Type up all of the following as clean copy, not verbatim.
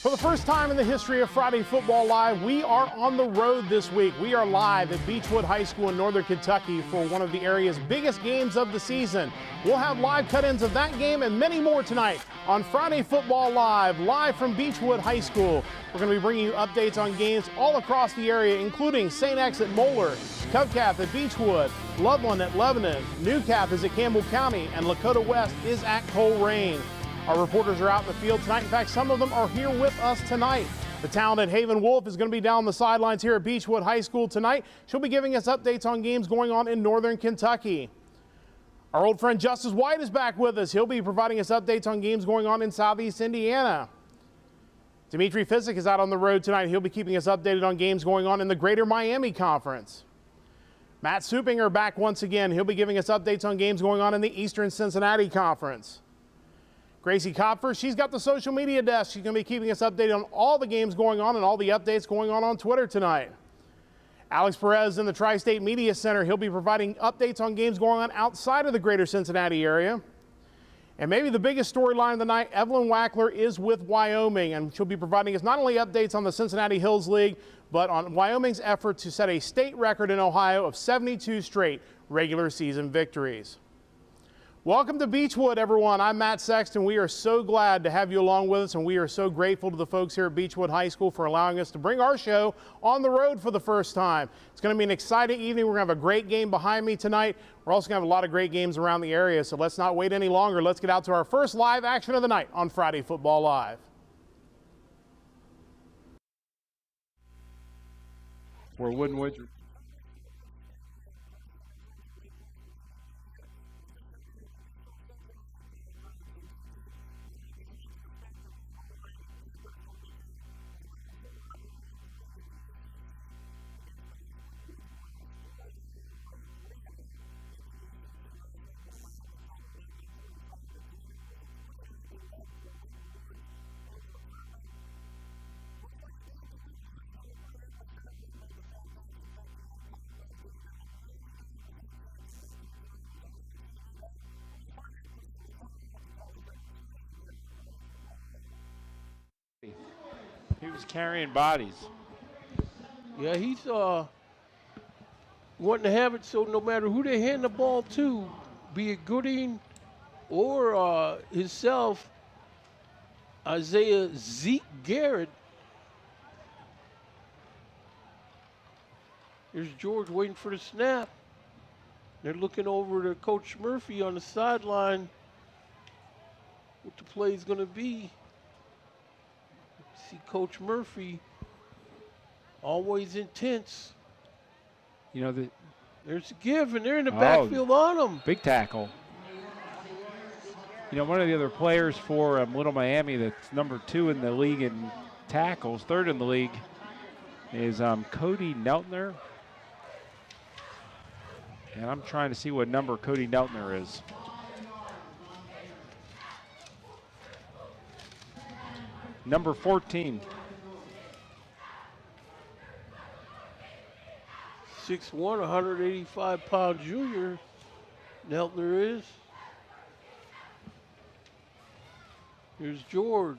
For the first time in the history of Friday Football Live, we are on the road this week. We are live at Beechwood High School in Northern Kentucky for one of the area's biggest games of the season. We'll have live cut-ins of that game and many more tonight on Friday Football Live from Beechwood High School. We're going to be bringing you updates on games all across the area, including St. X at Moeller, Covcath at Beechwood, Loveland at Lebanon, Newcath is at Campbell County, and Lakota West is at Colerain. Our reporters are out in the field tonight. In fact, some of them are here with us tonight. The talented Haven Wolf is going to be down the sidelines here at Beechwood High School tonight. She'll be giving us updates on games going on in Northern Kentucky. Our old friend Justice White is back with us. He'll be providing us updates on games going on in Southeast Indiana. Dimitri Fisick is out on the road tonight. He'll be keeping us updated on games going on in the Greater Miami Conference. Matt Supinger back once again. He'll be giving us updates on games going on in the Eastern Cincinnati Conference. Gracie Kopfer, she's got the social media desk. She's going to be keeping us updated on all the games going on and all the updates going on Twitter tonight. Alex Perez in the Tri-State Media Center. He'll be providing updates on games going on outside of the greater Cincinnati area. And maybe the biggest storyline of the night, Evelyn Wackler is with Wyoming, and she'll be providing us not only updates on the Cincinnati Hills League, but on Wyoming's effort to set a state record in Ohio of 72 straight regular season victories. Welcome to Beechwood, everyone. I'm Matt Sexton. We are so glad to have you along with us, and we are so grateful to the folks here at Beechwood High School for allowing us to bring our show on the road for the first time. It's going to be an exciting evening. We're going to have a great game behind me tonight. We're also going to have a lot of great games around the area, so let's not wait any longer. Let's get out to our first live action of the night on Friday Football Live. We're Woodenwood. He was carrying bodies. Yeah, he's wanting to have it so no matter who they hand the ball to, be it Gooding or himself, Isaiah Zeke Garrett. There's George waiting for the snap. They're looking over to Coach Murphy on the sideline. What the play is going to be. See Coach Murphy, always intense. You know, There's a give, and they're in the backfield on him. Big tackle. You know, one of the other players for Little Miami that's number 2 in the league in tackles, 3rd in the league, is Cody Neltner. And I'm trying to see what number Cody Neltner is. Number 14. 6'1", 185-pound junior, Neltner is. Here's George.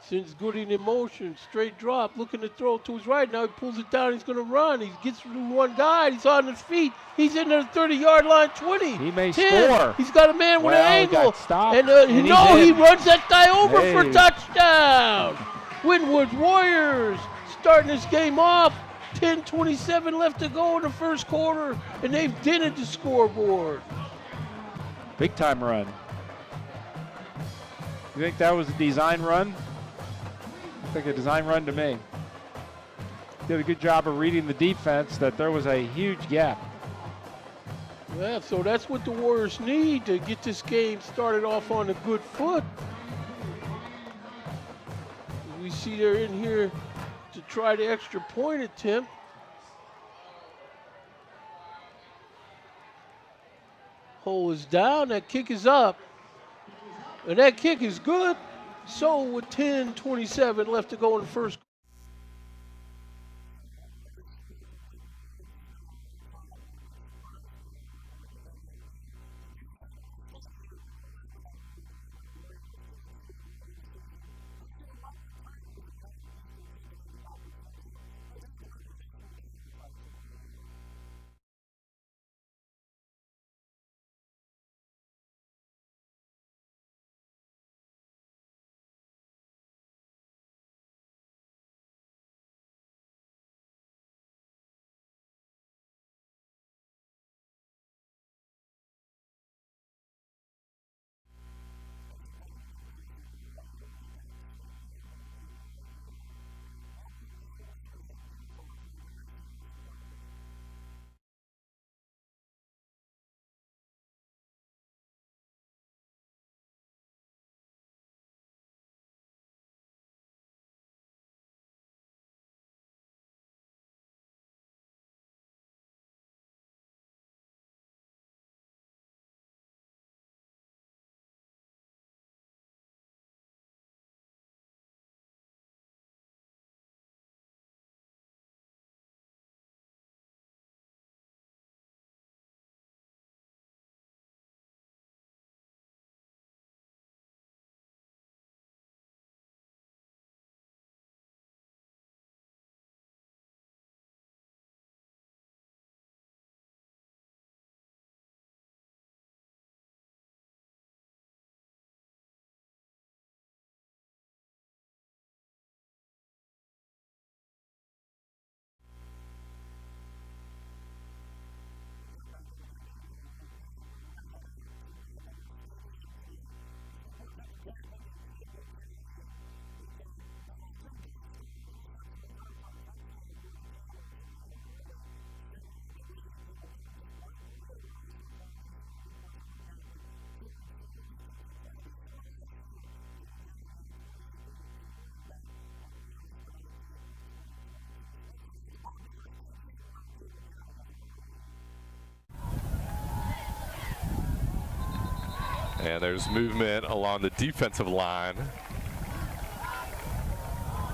Sends Gooding in motion, straight drop, looking to throw to his right. Now he pulls it down, he's going to run. He gets through one guy, he's on his feet. He's in the 30-yard line, 20. He may 10. score. He's got a man with an angle. Got stopped, and he runs that guy over for a touchdown. Wynwood Warriors starting this game off. 10:27 left to go in the first quarter, and they've dented the scoreboard. Big time run. You think that was a design run? Looks like a design run to me. Did a good job of reading the defense that there was a huge gap. Yeah, so that's what the Warriors need to get this game started off on a good foot. We see they're in here to try the extra point attempt. Hole is down, that kick is up. And that kick is good. So with 10:27 left to go in the first. And there's movement along the defensive line.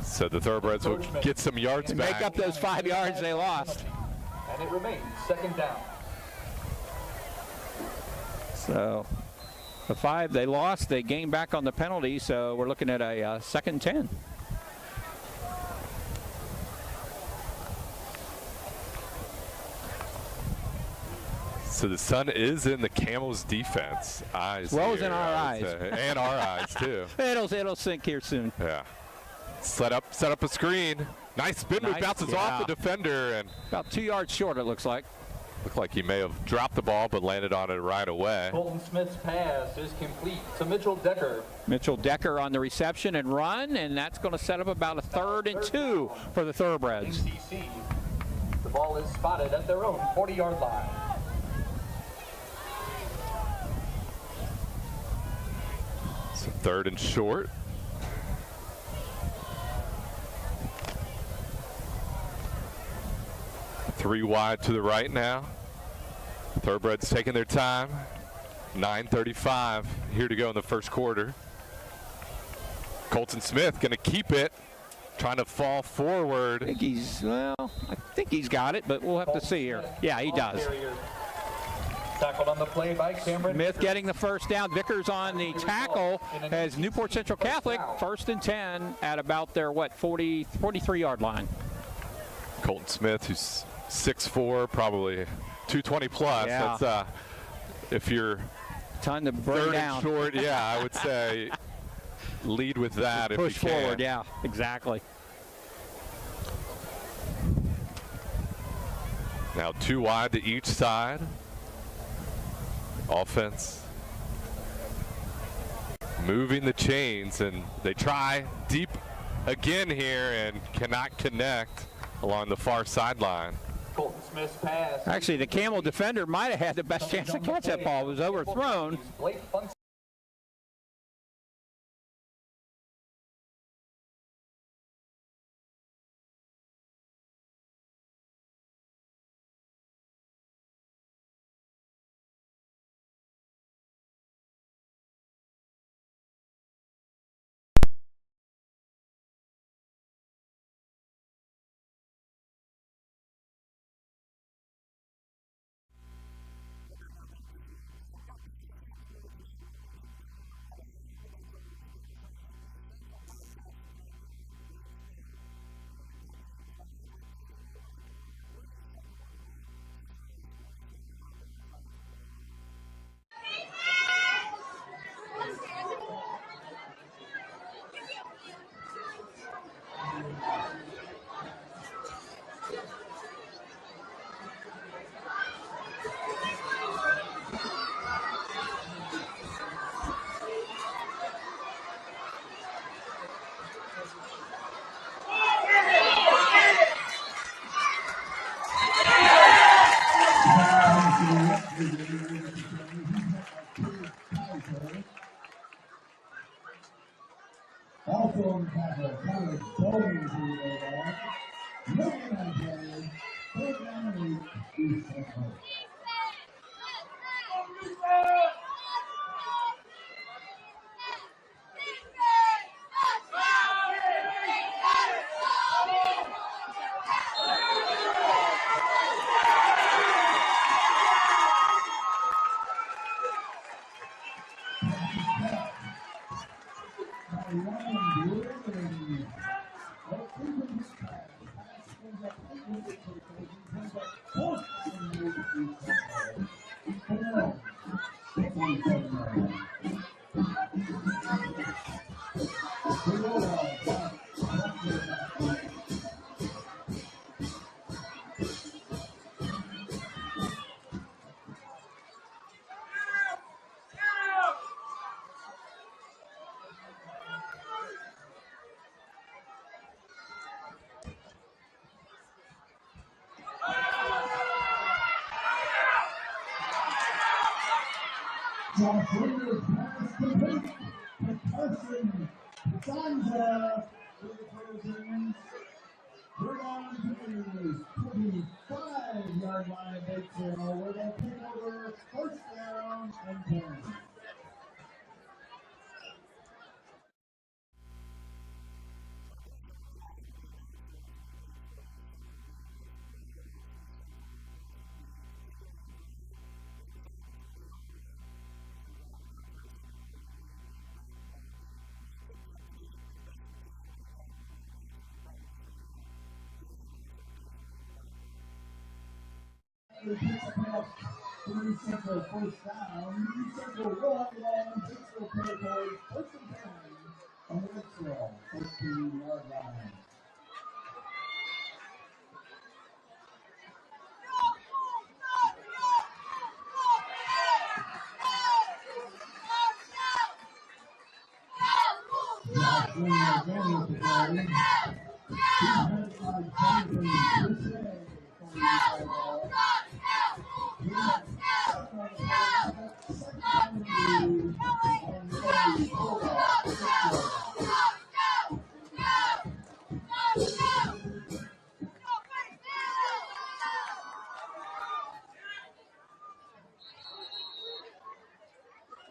So the Thoroughbreds will get some yards back. Make up those 5 yards they lost. And it remains 2nd down. So the 5 they lost, they gained back on the penalty, so we're looking at a 2nd and 10. So the sun is in the Camels defense eyes. As well here, as in our eyes. And our eyes too. It'll sink here soon. Yeah. Set up a screen. Nice spin move, bounces off the defender, and about 2 yards short it looks like. Looked like he may have dropped the ball but landed on it right away. Colton Smith's pass is complete to Mitchell Decker. Mitchell Decker on the reception and run, and that's going to set up about a 3rd and 2 for the Thoroughbreds. ACC. The ball is spotted at their own 40-yard line. So 3rd and short. Three wide to the right now. Thoroughbreds taking their time. 9:35 here to go in the first quarter. Colton Smith going to keep it, trying to fall forward. I think he's got it, but we'll have to see here. Yeah, he does. Tackled on the play by Cameron. Smith getting the first down. Vickers on the tackle as Newport Central Catholic 1st and 10 at about their 43-yard line. Colton Smith, who's 6'4", probably 220 plus. Yeah. That's if you're time to bring 3rd down. and short, yeah, I would say lead with that if you push can. forward. Yeah, exactly. Now 2 wide to each side. Offense moving the chains, and they try deep again here and cannot connect along the far sideline. Colton Smith's pass. Actually, the Camel defender might have had the best chance to catch that ball. It was overthrown. Blake Funson.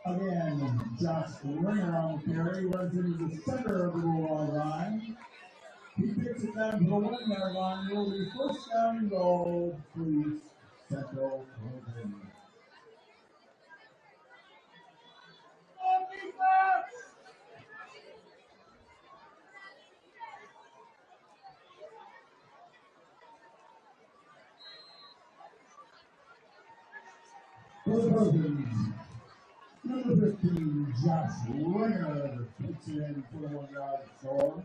Again, Josh Ringer on the carry, runs into the center of the goal line. He picks it down to the 1 yard line. Will be first down and goal, please. Central Colton. For the Trojans, number 15, Josh Ringer puts it in for the 1 yard goal.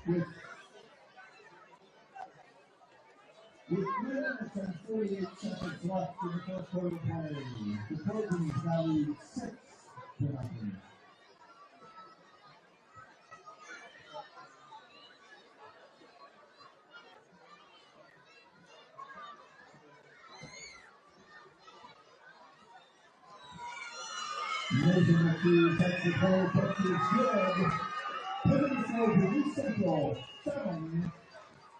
With 3 minutes and 48 seconds left in the first quarter of play, the Trojans now lead 6-0. Nathan McPhee takes the ball, but it's good. Putting the floor to East Central, 7.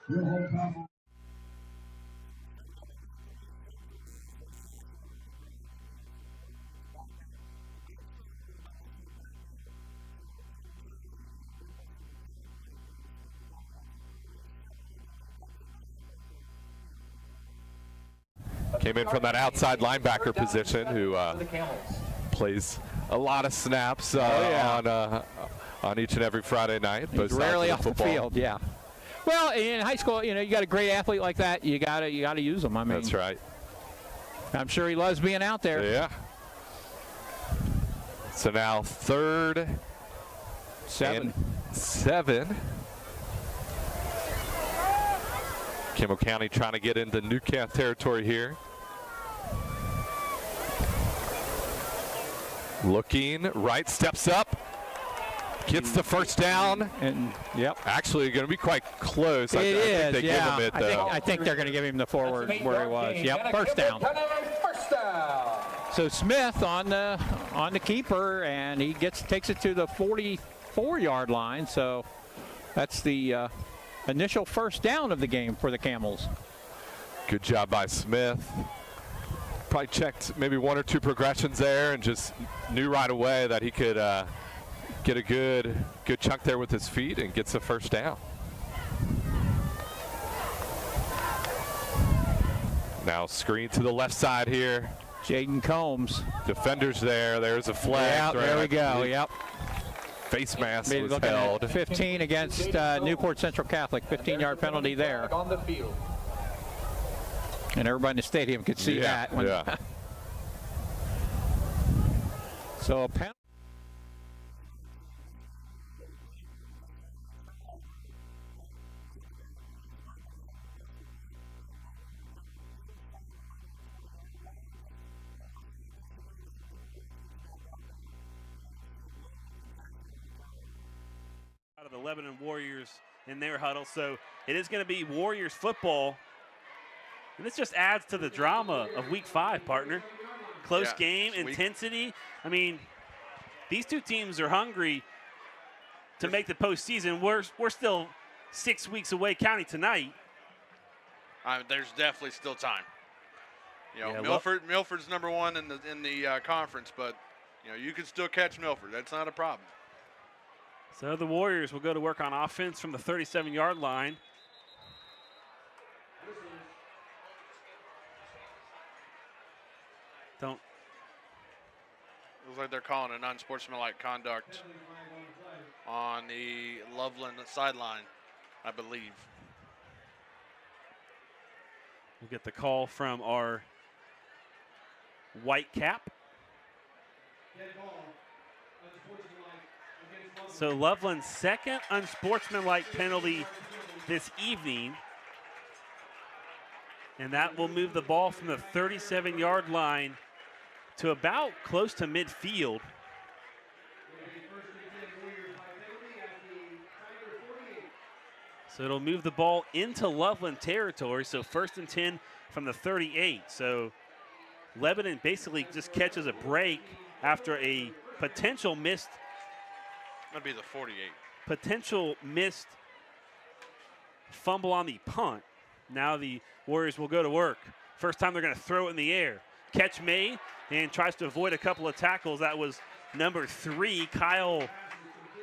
Will hold power. Came in from that outside linebacker position who plays a lot of snaps on each and every Friday night. He's rarely off the field, yeah. Well, in high school, you got a great athlete like that. You gotta use them. I mean, that's right. I'm sure he loves being out there. Yeah. So now 3rd 7. 7. Kimball County trying to get into New Camp territory here. Looking right, steps up, gets the first down, and actually going to be quite close. I think they give him it. I think they're going to give him the forward where he was. Yep, first down. First down. So Smith on the keeper, and he takes it to the 44-yard line. So that's the initial first down of the game for the Camels. Good job by Smith. Probably checked maybe 1 or 2 progressions there and just knew right away that he could get a good chunk there with his feet and gets the first down. Now screen to the left side here. Jaden Combs. Defenders there. There's a flag. Yeah, there we go. Yep. Face mask was held. 15 against Newport Central Catholic. 15-yard penalty there. On the field. And everybody in the stadium could see that. Yeah. So a penalty. Out of the Lebanon Warriors in their huddle, so it is going to be Warriors football. And this just adds to the drama of Week 5, partner. Close game, intensity. I mean, these two teams are hungry to make the postseason. We're still 6 weeks away, counting tonight. There's definitely still time. Yeah, Milford's #1 in the conference, but you can still catch Milford. That's not a problem. So the Warriors will go to work on offense from the 37-yard line. Looks like they're calling an unsportsmanlike conduct on the Loveland sideline, I believe. We'll get the call from our white cap. So Loveland's second unsportsmanlike penalty this evening. And that will move the ball from the 37-yard line to about close to midfield. So it'll move the ball into Loveland territory. So 1st and 10 from the 38. So Lebanon basically just catches a break after a potential missed. That'd be the 48. Potential missed fumble on the punt. Now the Warriors will go to work. First time they're going to throw it in the air. Catch made and tries to avoid a couple of tackles. That was number 3, Kyle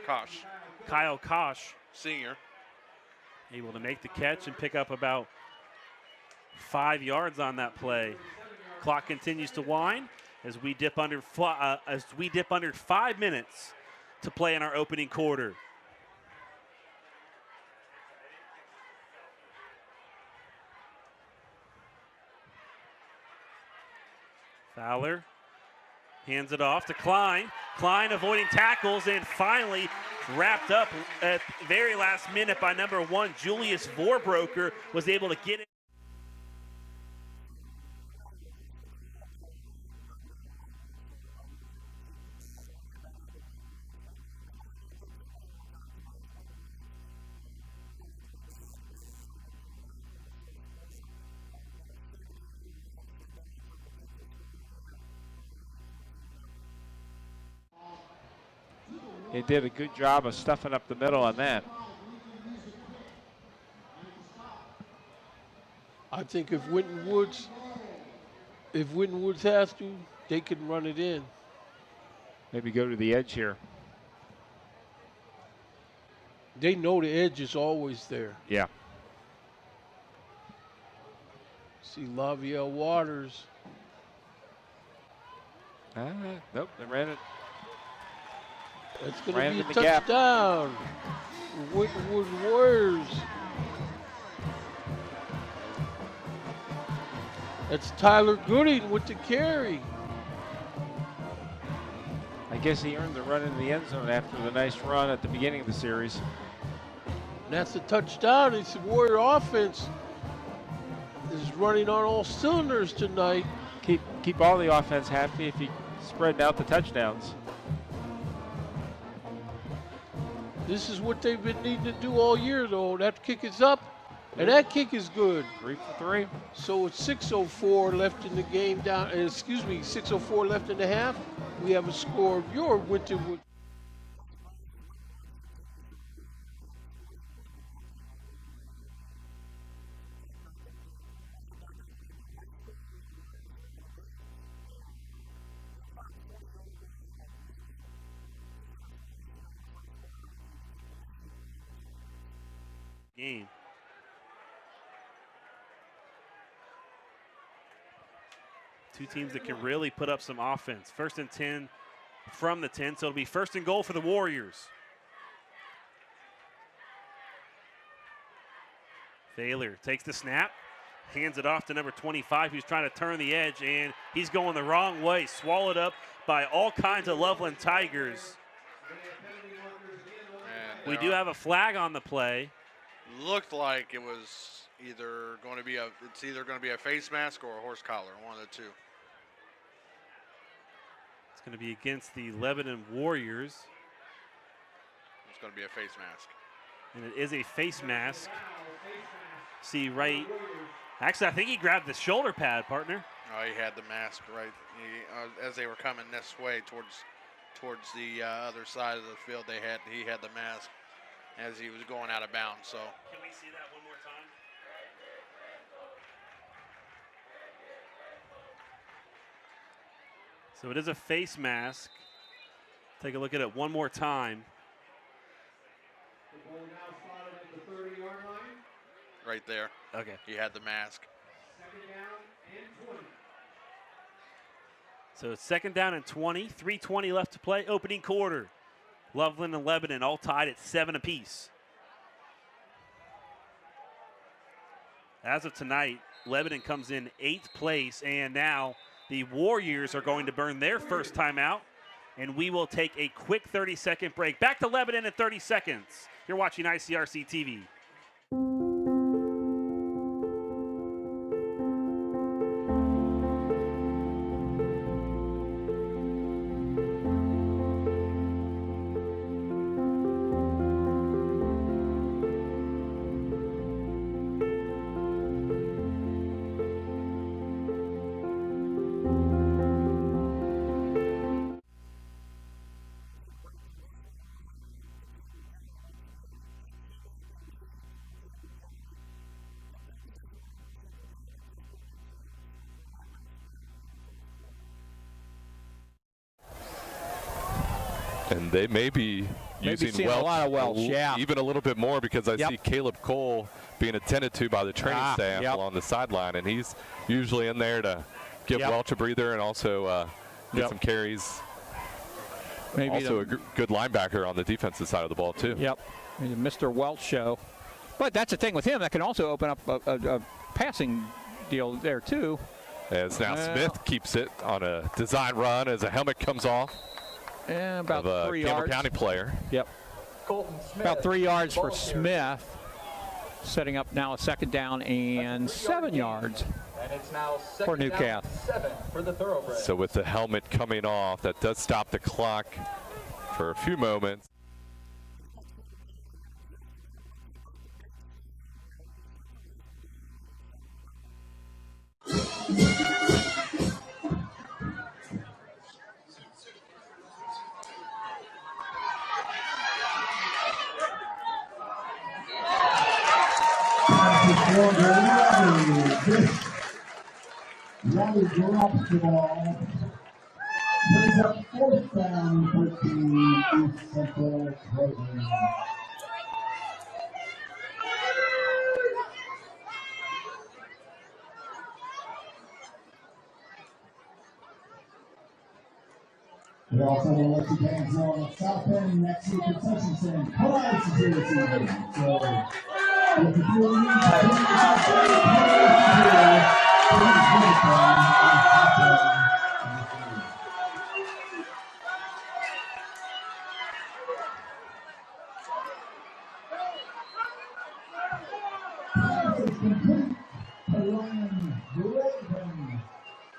Kosh. Senior. Able to make the catch and pick up about 5 yards on that play. Clock continues to wind as we dip under 5 minutes to play in our opening quarter. Fowler hands it off to Klein. Klein avoiding tackles and finally wrapped up at the very last minute by number 1, Julius Vorbroker, was able to get it. He did a good job of stuffing up the middle on that. I think if Winton Woods has to, they can run it in. Maybe go to the edge here. They know the edge is always there. Yeah. See Lavielle Waters. Nope, they ran it. That's going to be a touchdown. Winton Woods Warriors. That's Tyler Gooding with the carry. I guess he earned the run in the end zone after the nice run at the beginning of the series. And that's a touchdown. It's the Warrior offense is running on all cylinders tonight. Keep all the offense happy if you spread out the touchdowns. This is what they've been needing to do all year, though. That kick is up, and that kick is good. 3 for 3. So it's 6:04 left in the game. 6:04 left in the half. We have a score of your Winton Woods. Game. Two teams that can really put up some offense. 1st and 10 from the 10, so it'll be 1st and goal for the Warriors. Thaler takes the snap, hands it off to number 25, who's trying to turn the edge, and he's going the wrong way, swallowed up by all kinds of Loveland Tigers. We do have a flag on the play. Looked like it was either going to be a face mask or a horse collar, one of the two. It's going to be against the Lebanon Warriors. It's going to be a face mask. And it is a face mask. See right. Actually, I think he grabbed the shoulder pad, partner. Oh, he had the mask right. As they were coming this way towards the other side of the field, he had the mask as he was going out of bounds. So. Can we see that one more time? So it is a face mask. Take a look at it one more time. The ball now spotted at the 30-yard line. Right there. Okay. He had the mask. 2nd down and 20. So it's 2nd down and 20. 3:20 left to play. Opening quarter. Loveland and Lebanon all tied at 7 apiece. As of tonight, Lebanon comes in 8th place, and now the Warriors are going to burn their first timeout, and we will take a quick 30-second break. Back to Lebanon in 30 seconds. You're watching ICRC TV. And they may be using a lot of Welch, yeah. even a little bit more, because I see Caleb Cole being attended to by the training staff along the sideline, and he's usually in there to give Welch a breather and also get some carries. Maybe also a good linebacker on the defensive side of the ball, too. Yep, Mr. Welch show. But that's the thing with him. That can also open up a passing deal there, too. As now Smith keeps it on a design run as a helmet comes off. Yeah, about 3 Campbell yards. County player. Yep. About 3 yards for Smith. Setting up now a 2nd down and 7 yards And it's now for Newcastle. 7 for the Thoroughbreds. So with the helmet coming off, that does stop the clock for a few moments. Riley drops the ball. Brings up 4th down for the East Central Trojans. We also will let you guys know on the south end next to the concession stand. Pride Security. So, if you feel the need to bring the south end,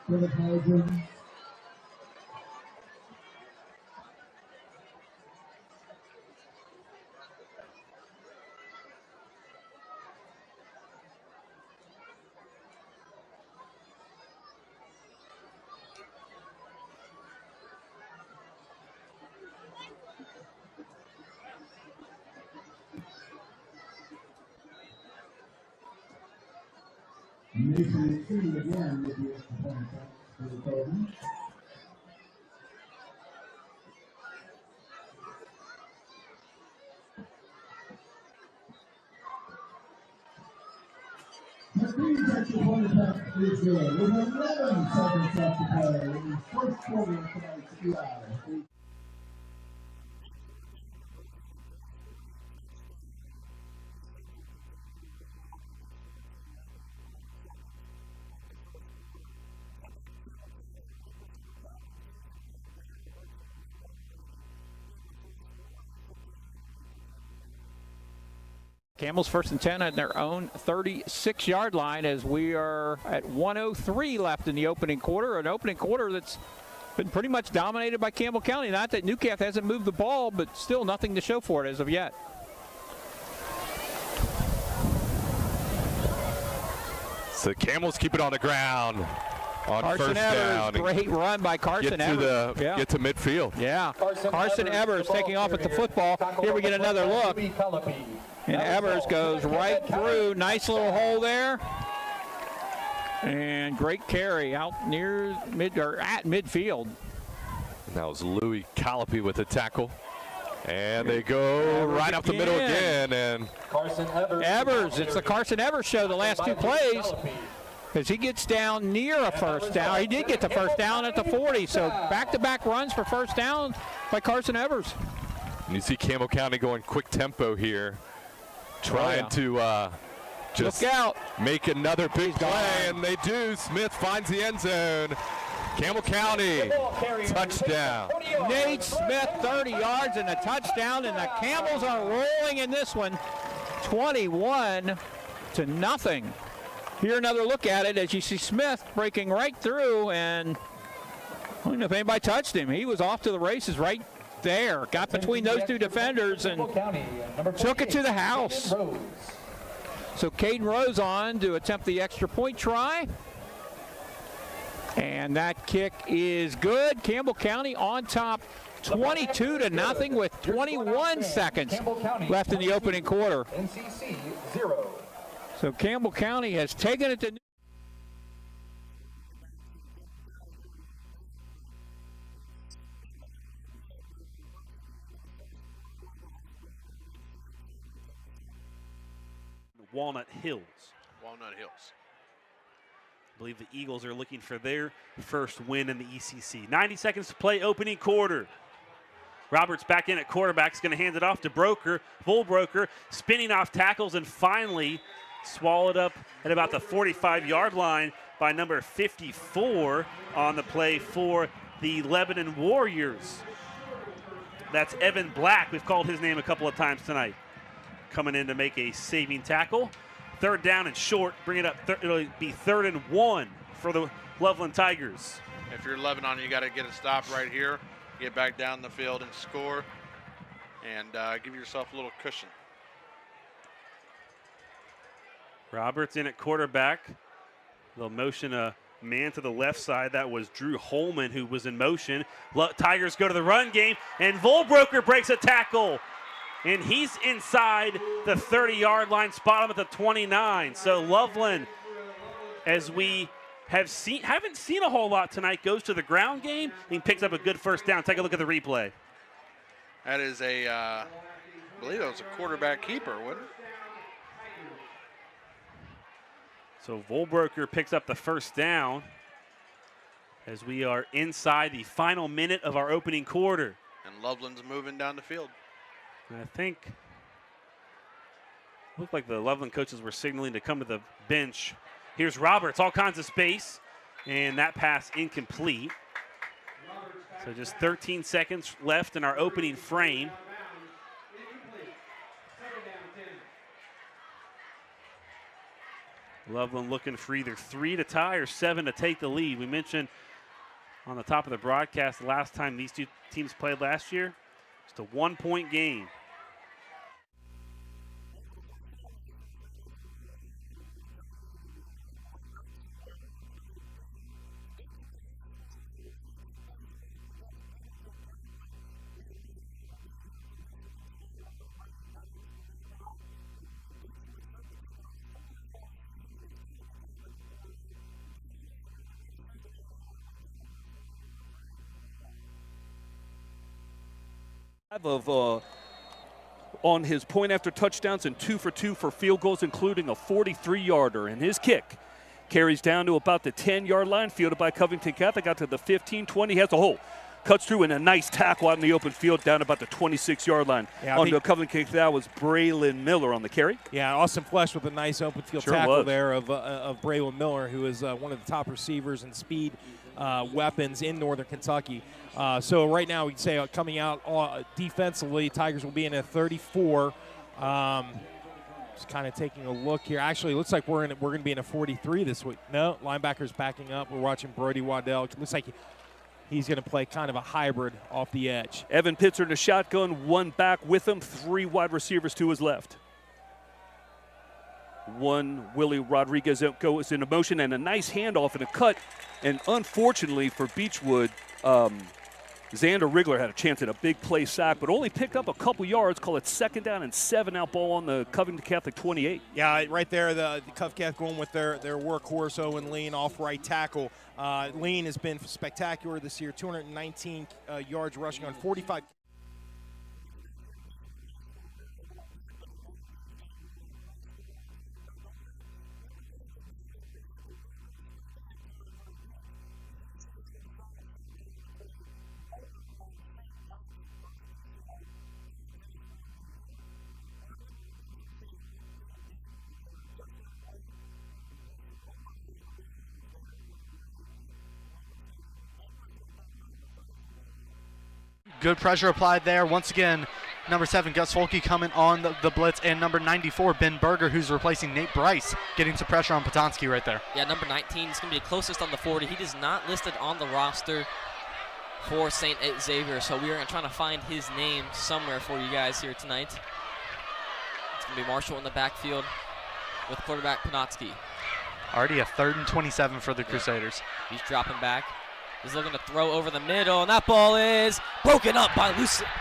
for the Trojans. Mason City again with the extra point for the Trojans. McQueen's extra point attempt is good. With 11 seconds left to play in the first quarter of tonight's EI. Camels 1st and 10 at their own 36-yard line as we are at 1:03 left in the opening quarter. An opening quarter that's been pretty much dominated by Campbell County. Not that Newcastle hasn't moved the ball, but still nothing to show for it as of yet. So Camels keep it on the ground on Carson first Evers, down. great run by Carson Evers. Get to midfield. Yeah, Carson Evers taking off at the football. Here we get another look. And Evers goes right through. Nice little hole there. And great carry out near at midfield. That was Louis Colopy with the tackle. And they go right up the middle again. And Carson Evers, it's the Carson Evers show the last 2 plays. As he gets down near a first down. He did get the first down at the 40. So back-to-back runs for first down by Carson Evers. And you see Campbell County going quick tempo here. Trying to just look out. make another big play, and they do. Smith finds the end zone. Campbell County, touchdown. Nate Smith, 30 yards and a touchdown, and the Camels are rolling in this one, 21-0. Here another look at it as you see Smith breaking right through, and I don't know if anybody touched him. He was off to the races right there, got between those two defenders and took it to the house. So Caden Rose on to attempt the extra point try. And that kick is good. Campbell County on top 22-0 with 21 seconds left in the opening quarter. NCC 0. So Campbell County has taken it to Walnut Hills. Walnut Hills. I believe the Eagles are looking for their first win in the ECC. 90 seconds to play, opening quarter. Roberts back in at quarterback, is going to hand it off to Broker. Volbroker spinning off tackles and finally swallowed up at about the 45-yard line by number 54 on the play for the Lebanon Warriors. That's Evan Black. We've called his name a couple of times tonight. Coming in to make a saving tackle. Third down and short, bring it up. It'll be 3rd and 1 for the Loveland Tigers. If you're Lebanon, you got to get a stop right here, get back down the field and score, and give yourself a little cushion. Roberts in at quarterback. They'll motion a man to the left side. That was Drew Holman who was in motion. Tigers go to the run game, and Volbroker breaks a tackle. And he's inside the 30-yard line, spot him at the 29. So Loveland, as we haven't seen a whole lot tonight, goes to the ground game and picks up a good first down. Take a look at the replay. That is I believe that was a quarterback keeper, wasn't it? So Volbroker picks up the first down as we are inside the final minute of our opening quarter. And Loveland's moving down the field. And I think it looked like the Loveland coaches were signaling to come to the bench. Here's Roberts, all kinds of space, and that pass incomplete. So just 13 seconds left in our opening frame. Loveland looking for either 3 to tie or 7 to take the lead. We mentioned on the top of the broadcast the last time these two teams played last year, just a 1-point game. Of on his point after touchdowns and 2 for 2 for field goals, including a 43-yarder. And his kick carries down to about the 10-yard line, fielded by Covington Catholic out to the 15, 20. He has a hole. Cuts through in a nice tackle out in the open field down about the 26-yard line. Yeah, on the Covington Catholic, that was Braylon Miller on the carry. Yeah, Austin Flesh with a nice open field tackle there of Braylon Miller, who is one of the top receivers and speed weapons in Northern Kentucky. So right now we'd say coming out defensively, Tigers will be in a 34. Just kind of taking a look here. Actually, it looks like we're going to be in a 43 this week. No, linebacker's backing up. We're watching Brody Waddell. It looks like he's going to play kind of a hybrid off the edge. Evan Pitzer in a shotgun, 1 back with him, 3 wide receivers to his left. 1 Willie Rodriguez goes into motion, and a nice handoff and a cut. And unfortunately for Beechwood, Xander Rigler had a chance at a big play sack, but only picked up a couple yards. Call it 2nd down and 7 out ball on the Covington Catholic 28. Yeah, right there, the Cov Catholic going with their workhorse, Owen Lean, off right tackle. Lean has been spectacular this year, 219 yards rushing on 45. Good pressure applied there. Once again, number 7, Gus Folke coming on the blitz, and number 94, Ben Berger, who's replacing Nate Bryce, getting some pressure on Potonski right there. Yeah, number 19 is going to be the closest on the 40. He is not listed on the roster for St. Xavier, so we are trying to find his name somewhere for you guys here tonight. It's going to be Marshall in the backfield with quarterback Potonski. Already a 3rd and 27 for the Crusaders. He's dropping back. He's looking to throw over the middle, and that ball is broken up by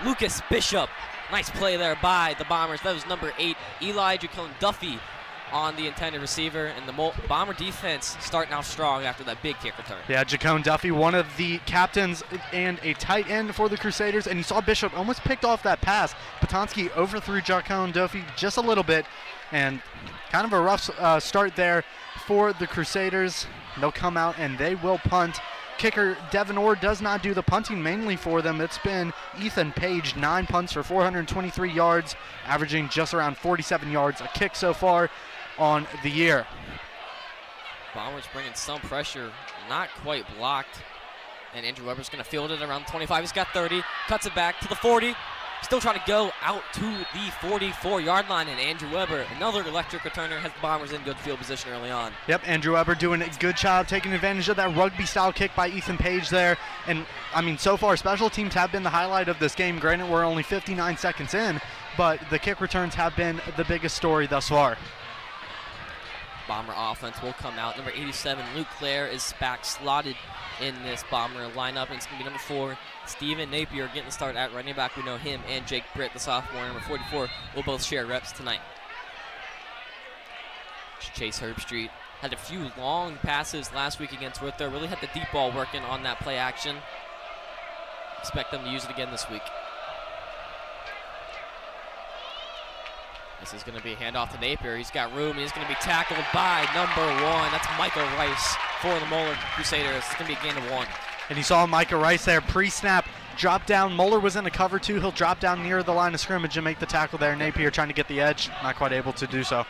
Lucas Bishop. Nice play there by the Bombers. That was number 8, Eli Jacone Duffy, on the intended receiver, and the Bomber defense starting out strong after that big kick return. Yeah, Jacone Duffy, one of the captains and a tight end for the Crusaders, and you saw Bishop almost picked off that pass. Potonski overthrew Jacone Duffy just a little bit, and kind of a rough start there for the Crusaders. They'll come out and they will punt. Kicker Devin Orr does not do the punting mainly for them. It's been Ethan Page, 9 punts for 423 yards, averaging just around 47 yards a kick so far on the year. Bombers bringing some pressure, not quite blocked. And Andrew Weber's going to field it around 25. He's got 30, cuts it back to the 40. Still trying to go out to the 44-yard line, and Andrew Weber, another electric returner, has the Bombers in good field position early on. Yep, Andrew Weber doing a good job taking advantage of that rugby-style kick by Ethan Page there. And, I mean, so far, special teams have been the highlight of this game. Granted, we're only 59 seconds in, but the kick returns have been the biggest story thus far. Bomber offense will come out. Number 87, Luke Clare, is back slotted in this Bomber lineup, and it's going to be number 4, Steven Napier, getting the start at running back. We know him and Jake Britt, the sophomore, number 44, will both share reps tonight. Chase Herbstreit had a few long passes last week against Whither. Really had the deep ball working on that play action. Expect them to use it again this week. This is going to be a handoff to Napier. He's got room. He's going to be tackled by number 1. That's Michael Rice for the Moeller Crusaders. It's going to be a gain of 1. And you saw Micah Rice there pre-snap, drop down. Moeller was in a cover 2. He'll drop down near the line of scrimmage and make the tackle there. Napier trying to get the edge, not quite able to do so.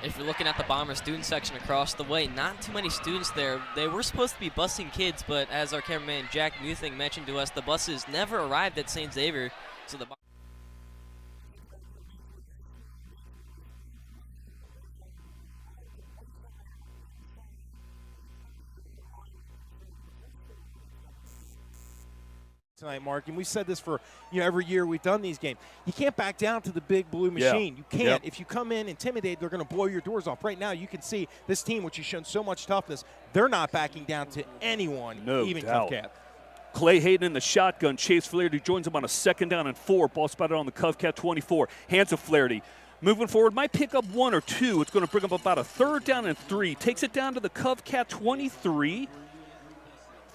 If you're looking at the Bomber student section across the way, not too many students there. They were supposed to be busing kids, but as our cameraman Jack Muthing mentioned to us, the buses never arrived at St. Xavier, so the tonight, Mark, and we've said this for every year we've done these games. You can't back down to the big blue machine. You can't. Yep. If you come in intimidated, they're going to blow your doors off. Right now, you can see this team, which has shown so much toughness, they're not backing down to anyone, even doubt. Covcat. Clay Hayden in the shotgun. Chase Flaherty joins him on a 2nd down and 4. Ball spotted on the Covcat 24. Hands of Flaherty. Moving forward, might pick up 1 or 2. It's going to bring up about a 3rd down and 3. Takes it down to the Covcat 23.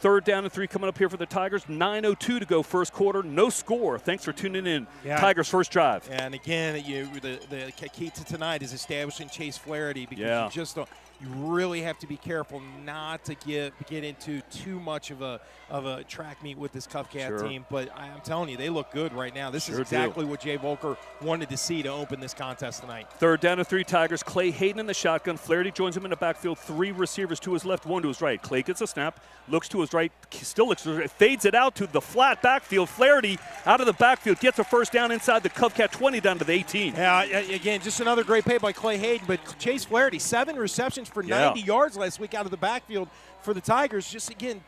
3rd down and 3 coming up here for the Tigers. 9:02 to go first quarter. No score. Thanks for tuning in. Yeah. Tigers first drive. And again, the key to tonight is establishing Chase Flaherty, because you just don't. You really have to be careful not to get into too much of a track meet with this Covcat team. But I'm telling you, they look good right now. This is exactly what Jay Volker wanted to see to open this contest tonight. 3rd down and 3 Tigers. Clay Hayden in the shotgun. Flaherty joins him in the backfield. 3 receivers to his left, 1 to his right. Clay gets a snap, looks to his right, still looks to his right, fades it out to the flat backfield. Flaherty out of the backfield gets a 1st down inside the Covcat 20 down to the 18. Yeah, again, just another great play by Clay Hayden, but Chase Flaherty, 7 receptions for 90 yards last week out of the backfield for the Tigers. Just, again,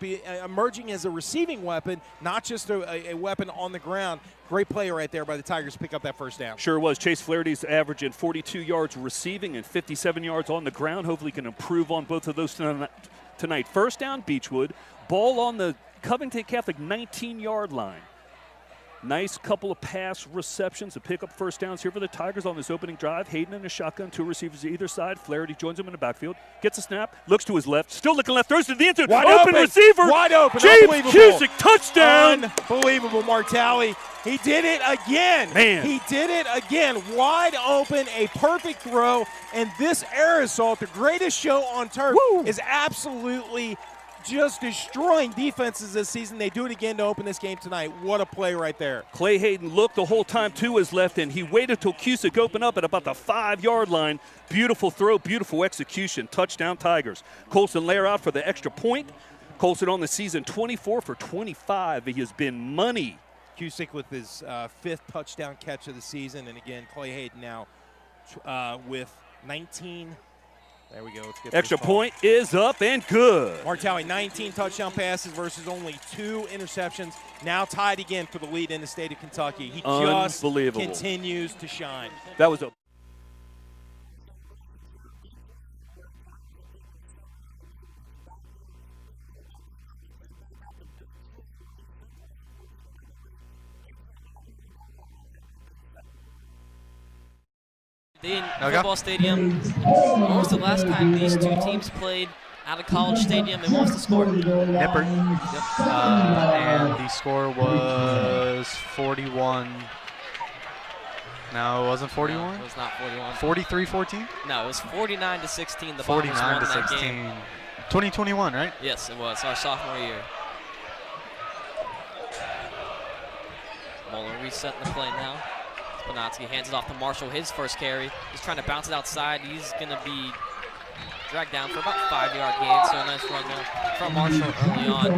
emerging as a receiving weapon, not just a weapon on the ground. Great play right there by the Tigers to pick up that 1st down. Sure was. Chase Flaherty's averaging 42 yards receiving and 57 yards on the ground. Hopefully he can improve on both of those tonight. 1st down, Beechwood. Ball on the Covington Catholic 19-yard line. Nice couple of pass receptions to pick up 1st downs here for the Tigers on this opening drive. Hayden in a shotgun, 2 receivers either side. Flaherty joins him in the backfield, gets a snap, looks to his left, still looking left, throws to the end zone. Open receiver. Wide open. James Cusick, touchdown. Unbelievable, Martelli. He did it again. Man. He did it again. Wide open, a perfect throw. And this air assault, the greatest show on turf, is absolutely just destroying defenses this season. They do it again to open this game tonight. What a play right there. Clay Hayden looked the whole time to his left, and he waited till Cusick opened up at about the 5-yard line. Beautiful throw, beautiful execution. Touchdown Tigers. Colson Lair out for the extra point. Colson on the season 24 for 25. He has been money. Cusick with his 5th touchdown catch of the season. And again, Clay Hayden now with 19. There we go. Let's get extra point is up and good. Mark Towie, 19 touchdown passes versus only 2 interceptions. Now tied again for the lead in the state of Kentucky. He just continues to shine. That was a In football stadium. When was the last time these two teams played at a college stadium, and what was the score? Nippert. Yep. And the score was 41. No, it wasn't 41? No, it was not 41. 43-14? No, it was 49-16. The Bombers won that game. 2021, right? Yes, it was our sophomore year. Moeller resetting the play now. Spinatsky hands it off to Marshall, his first carry. He's trying to bounce it outside. He's going to be dragged down for about 5-yard gain. So a nice run there from Marshall early on.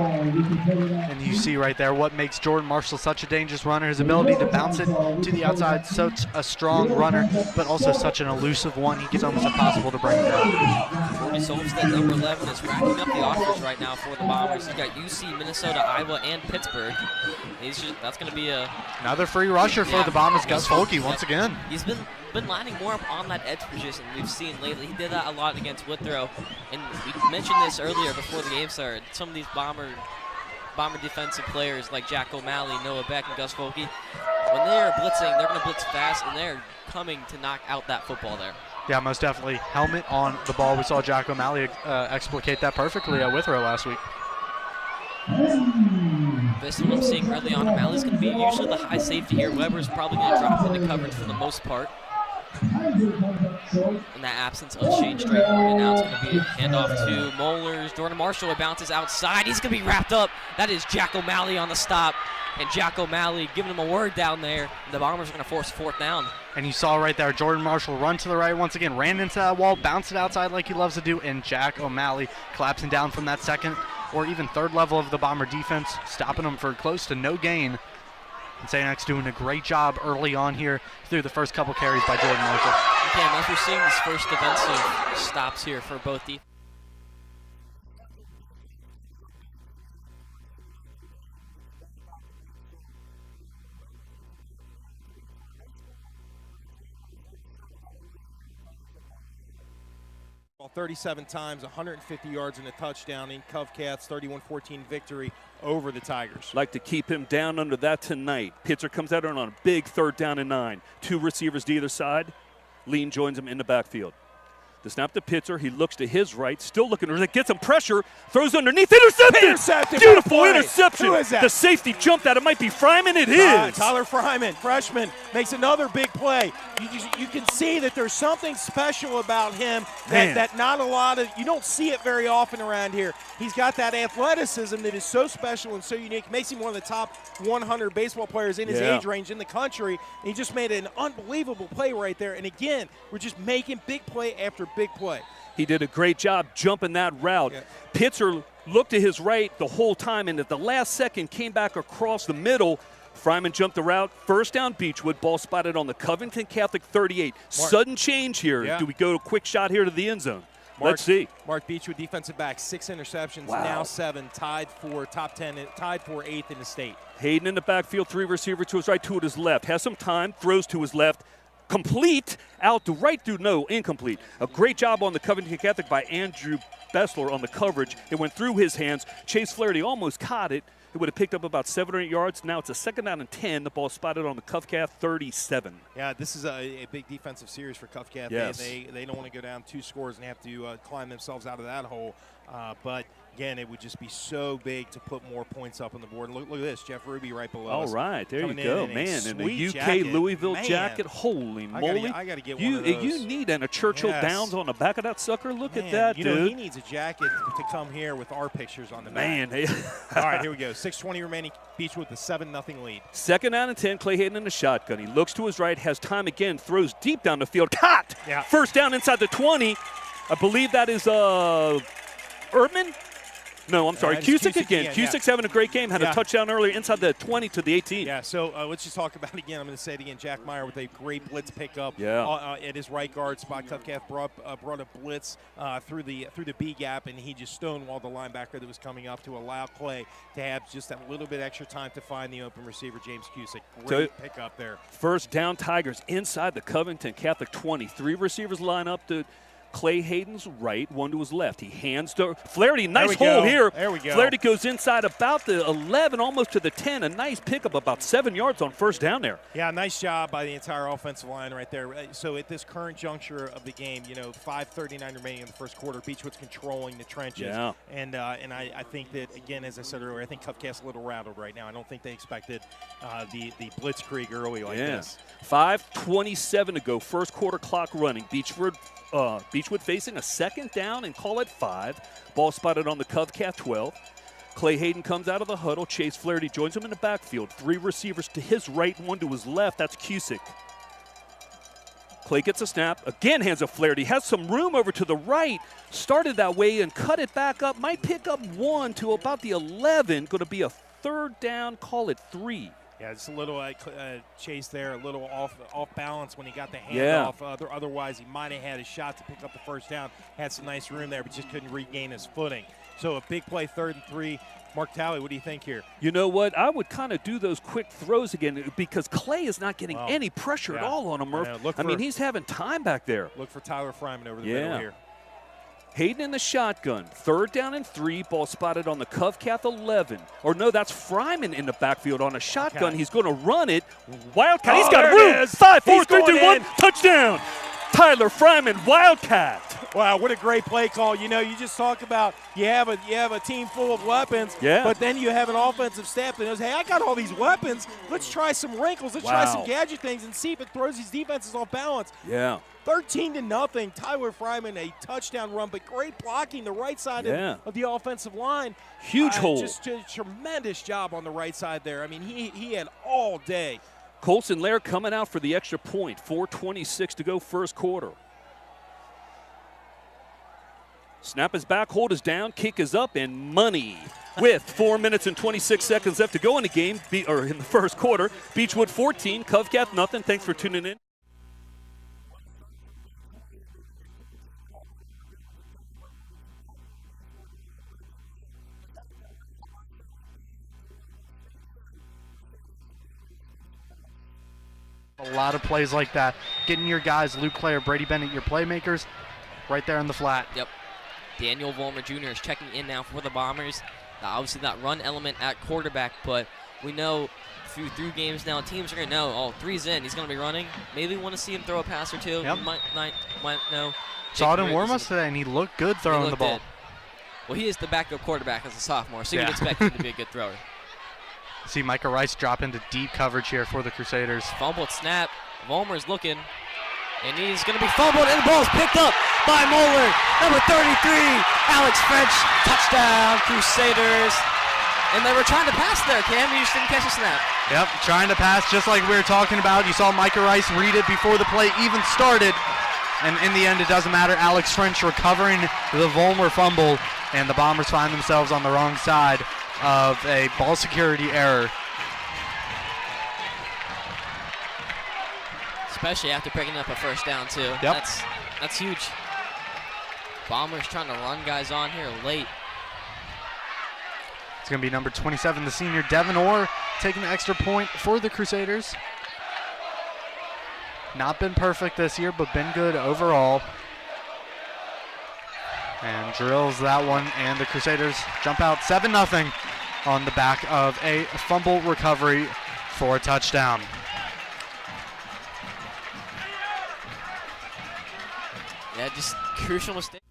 And you see right there what makes Jordan Marshall such a dangerous runner, his ability to bounce it to the outside. Such a strong runner, but also such an elusive one. It's almost impossible to bring down. Cody Solstead, number 11, is racking up the offers right now for the Bombers. He's got UC, Minnesota, Iowa, and Pittsburgh. That's going to be another free rusher for the Bombers. Gus Folke once again. He's been lining more up on that edge position we've seen lately. He did that a lot against Withrow. And we mentioned this earlier before the game started. Some of these Bomber defensive players like Jack O'Malley, Noah Beck, and Gus Folke, when they're blitzing, they're going to blitz fast, and they're coming to knock out that football there. Yeah, most definitely. Helmet on the ball. We saw Jack O'Malley explicate that perfectly at Withrow last week. Based on what I'm seeing early on, O'Malley's going to be usually the high safety here. Weber's probably going to drop into coverage for the most part. In that absence of Shane Strayhorn, and now it's going to be a handoff to Moehlers. Jordan Marshall bounces outside. He's going to be wrapped up. That is Jack O'Malley on the stop. And Jack O'Malley giving him a word down there. The Bombers are going to force 4th down. And you saw right there, Jordan Marshall run to the right once again, ran into that wall, bounced it outside like he loves to do, and Jack O'Malley collapsing down from that 2nd or even 3rd level of the Bomber defense, stopping them for close to no gain. And St. X doing a great job early on here through the first couple carries by Jordan Marshall. Again, as we're seeing these first defensive stops here for both defenses. Ball 37 times, 150 yards and a touchdown in Covcath's 31-14 victory over the Tigers. Like to keep him down under that tonight. Pitzer comes out on a big 3rd down and 9. 2 receivers to either side. Lean joins him in the backfield. The snap to Pitzer. He looks to his right, still looking. Gets some pressure. Throws underneath. Intercepted! Beautiful interception. Who is that? The safety jumped out. It might be Fryman. It is. Tyler Fryman, freshman, makes another big play. You can see that there's something special about him that not a lot of, you don't see it very often around here. He's got that athleticism that is so special and so unique. Makes him one of the top 100 baseball players in his age range in the country. And he just made an unbelievable play right there. And again, we're just making big play after big play. He did a great job jumping that route. Yeah. Pitzer looked to his right the whole time, and at the last second came back across the middle. Fryman jumped the route. 1st down Beechwood. Ball spotted on the Covington Catholic 38. Sudden change here. Yeah. Do we go to a quick shot here to the end zone? Let's see. Mark Beechwood, defensive back, 6 interceptions, now 7, tied for top 10, tied for 8th in the state. Hayden in the backfield, 3 receivers to his right, 2 at his left. Has some time, throws to his left. Complete, out to right through, no, incomplete. A great job on the Covington Catholic by Andrew Bessler on the coverage. It went through his hands. Chase Flaherty almost caught it. It would have picked up about 7 or 8 yards. Now it's a 2nd down and 10. The ball spotted on the Covcath 37. Yeah, this is a big defensive series for Covcath. Yes. They don't want to go down 2 scores and have to climb themselves out of that hole. But again, it would just be so big to put more points up on the board. Look at this, Jeff Ruby right below All us. right, there you Coming go, in man. In a UK jacket. Louisville Man. jacket. Holy moly. I got to get one of those. You need a Churchill Yes. Downs on the back of that sucker. Look Man, at that, you dude. know, he needs a jacket to come here with our pictures on the back. Man. All right, here we go. 6:20 remaining. Beachwood with a 7-0 lead. 2nd down and 10, Clay Hayden in the shotgun. He looks to his right, has time again, throws deep down the field. Caught! Yeah. First down inside the 20. I believe that is Erdman? No, I'm sorry. Cusick again. Cusick's having a great game. Had a touchdown earlier inside the 20 to the 18. Yeah, so let's just talk about it again. I'm going to say it again. Jack Meyer with a great blitz pickup at his right guard spot. Covcath brought a blitz through the B gap, and he just stonewalled the linebacker that was coming up to allow Clay to have just that little bit extra time to find the open receiver, James Cusick. Great pickup there. First down, Tigers inside the Covington Catholic 20. 3 receivers line up to Clay Hayden's right, one to his left. He hands to Flaherty. Nice hole here. There we go. Flaherty goes inside about the 11, almost to the 10. A nice pickup, about 7 yards on first down there. Yeah, nice job by the entire offensive line right there. So at this current juncture of the game, 5:39 remaining in the first quarter, Beachwood's controlling the trenches. Yeah. And I think that, again, as I said earlier, I think Covcath's a little rattled right now. I don't think they expected the blitzkrieg early like this. 5:27 to go. First quarter clock running. Beachwood facing a 2nd down and call it 5. Ball spotted on the Covcath 12. Clay Hayden comes out of the huddle. Chase Flaherty joins him in the backfield. 3 receivers to his right, 1 to his left. That's Cusick. Clay gets a snap. Again hands to Flaherty. Has some room over to the right. Started that way and cut it back up. Might pick up 1 to about the 11. Going to be a 3rd down. Call it 3. Yeah, just a little chase there, a little off balance when he got the handoff. Otherwise, he might have had a shot to pick up the first down. Had some nice room there, but just couldn't regain his footing. So a big play, 3rd and 3. Mark Talley, what do you think here? You know what? I would kind of do those quick throws again because Clay is not getting any pressure at all on him, Murph. I mean, he's having time back there. Look for Tyler Fryman over the middle here. Hayden in the shotgun. 3rd down and 3. Ball spotted on the Covcath 11. Or no, that's Fryman in the backfield on a shotgun. He's going to run it. Wildcat. He's got room. 5, 4, 3, 2, 1. Touchdown. Tyler Fryman, Wildcat. Wow, what a great play call. You just talk about you have a team full of weapons, but then you have an offensive staff that knows, hey, I got all these weapons. Let's try some wrinkles. Let's try some gadget things and see if it throws these defenses off balance. Yeah. 13-0. Tyler Fryman, a touchdown run, but great blocking the right side of the offensive line. Huge hole. Just a tremendous job on the right side there. I mean, he had all day. Colson Lair coming out for the extra point. 4:26 to go first quarter. Snap is back, hold is down, kick is up, and money. With 4 minutes and 26 seconds left to go in the game, in the first quarter. Beachwood 14, Covcath nothing. Thanks for tuning in. A lot of plays like that. Getting your guys, Luke Clay or Brady Bennett, your playmakers, right there in the flat. Yep. Daniel Vollmer Jr. is checking in now for the Bombers. Obviously that run element at quarterback, but we know through games now, teams are going to know, 3's in, he's going to be running. Maybe want to see him throw a pass or two. Yep. Might know. Saw it in warm-ups today, and he looked good throwing the ball. Well, he is the backup quarterback as a sophomore, so you'd expect him to be a good thrower. See Micah Rice drop into deep coverage here for the Crusaders. Fumbled snap. Vollmer's looking. And he's going to be fumbled, and the ball is picked up by Moeller. Number 33, Alex French. Touchdown, Crusaders. And they were trying to pass there, Cam. You just didn't catch a snap. Yep, trying to pass just like we were talking about. You saw Micah Rice read it before the play even started. And in the end, it doesn't matter. Alex French recovering the Vollmer fumble. And the Bombers find themselves on the wrong side of a ball security error. Especially after picking up a first down, too. Yep. That's huge. Bombers trying to run guys on here late. It's going to be number 27, the senior Devin Orr, taking the extra point for the Crusaders. Not been perfect this year, but been good overall. And drills that one, and the Crusaders jump out 7-0 on the back of a fumble recovery for a touchdown. Yeah, just crucial mistake.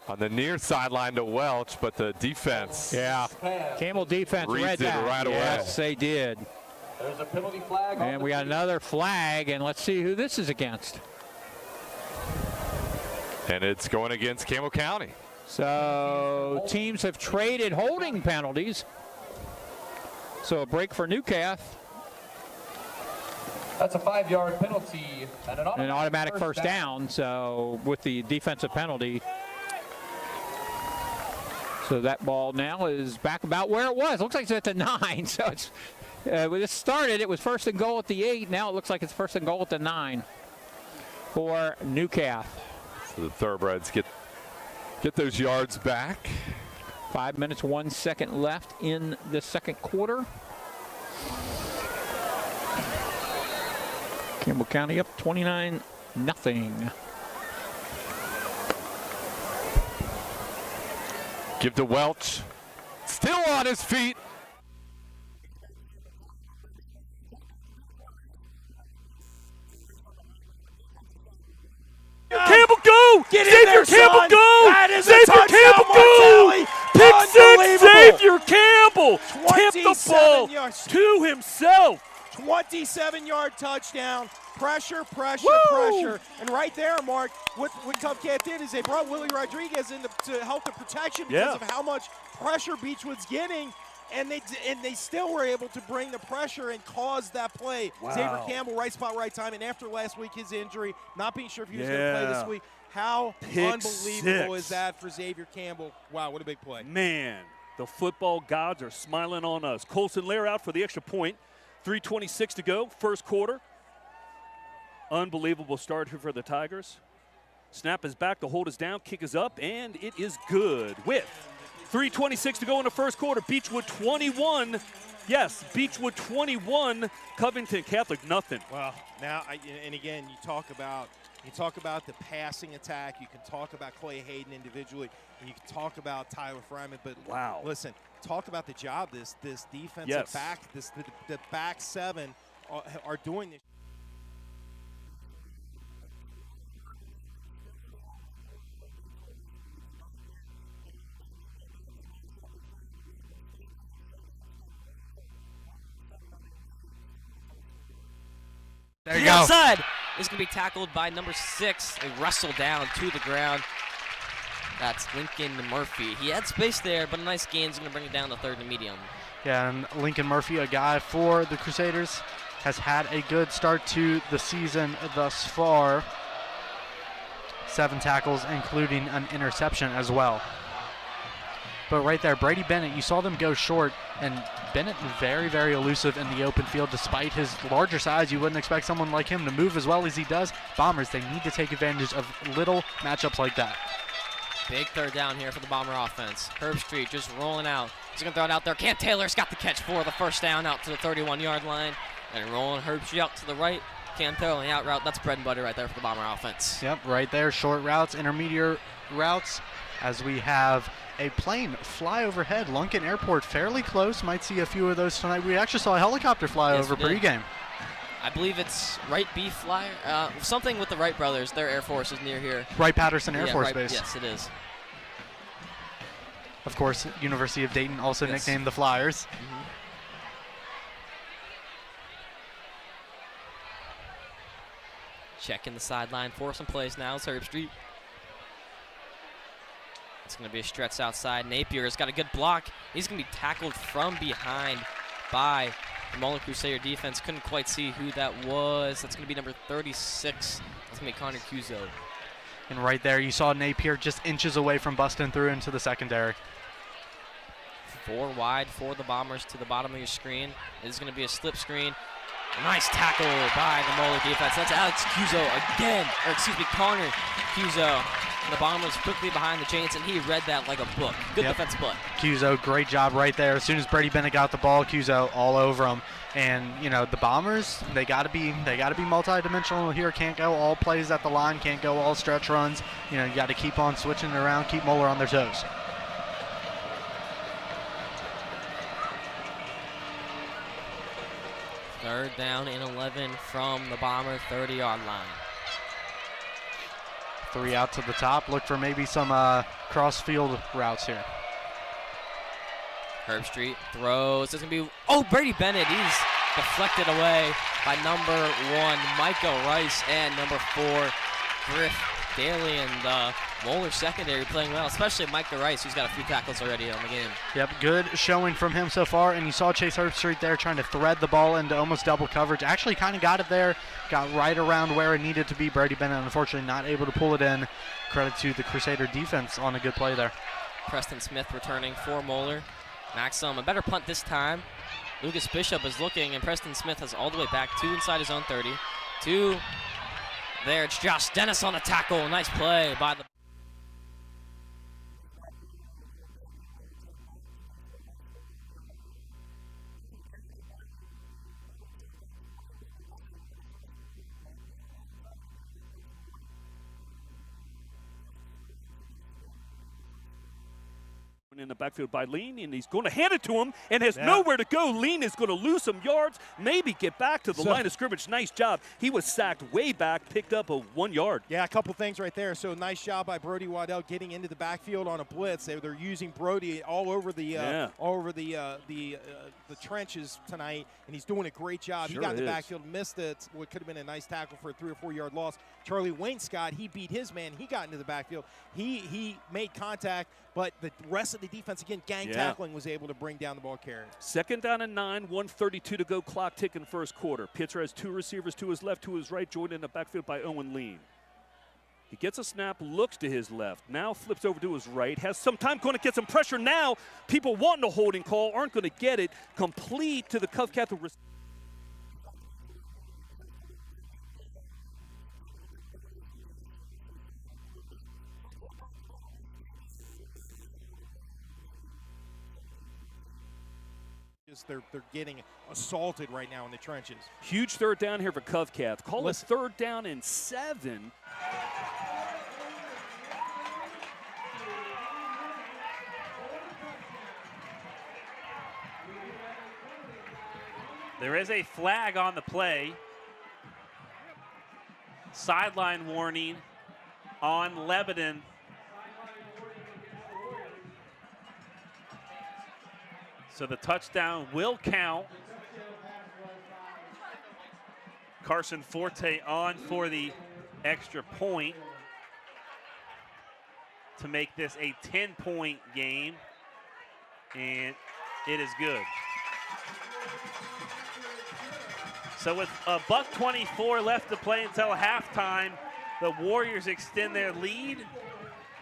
On the near sideline to Welch, but the defense. Yeah, Campbell defense read that. Right away. Yes, they did. There's a penalty flag. And we got another flag, and let's see who this is against. And it's going against Campbell County. So teams have traded holding penalties. So a break for Newcath. That's a 5-yard penalty and an automatic first down. So with the defensive penalty. So that ball now is back about where it was. Looks like it's at the 9. So it's when it started, it was first and goal at the 8. Now it looks like it's first and goal at the 9 for Newcath. So the Thoroughbreds get those yards back. 5 minutes, 1 second left in the second quarter. Campbell County up 29-0. Give to Welch. Still on his feet. Campbell, go! Get in Xavier there, Campbell, son. go! That is Xavier a touchdown, Campbell, go! Pick 6, Xavier Campbell! Tip the ball yards. to himself. 27-yard touchdown. Pressure. Woo! And right there, Mark, what Tough Cat did is they brought Willie Rodriguez in to help the protection because of how much pressure Beechwood's getting. And they still were able to bring the pressure and cause that play. Wow. Xavier Campbell, right spot, right time. And after last week, his injury, not being sure if he was going to play this week. How Pick unbelievable 6. is that for Xavier Campbell? Wow, what a big play. Man, the football gods are smiling on us. Colson Lair out for the extra point. 3:26 to go, first quarter. Unbelievable start here for the Tigers. Snap is back, the hold is down, kick is up, and it is good with 3:26 to go in the first quarter. Beechwood 21. Yes, Beechwood 21, Covington Catholic nothing. Well, now, and again, you talk about the passing attack. You can talk about Clay Hayden individually, and you can talk about Tyler Fryman. But wow, listen, talk about the job this defensive back, the back seven are doing this. There you go. Outside is going to be tackled by number 6. A wrestle down to the ground. That's Lincoln Murphy. He had space there, but a nice gain is going to bring it down to third and medium. Yeah, and Lincoln Murphy, a guy for the Crusaders, has had a good start to the season thus far. 7 tackles, including an interception as well. But right there, Brady Bennett, you saw them go short, and Bennett very, very elusive in the open field. Despite his larger size, you wouldn't expect someone like him to move as well as he does. Bombers, they need to take advantage of little matchups like that. Big third down here for the Bomber offense. Herbstreit just rolling out. He's going to throw it out there. Cam Taylor's got the catch for the first down out to the 31-yard line. And rolling Herbstreit out to the right. Cam Taylor on the out route. That's bread and butter right there for the Bomber offense. Yep, right there. Short routes, intermediate routes, as we have a plane fly overhead. Lunken Airport fairly close. Might see a few of those tonight. We actually saw a helicopter fly over pregame. I believe it's Wright B Flyer. Something with the Wright brothers. Their Air Force is near here. Wright-Patterson Air Force Base. Yes, it is. Of course, University of Dayton also nicknamed the Flyers. Mm-hmm. Checking the sideline for some plays now. It's Herbstreit. It's going to be a stretch outside. Napier has got a good block. He's going to be tackled from behind by the Mullen Crusader defense. Couldn't quite see who that was. That's going to be number 36. That's going to be Connor Cuso. And right there, you saw Napier just inches away from busting through into the secondary. 4 wide for the Bombers to the bottom of your screen. It is going to be a slip screen. A nice tackle by the Moeller defense. That's Alex Cuso again, Connor Cuso. The Bombers quickly behind the chains, and he read that like a book. Good defense play. Cuso, great job right there. As soon as Brady Bennett got the ball, Cuso all over him. And you know the Bombers, they got to be multidimensional here. Can't go all plays at the line. Can't go all stretch runs. You know you got to keep on switching it around. Keep Moeller on their toes. Third down and 11 from the Bomber 30-yard line. 3 out to the top. Look for maybe some cross-field routes here. Herbstreit throws. This is going to be, oh, Brady Bennett. He's deflected away by number 1, Micah Rice, and number 4, Griff Daly. And Moeller secondary playing well, especially Micah Rice, who's got a few tackles already on the game. Yep, good showing from him so far. And you saw Chase Herbstreit there trying to thread the ball into almost double coverage. Actually kind of got it there, got right around where it needed to be. Brady Bennett, unfortunately, not able to pull it in. Credit to the Crusader defense on a good play there. Preston Smith returning for Moeller. Maxim, a better punt this time. Lucas Bishop is looking, and Preston Smith has all the way back, 2 inside his own 30. 2 there. It's Josh Dennis on the tackle. Nice play by the in the backfield by Lean, and he's going to hand it to him and has nowhere to go. Lean is going to lose some yards, maybe get back to the line of scrimmage. Nice job. He was sacked way back, picked up a 1 yard. Yeah, a couple things right there. So nice job by Brody Waddell getting into the backfield on a blitz. They're using Brody all over the trenches tonight, and he's doing a great job. Sure he got in the backfield, missed it. What could have been a nice tackle for a 3 or 4 yard loss. Charlie Wainscott, he beat his man. He got into the backfield. He made contact, but the rest of the defense, again, gang tackling, was able to bring down the ball carrier. 2nd down and 9, 1:32 to go, clock ticking first quarter. Pitzer has 2 receivers to his left, to his right, joined in the backfield by Owen Lean. He gets a snap, looks to his left, now flips over to his right, has some time, going to get some pressure now. People wanting a holding call aren't going to get it. Complete to the Cove Catholic receiver. They're getting assaulted right now in the trenches. Huge 3rd down here for Covcath. Call it 3rd down and 7. There is a flag on the play. Sideline warning on Lebanon. So the touchdown will count. Carson Forte on for the extra point to make this a 10-point game, and it is good. So with a $1:24 left to play until halftime, the Warriors extend their lead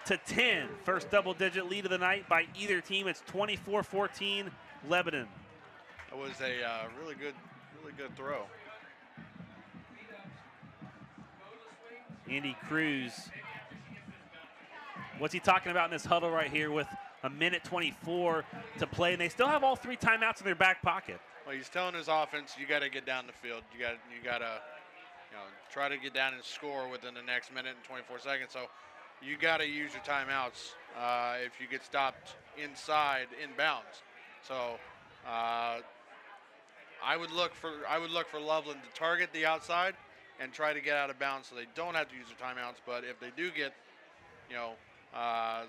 to 10. First double-digit lead of the night by either team. It's 24-14 Lebanon. That was a really good throw. Andy Cruz. What's he talking about in this huddle right here with a 1:24 to play, and they still have all 3 timeouts in their back pocket? Well, he's telling his offense, you got to get down the field. You got to try to get down and score within the next minute and 24 seconds. So you got to use your timeouts if you get stopped inbounds. So I would look for Loveland to target the outside and try to get out of bounds so they don't have to use their timeouts. But if they do get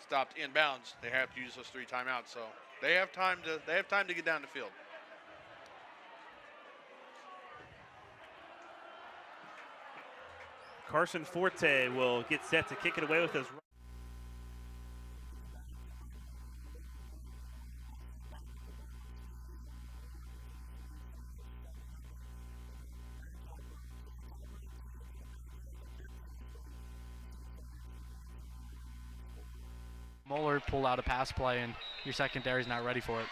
stopped inbounds, they have to use those 3 timeouts. So they have time to get down the field. Carson Forte will get set to kick it away with his right. Moeller pulled out a pass play, and your secondary's not ready for it.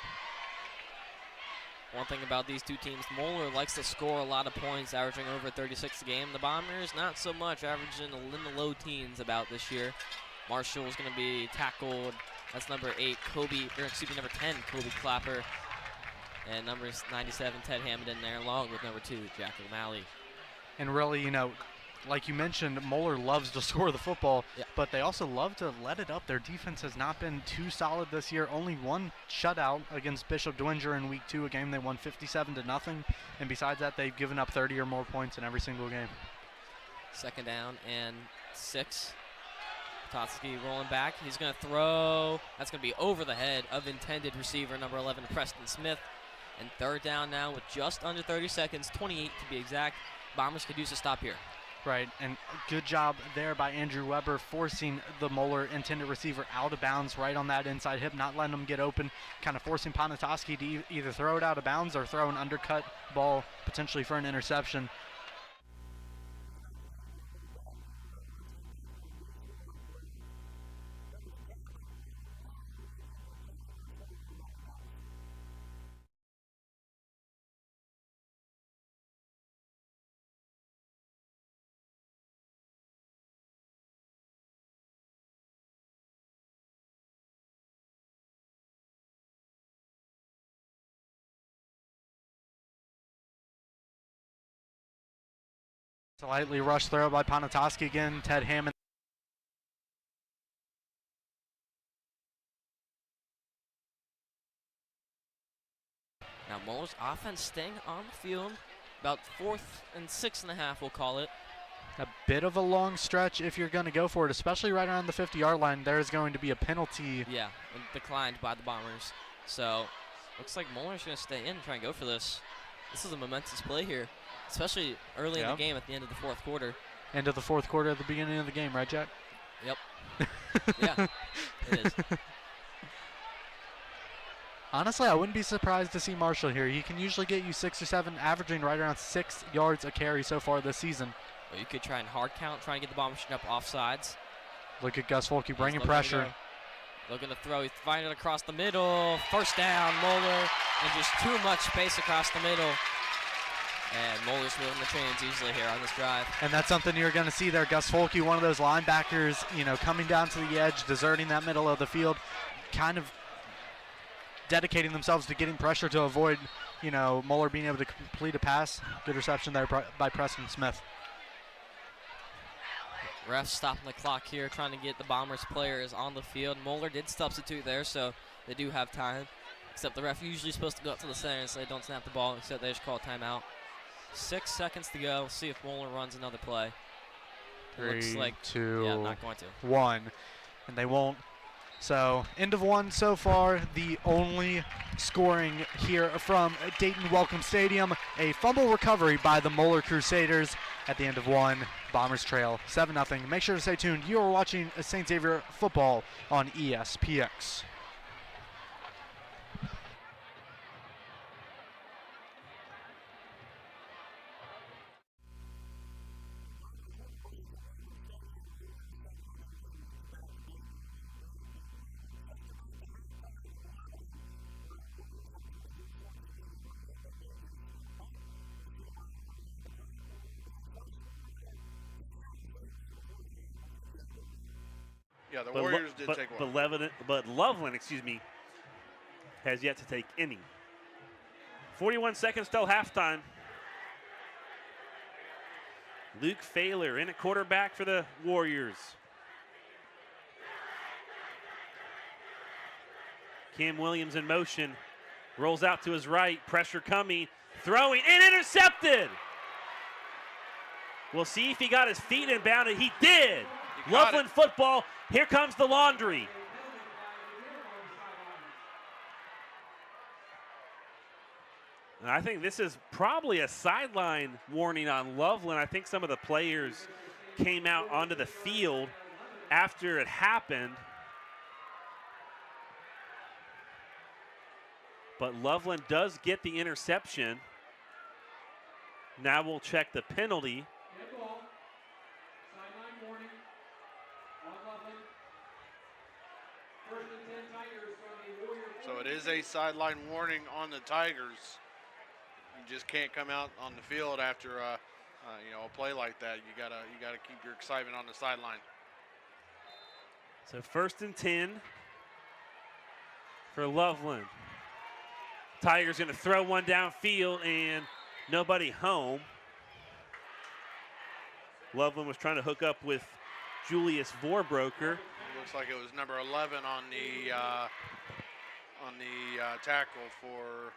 One thing about these two teams, Moeller likes to score a lot of points, averaging over 36 a game. The Bombers, not so much, averaging in the low teens about this year. Marshall is going to be tackled. That's number 8, number 10, Kobe Clapper. And number 97, Ted Hammond in there, along with number 2, Jack O'Malley. And really, like you mentioned, Moeller loves to score the football, but they also love to let it up. Their defense has not been too solid this year. Only 1 shutout against Bishop Dwinger in week 2, a game they won 57-0. And besides that, they've given up 30 or more points in every single game. 2nd down and 6. Totsky rolling back. He's going to throw. That's going to be over the head of intended receiver number 11, Preston Smith. And third down now with just under 30 seconds, 28 to be exact. Bombers could use a stop here. Right, and good job there by Andrew Weber forcing the Moeller intended receiver out of bounds right on that inside hip, not letting him get open, kind of forcing Ponatoski to either throw it out of bounds or throw an undercut ball potentially for an interception. Slightly rushed throw by Ponatoski again. Ted Hammond. Now Moeller's offense staying on the field. About 4th and 6.5, we'll call it. A bit of a long stretch if you're going to go for it, especially right around the 50-yard line. There's going to be a penalty. Yeah, declined by the Bombers. So looks like Moeller's going to stay in and try and go for this. This is a momentous play here, especially early in the game at the end of the 4th quarter. End of the 4th quarter at the beginning of the game, right, Jack? Yep. Yeah, it is. Honestly, I wouldn't be surprised to see Marshall here. He can usually get you 6 or 7, averaging right around 6 yards a carry so far this season. Well, you could try and hard count, try and get the Bombers up offsides. Look at Gus Folke bringing pressure. Looking to throw, he's finding it across the middle. First down, Moeller, and just too much space across the middle. And Moeller's moving the chains easily here on this drive. And that's something you're going to see there. Gus Folke, one of those linebackers, you know, coming down to the edge, deserting that middle of the field, kind of dedicating themselves to getting pressure to avoid, you know, Moeller being able to complete a pass. Good reception there by Preston Smith. Refs stopping the clock here, trying to get the Bombers players on the field. Moeller did substitute there, so they do have time. Except the ref usually supposed to go up to the center and say don't snap the ball, except they just call a timeout. 6 seconds to go. We'll see if Moeller runs another play. 3, looks like 2, yeah, not going to. 1, and they won't. So end of 1 so far. The only scoring here from Dayton Welcome Stadium. A fumble recovery by the Moeller Crusaders at the end of 1. Bombers trail 7-0. Make sure to stay tuned. You are watching St. Xavier football on ESPX. Yeah, the Warriors did take one. But Loveland, excuse me, has yet to take any. 41 seconds till halftime. Luke Fahler in at quarterback for the Warriors. Cam Williams in motion. Rolls out to his right. Pressure coming. Throwing and intercepted. We'll see if he got his feet inbounded. He did. Loveland football. Here comes the laundry. And I think this is probably a sideline warning on Loveland. I think some of the players came out onto the field after it happened. But Loveland does get the interception. Now we'll check the penalty. So it is a sideline warning on the Tigers. You just can't come out on the field after you know, a play like that. You gotta keep your excitement on the sideline. So 1st and 10 for Loveland. Tigers going to throw one downfield and nobody home. Loveland was trying to hook up with Julius Vorbroker. Looks like it was number 11 on the tackle for.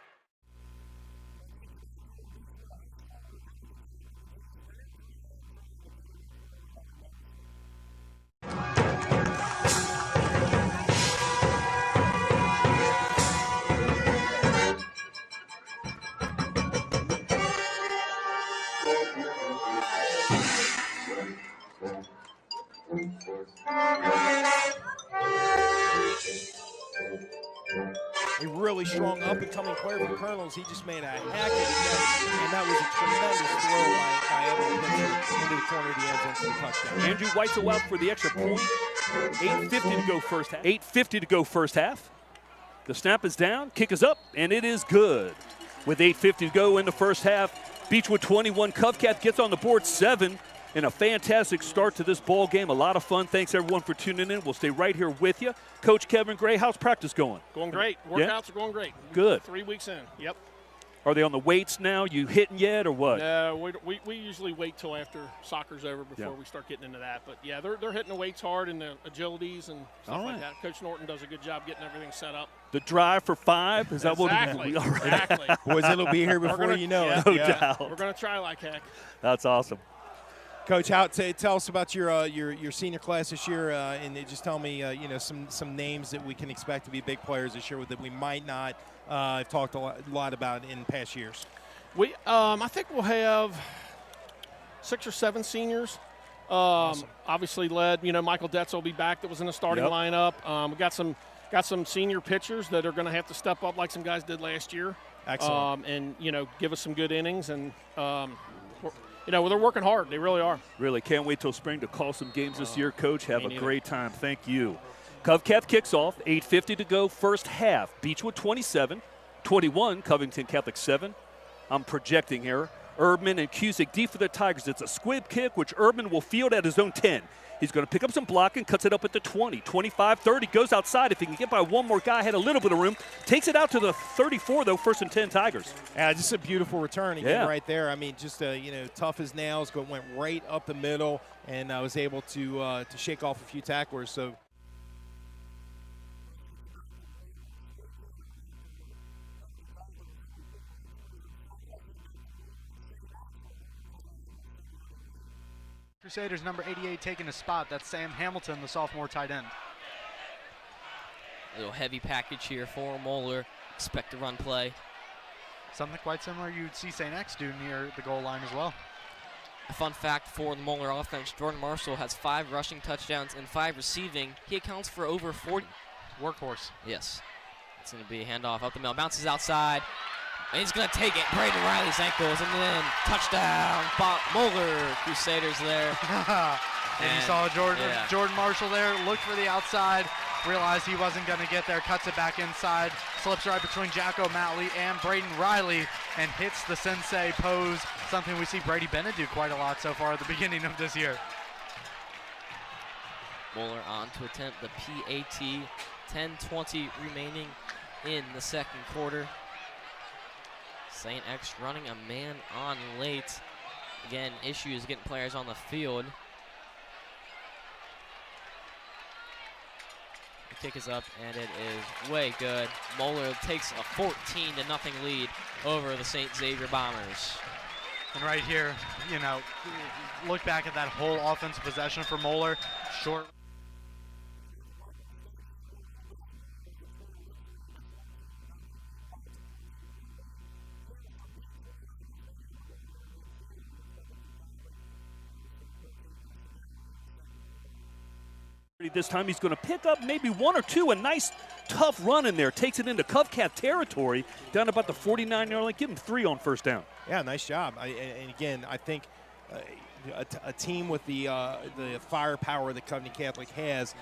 a really strong up-and-coming player for the Colonels. He just made a heck of a catch, and that was a tremendous throw by Evan Pitzer into the corner of the end zone for the touchdown. Andrew Weitzel out for the extra point. 8:50 to go first half. 8:50 to go first half. The snap is down, kick is up, and it is good. With 8:50 to go in the first half, Beechwood 21, Covcath gets on the board 7. And a fantastic start to this ball game. A lot of fun. Thanks, everyone, for tuning in. We'll stay right here with you. Coach Kevin Gray, how's practice going? Going great. Workouts are going great. Good. 3 weeks in. Yep. Are they on the weights now? You hitting yet or what? No, we usually wait till after soccer's over before we start getting into that. But, yeah, they're hitting the weights hard and the agilities and stuff like that. Coach Norton does a good job getting everything set up. The drive for 5? Is that what Exactly. All right. Exactly. Boys, it'll be here before you know it. No doubt. We're going to try like heck. That's awesome. Coach, tell us about your senior class this year, and just tell me, some names that we can expect to be big players this year that we might not have talked a lot about in past years. I think we'll have 6 or 7 seniors. Awesome. Obviously led, Michael Detzel will be back. That was in the starting lineup. We got some senior pitchers that are going to have to step up like some guys did last year. Excellent. And give us some good innings and. They're working hard. They really are. Really can't wait till spring to call some games this year. Coach, have a great time. Thank you. Covcath kicks off. 8:50 to go first half. Beechwood 27, 21, Covington Catholic 7. I'm projecting here. Erdman and Cusick deep for the Tigers. It's a squib kick, which Erdman will field at his own 10. He's going to pick up some blocking, cuts it up at the 20, 25, 30, goes outside. If he can get by one more guy, had a little bit of room. Takes it out to the 34, though, 1st and 10 Tigers. Yeah, just a beautiful return again right there. I mean, just, tough as nails, but went right up the middle and was able to shake off a few tacklers. So. Crusaders number 88 taking a spot. That's Sam Hamilton, the sophomore tight end. A little heavy package here for Moeller. Expect a run play. Something quite similar you'd see St. X do near the goal line as well. A fun fact for the Moeller offense, Jordan Marshall has 5 rushing touchdowns and 5 receiving. He accounts for over 40. Workhorse. Yes. It's going to be a handoff up the middle. Bounces outside. And he's going to take it. Braden Riley's ankles. And then touchdown. Moeller Crusaders there. And you saw Jordan Marshall there. Looked for the outside. Realized he wasn't going to get there. Cuts it back inside. Slips right between Jacko Matley and Braden Riley. And hits the sensei pose. Something we see Brady Bennett do quite a lot so far at the beginning of this year. Moeller on to attempt the PAT. 10:20 remaining in the second quarter. St. X running a man on late. Again, issues getting players on the field. The kick is up, and it is way good. Moeller takes a 14-0 lead over the St. Xavier Bombers. And right here, look back at that whole offensive possession for Moeller. Short. This time he's going to pick up maybe 1 or 2, a nice tough run in there. Takes it into Covcath territory, down about the 49-yard line. Give him 3 on first down. Yeah, nice job. And again, I think a team with the firepower that Covington Catholic has,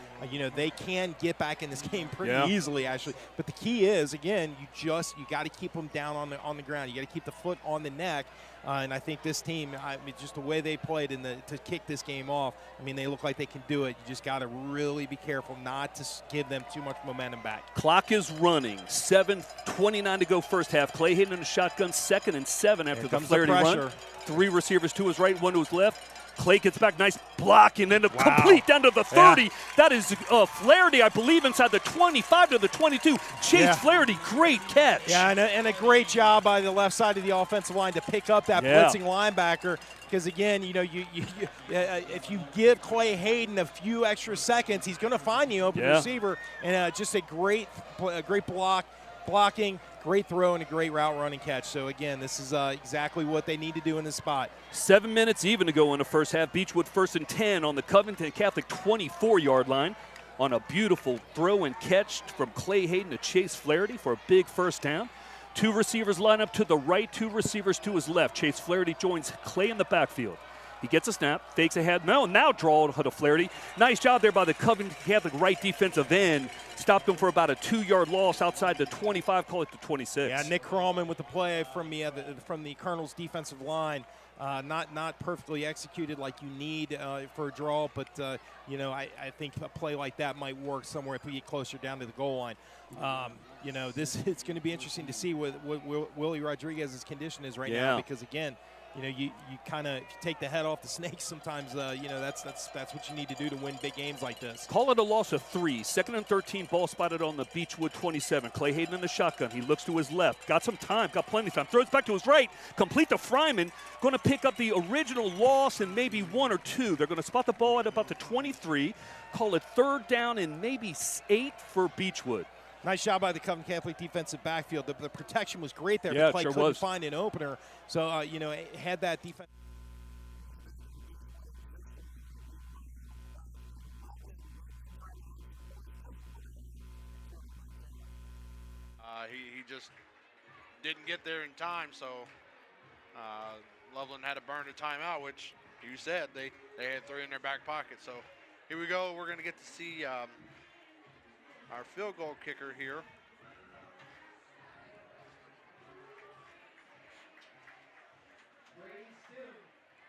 they can get back in this game pretty easily, actually. But the key is, again, you got to keep them down on the ground. You got to keep the foot on the neck. And I think this team, just the way they played to kick this game off, they look like they can do it. You just got to really be careful not to give them too much momentum back. Clock is running. 7:29 to go first half. Clay Hayden in the shotgun, 2nd and 7 after the Flaherty run. 3 receivers to his right, 1 to his left. Clay gets back, nice block, and then a complete down to the 30. Yeah. That is Flaherty, I believe, inside the 25 to the 22. Chase Flaherty, great catch. Yeah, and a great job by the left side of the offensive line to pick up that blitzing linebacker. Because, again, if you give Clay Hayden a few extra seconds, he's going to find the open receiver. And just a great blocking. Great throw and a great route running catch. So, again, this is exactly what they need to do in this spot. 7 minutes even to go in the first half. Beechwood 1st and 10 on the Covington Catholic 24-yard line. on a beautiful throw and catch from Clay Hayden to Chase Flaherty for a big first down. 2 receivers line up to the right, 2 receivers to his left. Chase Flaherty joins Clay in the backfield. He gets a snap, fakes ahead. Now draw to Flaherty. Nice job there by the Covington Catholic right defensive end. Stopped him for about a 2-yard loss outside the 25, call it the 26. Yeah, Nick Krallman with the play from the Colonel's defensive line. Not perfectly executed like you need for a draw, but I think a play like that might work somewhere if we get closer down to the goal line. It's going to be interesting to see what Willie Rodriguez's condition is right now, because again, you kind of take the head off the snake sometimes. That's what you need to do to win big games like this. Call it a loss of 3. 2nd and 13, ball spotted on the Beechwood 27. Clay Hayden in the shotgun. He looks to his left. Got some time, got plenty of time. Throws back to his right. Complete to Fryman. Going to pick up the original loss and maybe 1 or 2. They're going to spot the ball at about the 23. Call it 3rd down and maybe 8 for Beechwood. Nice job by the Covington Catholic defensive backfield. The protection was great there. Yeah, the play sure couldn't find an opener. So, had that defense. He just didn't get there in time, so Loveland had to burn a timeout, which you said they had 3 in their back pocket. So here we go. We're going to get to see our field goal kicker here.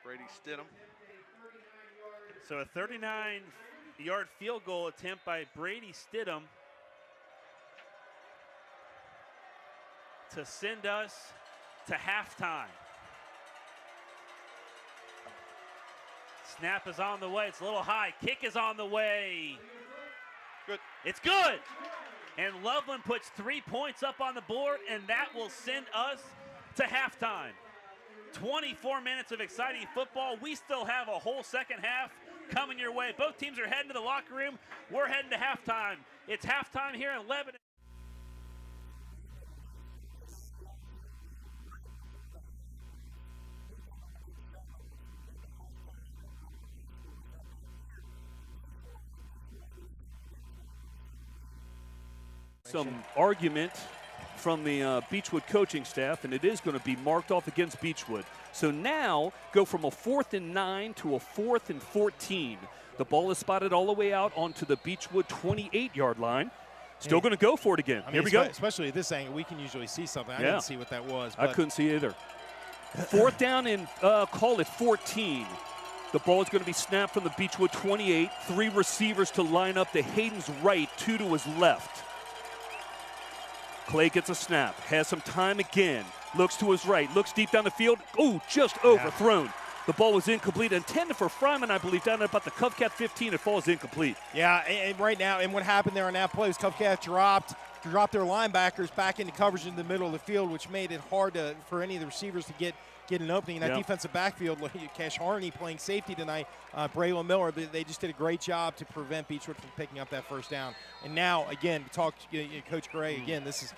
Brady Stidham. So a 39-yard field goal attempt by Brady Stidham to send us to halftime. Snap is on the way. It's a little high. Kick is on the way. Good. It's good. And Loveland puts 3 points up on the board, and that will send us to halftime. 24 minutes of exciting football. We still have a whole second half coming your way. Both teams are heading to the locker room. We're heading to halftime. It's halftime here in Lebanon. Some argument from the Beechwood coaching staff, and it is going to be marked off against Beechwood. So now go from a 4th and 9 to a 4th and 14. The ball is spotted all the way out onto the Beechwood 28-yard line. Still going to go for it again. Here we go. Especially at this angle, we can usually see something. I didn't see what that was. I couldn't see either. 4th down and call it 14. The ball is going to be snapped from the Beechwood 28. 3 receivers to line up to Hayden's right, 2 to his left. Clay gets a snap, has some time again, looks to his right, looks deep down the field. Oh, just overthrown. The ball was incomplete, intended for Fryman, I believe, down at about the Covcat 15. It falls incomplete. Yeah, and right now, and what happened there on that play was Covcat dropped their linebackers back into coverage in the middle of the field, which made it hard for any of the receivers to get an opening in that defensive backfield. Cash Harney playing safety tonight. Braylon Miller, they just did a great job to prevent Beechwood from picking up that first down. And now, again, talk to Coach Gray. Again, this is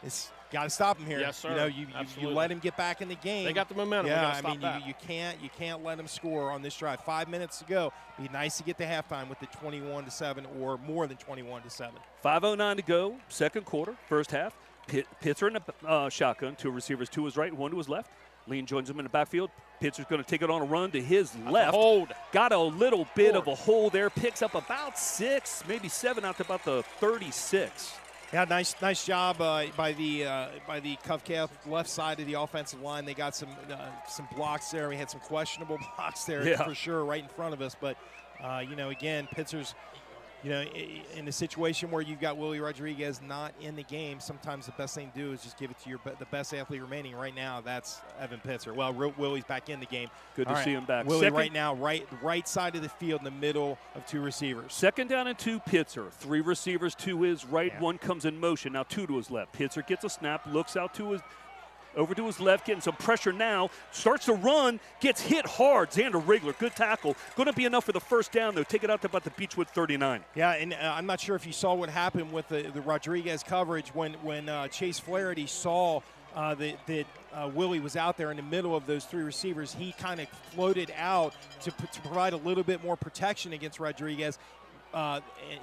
it's got to stop him here. Yes, sir. You let him get back in the game. They got the momentum. Yeah, I mean, you can't let him score on this drive. 5 minutes to go. Be nice to get to halftime with the 21-7 or more than 21-7. 5:09 to go, second quarter, first half. Pitzer in a shotgun, 2 receivers to his right, 1 to his left. Lean joins him in the backfield. Pitzer's going to take it on a run to his left. Got a little bit of a hole there. Picks up about 6, maybe 7 out to about the 36. Yeah, nice job by the Covcat left side of the offensive line. They got some blocks there. We had some questionable blocks there for sure right in front of us. But again, Pitzer's. In a situation where you've got Willie Rodriguez not in the game, sometimes the best thing to do is just give it to the best athlete remaining. Right now, that's Evan Pitzer. Well, Willie's back in the game. Good to see him back. Willie right now, right side of the field in the middle of 2 receivers. 2nd down and 2, Pitzer. 3 receivers to his right, 1 comes in motion. Now 2 to his left. Pitzer gets a snap, looks out to his over to his left, getting some pressure now. Starts to run, gets hit hard. Xander Rigler, good tackle. Going to be enough for the first down, though. Take it out to about the Beechwood 39. Yeah, and I'm not sure if you saw what happened with the Rodriguez coverage when Chase Flaherty saw that Willie was out there in the middle of those 3 receivers. He kind of floated out to provide a little bit more protection against Rodriguez.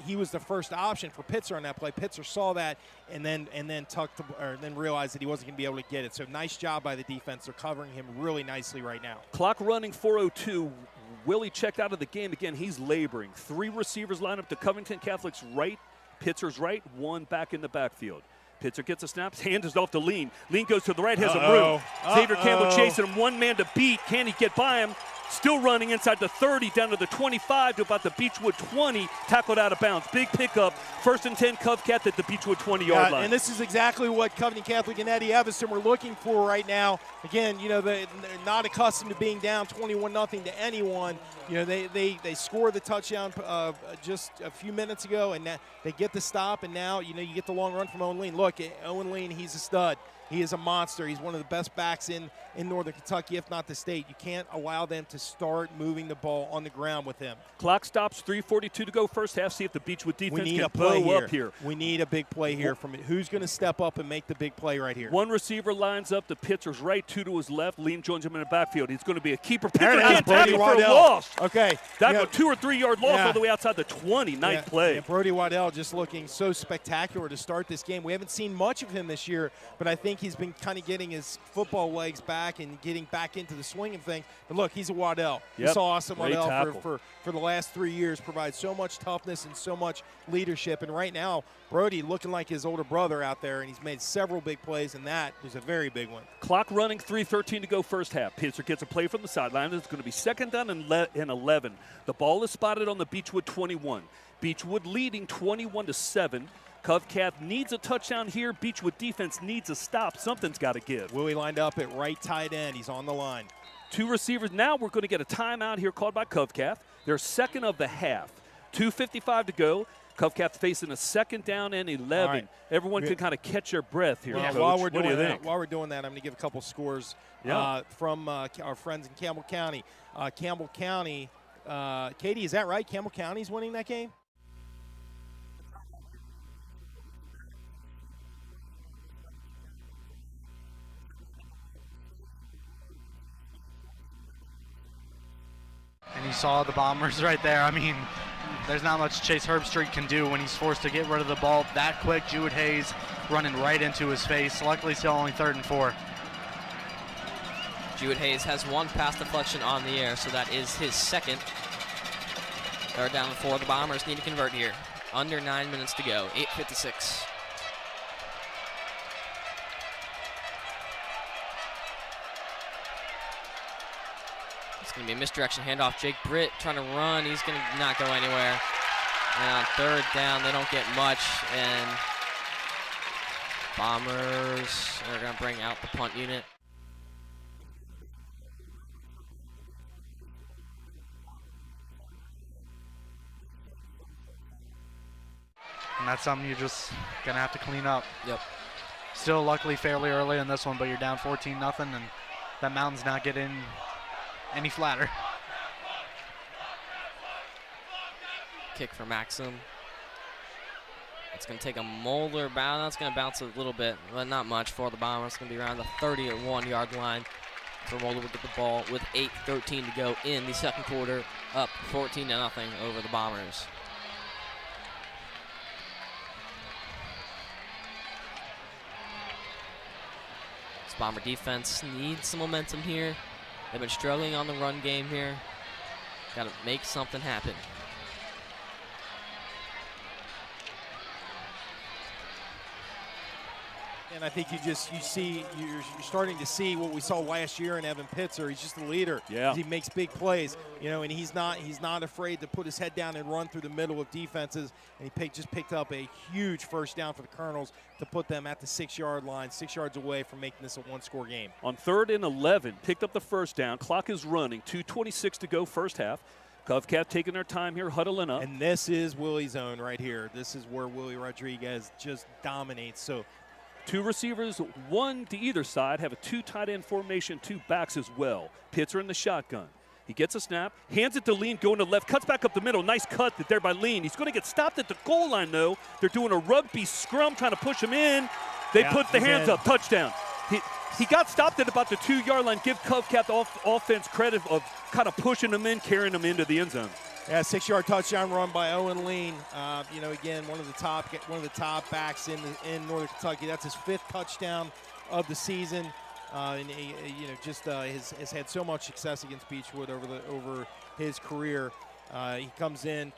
he was the first option for Pitzer on that play. Pitzer saw that and then realized that he wasn't going to be able to get it. So nice job by the defense. They're covering him really nicely right now. Clock running 4:02. Willie checked out of the game again. He's laboring. 3 receivers line up to Covington Catholic's right, Pitzer's right, 1 back in the backfield. Pitzer gets a snap, hand is off to Lean. Lean goes to the right, has a room. Xavier Campbell chasing him, 1 man to beat. Can he get by him? Still running inside the 30, down to the 25, to about the Beechwood 20, tackled out of bounds. Big pickup, 1st and 10, Covcat at the Beechwood 20-yard line. And this is exactly what Covington Catholic and Eddie Evanston were looking for right now. Again, they're not accustomed to being down 21-0 to anyone. They scored the touchdown just a few minutes ago, and they get the stop, and now, you get the long run from Owen Lean. Look, Owen Lean, he's a stud. He is a monster. He's one of the best backs in Northern Kentucky, if not the state. You can't allow them to start moving the ball on the ground with him. Clock stops, 3:42 to go first half. See if the Beechwood defense can blow up here. We need a big play here from it. Who's going to step up and make the big play right here? 1 receiver lines up to Pitzer's right, 2 to his left. Lean joins him in the backfield. He's going to be a keeper. Pitzer can't tackle for a loss. Okay. That's a 2 or 3 yard loss all the way outside the 20. Nice play. And Brody Waddell just looking so spectacular to start this game. We haven't seen much of him this year, but I think he's been kind of getting his football legs back and getting back into the swing of things. But look, he's a Waddell. Yep. We saw Austin Great Waddell for the last 3 years provide so much toughness and so much leadership. And right now, Brody looking like his older brother out there, and he's made several big plays, and that was a very big one. Clock running, 3:13 to go first half. Pitzer gets a play from the sideline. It's going to be 2nd down and 11. The ball is spotted on the Beechwood 21. Beechwood leading 21-7. Covcat needs a touchdown here. Beechwood defense needs a stop. Something's got to give. Willie lined up at right tight end. He's on the line. 2 receivers. Now we're going to get a timeout here called by Covcat. They're 2nd of the half. 2:55 to go. Covcat facing a 2nd down and 11. Right. Everyone can kind of catch their breath here, Coach. While what do you think? While we're doing that, I'm going to give a couple scores from our friends in Campbell County. Campbell County, Katie, is that right? Campbell County's winning that game? And you saw the Bombers right there. I mean, there's not much Chase Herbstreit can do when he's forced to get rid of the ball that quick. Jewett Hayes running right into his face. Luckily, still only 3rd and 4. Jewett Hayes has 1 pass deflection on the air, so that is his 2nd. 3rd down and 4. The Bombers need to convert here. Under 9 minutes to go. 8:56. It's going to be a misdirection handoff. Jake Britt trying to run. He's going to not go anywhere. And on 3rd down, they don't get much. And Bombers are going to bring out the punt unit. And that's something you're just going to have to clean up. Yep. Still luckily fairly early in this one, but you're down 14-0, and that mountain's not getting any flatter. Kick for Maxim. It's going to take a Moeller bounce. That's going to bounce a little bit, but not much for the Bombers. It's going to be around the 31-yard line. So Moeller will get the ball with 8:13 to go in the 2nd quarter, up 14-0 over the Bombers. This Bomber defense needs some momentum here. They've been struggling on the run game here. Got to make something happen. And I think you're starting to see what we saw last year in Evan Pitzer. He's just a leader. Yeah. He makes big plays, and he's not afraid to put his head down and run through the middle of defenses. And he just picked up a huge 1st down for the Colonels to put them at the 6-yard line, 6 yards away from making this a 1-score game. On 3rd and 11, picked up the 1st down. Clock is running. 2:26 to go first half. Covcat taking their time here, huddling up. And this is Willie's zone right here. This is where Willie Rodriguez just dominates. So 2 receivers, 1 to either side, have a 2 tight end formation, 2 backs as well. Pitzer in the shotgun. He gets a snap, hands it to Lean, going to left, cuts back up the middle. Nice cut there by Lean. He's going to get stopped at the goal line, though. They're doing a rugby scrum, trying to push him in. They put the hands up, touchdown. He got stopped at about the 2-yard line. Give Covcat the offense credit of kind of pushing him in, carrying him into the end zone. Yeah, 6-yard touchdown run by Owen Lean. Again, one of the top backs in Northern Kentucky. That's his 5th touchdown of the season, and he, has had so much success against Beechwood over his career. He comes in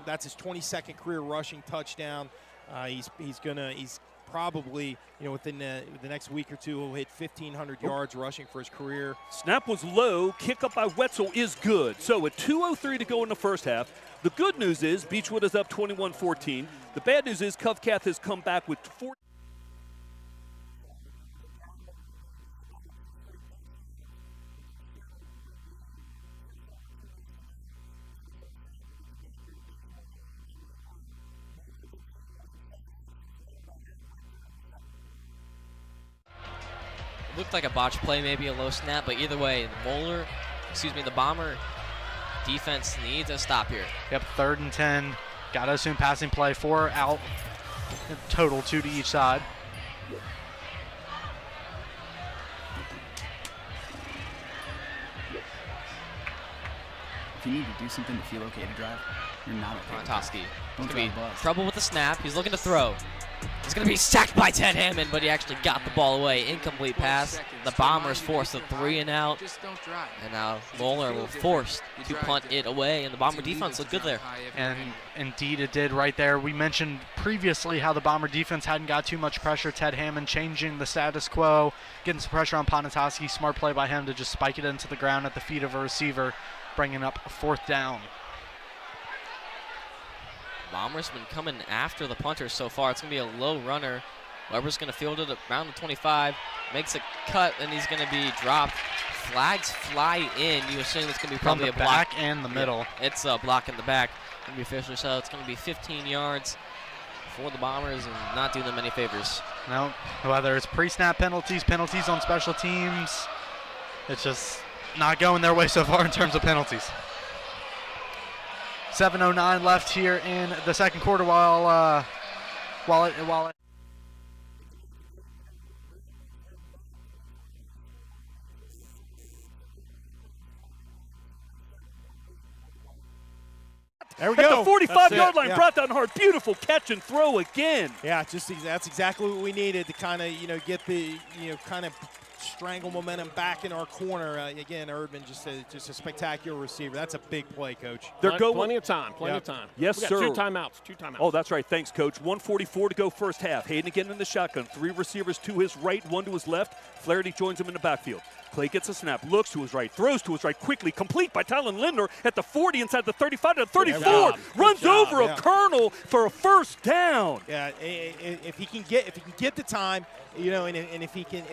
that's his 22nd career rushing touchdown. He's probably, within the next week or two, he'll hit 1,500 yards rushing for his career. Snap was low. Kick up by Wetzel is good. So with 2:03 to go in the first half, the good news is Beechwood is up 21-14. The bad news is Covcath has come back with 4. Looked like a botch play, maybe a low snap, but either way, the Bomber defense needs a stop here. Yep, 3rd and 10. Got to assume passing play, 4 out, total 2 to each side. If you need to do something to feel okay to drive, you're not okay. Toski. Don't Gonna be drive bus. trouble with the snap. He's looking to throw. He's going to be sacked by Ted Hammond, but he actually got the ball away. Incomplete pass. The Bombers force a 3 and out. And now Moeller will force to punt it away, and the Bomber defense looked good there. And indeed it did right there. We mentioned previously how the Bomber defense hadn't got too much pressure. Ted Hammond changing the status quo, getting some pressure on Ponatoski. Smart play by him to just spike it into the ground at the feet of a receiver, bringing up a 4th down. Bombers been coming after the punters so far. It's going to be a low runner. Weber's going to field it around the 25, makes a cut, and he's going to be dropped. Flags fly in. You assume it's going to be probably a block. Back and the middle. Yeah, it's a block in the back. Going to be officially so. It's going to be 15 yards for the Bombers and not do them any favors. No, whether it's pre-snap penalties on special teams, it's just not going their way so far in terms of penalties. 7:09 left here in the second quarter while it There we go. At the 45-yard line, brought down hard. Beautiful catch and throw again. Yeah, that's exactly what we needed to kind of, get the, kind of strangle momentum back in our corner. Again, Erdman just a spectacular receiver. That's a big play, Coach. They're going plenty of time. Yes, sir. 2 timeouts. 2 timeouts. Oh, that's right. Thanks, Coach. 1:44 to go first half. Hayden again in the shotgun. 3 receivers to his right, 1 to his left. Flaherty joins him in the backfield. Clay gets a snap, looks to his right, throws to his right, quickly complete by Talon Lindner at the 40 inside the 35 to the 34. Runs over a Colonel for a first down. Yeah, if he can get the time, and if he can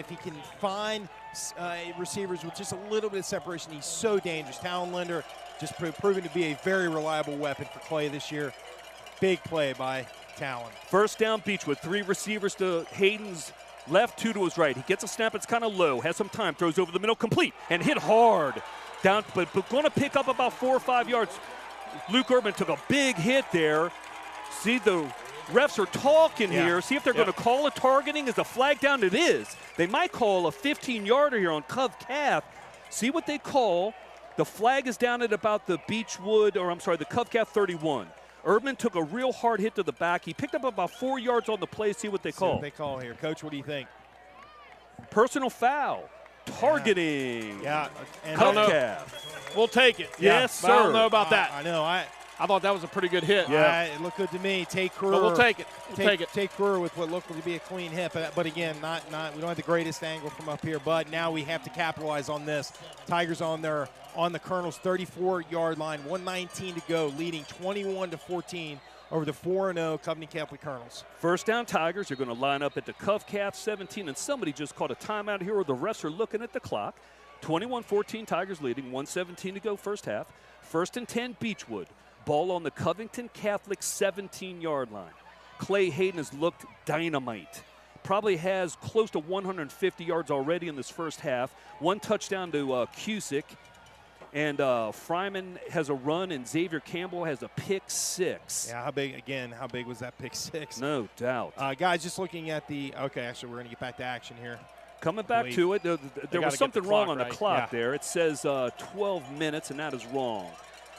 find receivers with just a little bit of separation, he's so dangerous. Talon Lindner just proven to be a very reliable weapon for Clay this year. Big play by Talon. First down, Beechwood. 3 receivers to Hayden's left, 2 to his right. He gets a snap. It's kind of low. Has some time. Throws over the middle. Complete. And hit hard. Down, but going to pick up about 4 or 5 yards. Luke Erdman took a big hit there. See, the refs are talking here. See if they're going to call a targeting. Is the flag down? It is. They might call a 15-yarder here on Covcath. See what they call. The flag is down at about the the Covcath 31. Erdman took a real hard hit to the back. He picked up about 4 yards on the play. See what they call. See what they call here. Coach, what do you think? Personal foul. Targeting. Yeah. And we'll take it. Yes, sir. I don't know about that. I know. I thought that was a pretty good hit. Yeah. It looked good to me. Tate Kruger. But we'll take it. Tate Kruger with what looked to be a clean hit. But again, we don't have the greatest angle from up here. But now we have to capitalize on this. Tigers on the Colonel's 34-yard line. 1:19 to go, leading 21-14 over the 4-0 Covenant Catholic Colonels. First down, Tigers are going to line up at the Covcath 17, and somebody just called a timeout here, or the refs are looking at the clock. 21-14, Tigers leading, 1:17 to go first half. 1st and 10, Beechwood. Ball on the Covington Catholic 17-yard line. Clay Hayden has looked dynamite. Probably has close to 150 yards already in this first half. 1 touchdown to Cusick. And Fryman has a run, and Xavier Campbell has a pick 6. Yeah, how big was that pick 6? No doubt. Guys, just looking at actually, we're going to get back to action here. Coming back to it, there was something wrong on the clock there. It says 12 minutes, and that is wrong.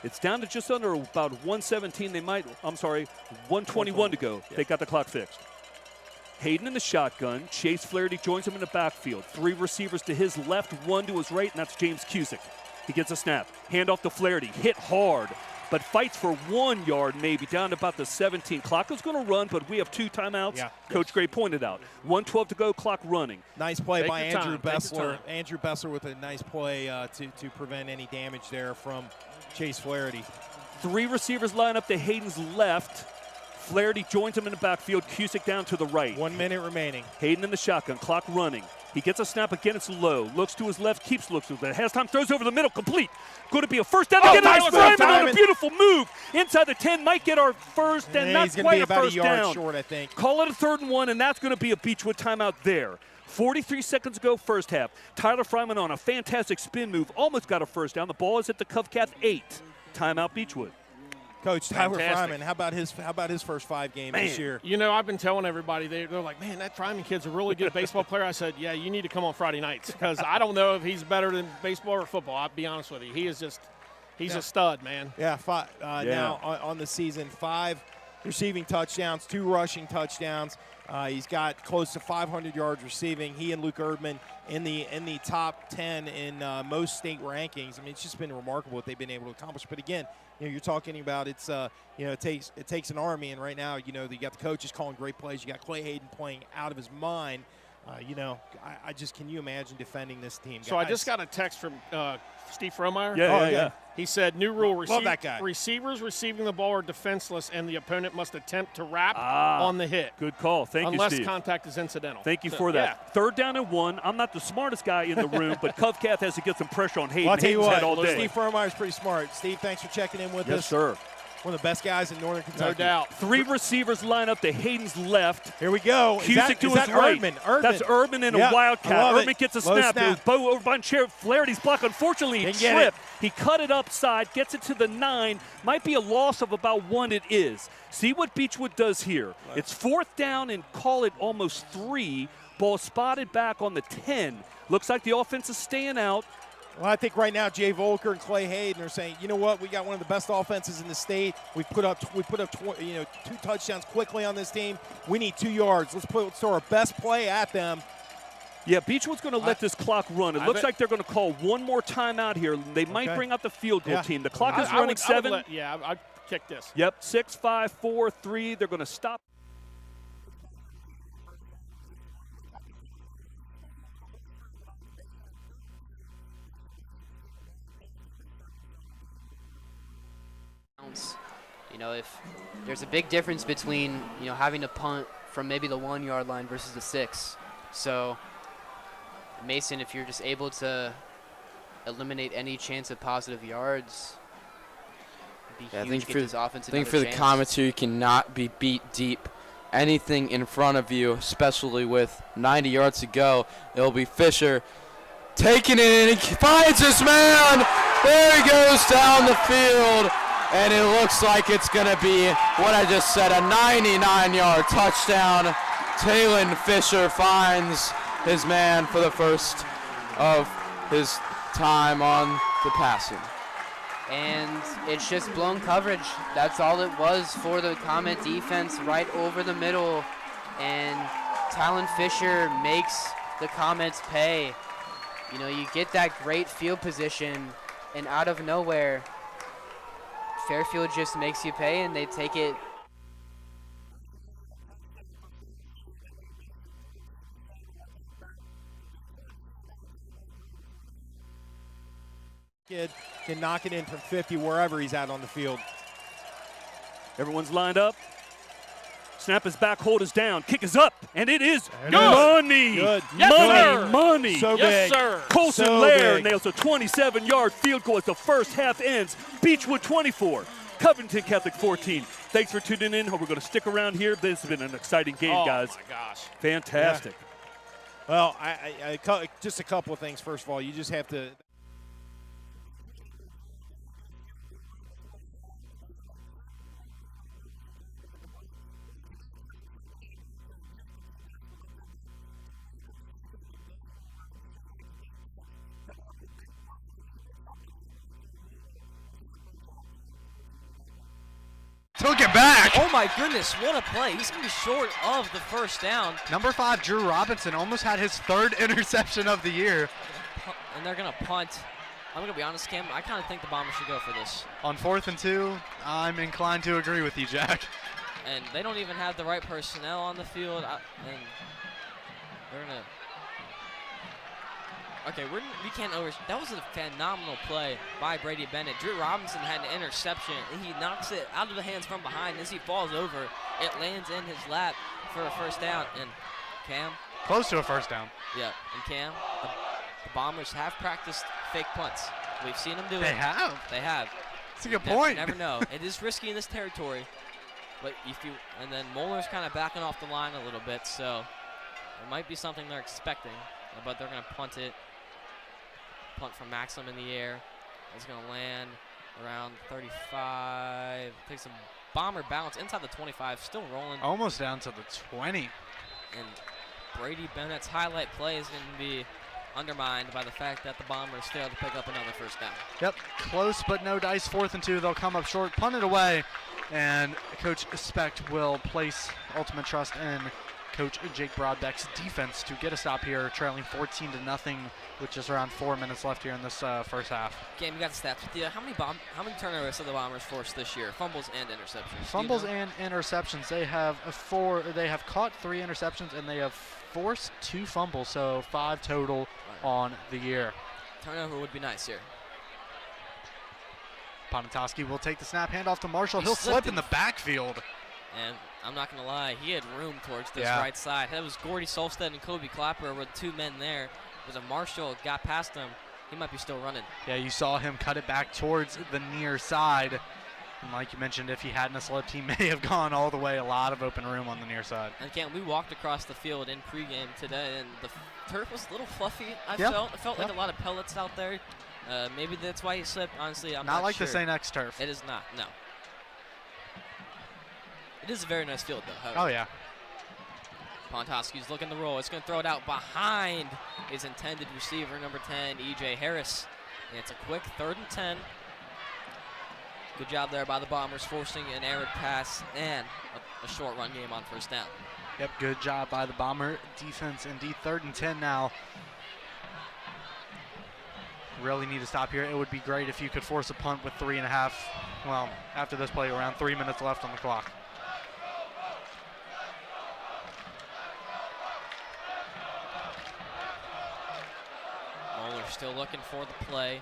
It's down to just under about 117. 121 to go. They got the clock fixed. Hayden in the shotgun. Chase Flaherty joins him in the backfield. 3 receivers to his left, 1 to his right, and that's James Cusick. He gets a snap. Hand off to Flaherty. Hit hard, but fights for 1 yard maybe, down to about the 17. Clock is going to run, but we have 2 timeouts. Yeah. Coach Gray pointed out. 1:12 to go, clock running. Nice play by Andrew Bessler. Andrew Bessler with a nice play to prevent any damage there from Chase Flaherty. 3 receivers line up to Hayden's left. Flaherty joins him in the backfield. Cusick down to the right. 1 minute remaining. Hayden in the shotgun. Clock running. He gets a snap again. It's low. Looks to his left. Keeps looking. Has time. Throws over the middle. Complete. Going to be a first down. Again. Nice Fryman on a beautiful move. Inside the 10. Might get our first and not quite a first down. He's going to be about a yard short, I think. Call it a 3rd and 1, and that's going to be a Beechwood timeout there. 43 seconds ago, first half. Tyler Fryman on a fantastic spin move. Almost got a first down. The ball is at the Covcath 8. Timeout Beechwood. Coach Tyler Fryman, how about his first 5 games this year? You know, I've been telling everybody, they're like, man, that Fryman kid's a really good baseball player. I said, yeah, you need to come on Friday nights because I don't know if he's better than baseball or football. I'll be honest with you. He is just, he's a stud, man. Yeah, now on the season, 5 receiving touchdowns, 2 rushing touchdowns. He's got close to 500 yards receiving. He and Luke Erdman in the top 10 in most state rankings. I mean, it's just been remarkable what they've been able to accomplish. But again, you're talking about it takes an army, and right now, you got the coaches calling great plays. You got Clay Hayden playing out of his mind. I just, can you imagine defending this team? So guys? I just got a text from Steve Fromeyer. Yeah. He said, new rule, Love that guy. Receivers receiving the ball are defenseless, and the opponent must attempt to wrap on the hit. Good call. Thank you, Steve. Unless contact is incidental. Thank you for that. 3rd down and 1. I'm not the smartest guy in the room, but Covcath has to get some pressure on Hayden. Well, I'll tell you what, all day. Steve Fromeyer is pretty smart. Steve, thanks for checking in with us. Yes, sir. One of the best guys in Northern Kentucky. No doubt. 3 receivers line up to Hayden's left. Here we go. Cusick to his right. Erdman? That's Erdman and a Wildcat. Erdman gets a snap. It was Bo over by chair. Flaherty's block. Unfortunately, he tripped. He cut it upside, gets it to the 9. Might be a loss of about 1. It is. See what Beechwood does here. It's 4th down and call it almost 3. Ball spotted back on the 10. Looks like the offense is staying out. Well, I think right now Jay Volker and Clay Hayden are saying, you know what, we got one of the best offenses in the state. We put up 2 touchdowns quickly on this team. We need 2 yards. Let's throw our best play at them. Yeah, Beechwood's going to let this clock run. It looks like they're going to call one more timeout here. They might bring out the field goal team. The clock is running 7. I'd kick this. Yep, 6, 5, 4, 3. They're going to stop. If there's a big difference between, having to punt from maybe the 1 yard line versus the 6. So, Mason, if you're just able to eliminate any chance of positive yards, it'd be huge to get this offense another chance. I think for the Comets here, you cannot be beat deep. Anything in front of you, especially with 90 yards to go, it'll be Fisher taking it in. He finds his man. There he goes down the field. And it looks like it's going to be what I just said, a 99-yard touchdown. Talon Fisher finds his man for the first of his time on the passing. And it's just blown coverage. That's all it was for the Comet defense, right over the middle. And Talon Fisher makes the Comets pay. You get that great field position, and out of nowhere, Fairfield just makes you pay, and they take it. Kid can knock it in from 50 wherever he's at on the field. Everyone's lined up. Snap is back, hold is down, kick is up, and it is money. Good. Yes, money. So yes, big. sir. Colson So Lair big. nails a 27-yard field goal as the first half ends. Beechwood 24, Covington Catholic 14. Thanks for tuning in. Hope we're going to stick around here. This has been an exciting game, guys. Oh, my gosh. Fantastic. Yeah. Well, I just a couple of things. First of all, you just have to – took it back. Oh my goodness, what a play. He's going to be short of the first down. Number 5, Drew Robinson, almost had his 3rd interception of the year. And they're going to punt. I'm going to be honest, Cam, I kind of think the Bombers should go for this. On 4th and 2, I'm inclined to agree with you, Jack. And they don't even have the right personnel on the field. And they're going to... Okay, we can't that was a phenomenal play by Brady Bennett. Drew Robinson had an interception, and he knocks it out of the hands from behind. As he falls over, it lands in his lap for a first down. And Cam? Close to a first down. Yeah, and Cam, the Bombers have practiced fake punts. We've seen them do it. They have? They have. That's a good point. You never know. It is risky in this territory. But and then Moeller's kind of backing off the line a little bit, so it might be something they're expecting. But they're going to punt it. Punt from Maxim in the air. It's going to land around 35. Takes some Bomber bounce inside the 25. Still rolling. Almost down to the 20. And Brady Bennett's highlight play is going to be undermined by the fact that the Bombers failed to pick up another first down. Yep, close but no dice. 4th and 2. They'll come up short, punt it away, and Coach Specht will place ultimate trust in Coach Jake Broadbeck's defense to get a stop here, trailing 14-0 with just around 4 minutes left here in this first half. Game, you got the stats with you. How many turnovers have the Bombers forced this year? Fumbles and interceptions. Fumbles and interceptions. They have They have caught 3 interceptions and they have forced 2 fumbles, so 5 total on the year. Turnover would be nice here. Ponatoski will take the snap, hand off to Marshall. He'll slip in the backfield. And I'm not going to lie, he had room towards this right side. That was Gordy Solstead and Kobe Clapper with 2 men there. It was a Marshall, got past him. He might be still running. Yeah, you saw him cut it back towards the near side. And like you mentioned, if he hadn't slipped, he may have gone all the way. A lot of open room on the near side. And again, we walked across the field in pregame today, and the turf was a little fluffy, I felt. It felt like a lot of pellets out there. Maybe that's why he slipped. Honestly, I'm not Not like sure. the St. X turf. It is not, no. It is a very nice field, though. Oh, yeah. Pontoski's looking to roll. It's going to throw it out behind his intended receiver, number 10, E.J. Harris. And it's a quick 3rd and 10. Good job there by the Bombers, forcing an errant pass and a short run game on first down. Yep, good job by the Bomber defense. Indeed, 3rd and 10 now. Really need to stop here. It would be great if you could force a punt with 3.5. Well, after this play, around 3 minutes left on the clock. Moeller still looking for the play.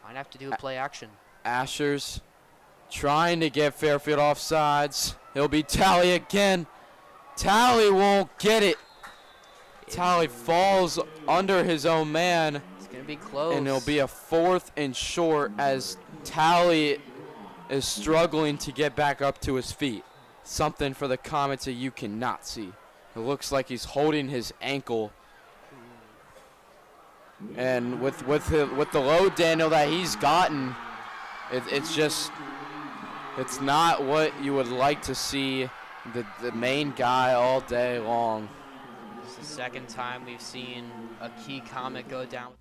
Might have to do a play action. Ashers trying to get Fairfield offsides. He'll be Talley again. Talley won't get it. Talley falls under his own man. It's going to be close. And it'll be a 4th and short as Talley is struggling to get back up to his feet. Something for the comments that you cannot see. It looks like he's holding his ankle. And with the load, Daniel, that he's gotten, it's not what you would like to see the main guy all day long. It's the second time we've seen a key Comet go down.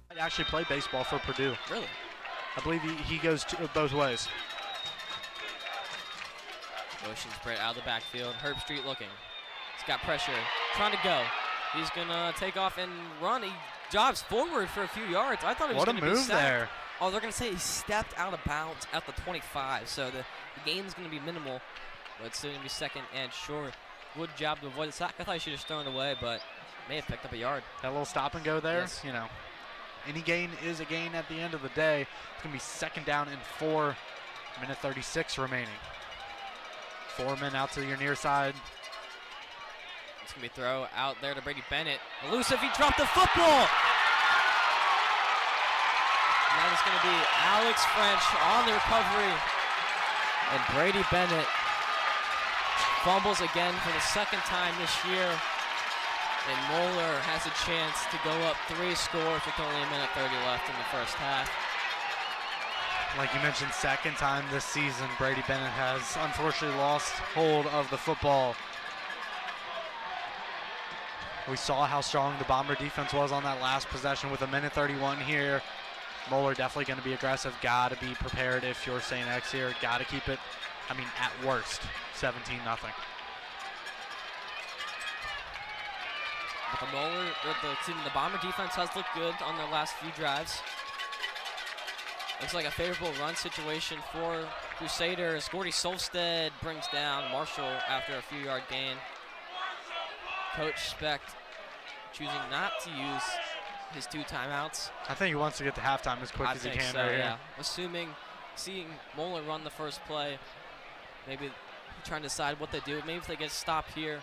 I actually played baseball for Purdue. Really? I believe he goes both ways. Motion spread out of the backfield. Herb Street looking. He's got pressure. Trying to go. He's going to take off and run. He jogs forward for a few yards. I thought he was going to be sacked. What a move there. Oh, they're going to say he stepped out of bounds at the 25. So the gain's going to be minimal. But it's still going to be 2nd and short. Good job to avoid the sack. I thought he should have thrown it away, but may have picked up a yard. That little stop and go there, yes. You know. Any gain is a gain at the end of the day. It's going to be 2nd down and 4, minute 36 remaining. 4 men out to your near side. It's going to be throw out there to Brady Bennett. Elusive, he dropped the football. And that is going to be Alex French on the recovery. And Brady Bennett fumbles again for the 2nd time this year. And Moeller has a chance to go up 3 scores with only a minute 30 left in the first half. Like you mentioned, second time this season, Brady Bennett has unfortunately lost hold of the football. We saw how strong the Bomber defense was on that last possession with a minute 31 here. Moeller definitely going to be aggressive. Got to be prepared if you're St. X here. Got to keep it, at worst, 17-0. But the Bomber defense has looked good on their last few drives. Looks like a favorable run situation for Crusaders. Gordy Solstead brings down Marshall after a few-yard gain. Coach Specht choosing not to use his 2 timeouts. I think he wants to get to halftime as quick as he can right here. Assuming, seeing Moeller run the first play, maybe trying to decide what they do. Maybe if they get stopped here,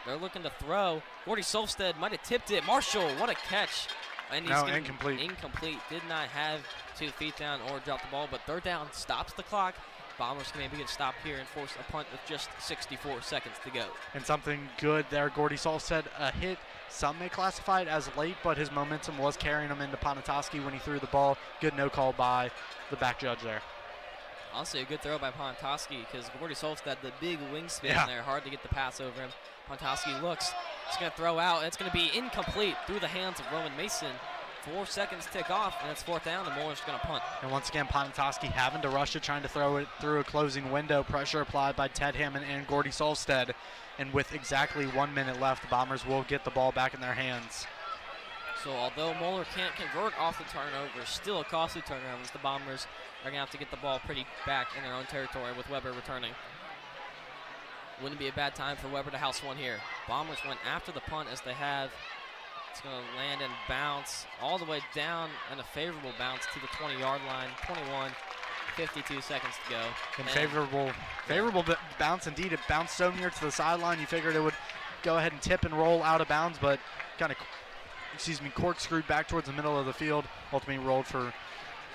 they're looking to throw. Gordy Solstead might have tipped it. Marshall, what a catch. And he's incomplete. Incomplete. Did not have 2 feet down or drop the ball, but third down stops the clock. Bombers can maybe get stopped here and force a punt with just 64 seconds to go. And something good there, Gordy Solstead, a hit. Some may classify it as late, but his momentum was carrying him into Ponatoski when he threw the ball. Good no call by the back judge there. Honestly, a good throw by Ponatoski because Gordy Solstead, the big wingspan there, hard to get the pass over him. Ponatoski looks, he's going to throw out. It's going to be incomplete through the hands of Roman Mason. 4 seconds tick off, and it's 4th down, and Moeller's going to punt. And once again, Ponatoski having to rush it, trying to throw it through a closing window. Pressure applied by Ted Hammond and Gordy Solstead. And with exactly 1 minute left, the Bombers will get the ball back in their hands. So although Moeller can't convert off the turnover, still a costly turnover, as the Bombers are going to have to get the ball pretty back in their own territory with Weber returning. Wouldn't be a bad time for Weber to house one here. Bombers went after the punt as they have. It's going to land and bounce all the way down, and a favorable bounce to the 20-yard line. 21, 52 seconds to go. And favorable bounce indeed. It bounced so near to the sideline, you figured it would go ahead and tip and roll out of bounds, but kind of, corkscrewed back towards the middle of the field. Ultimately rolled for,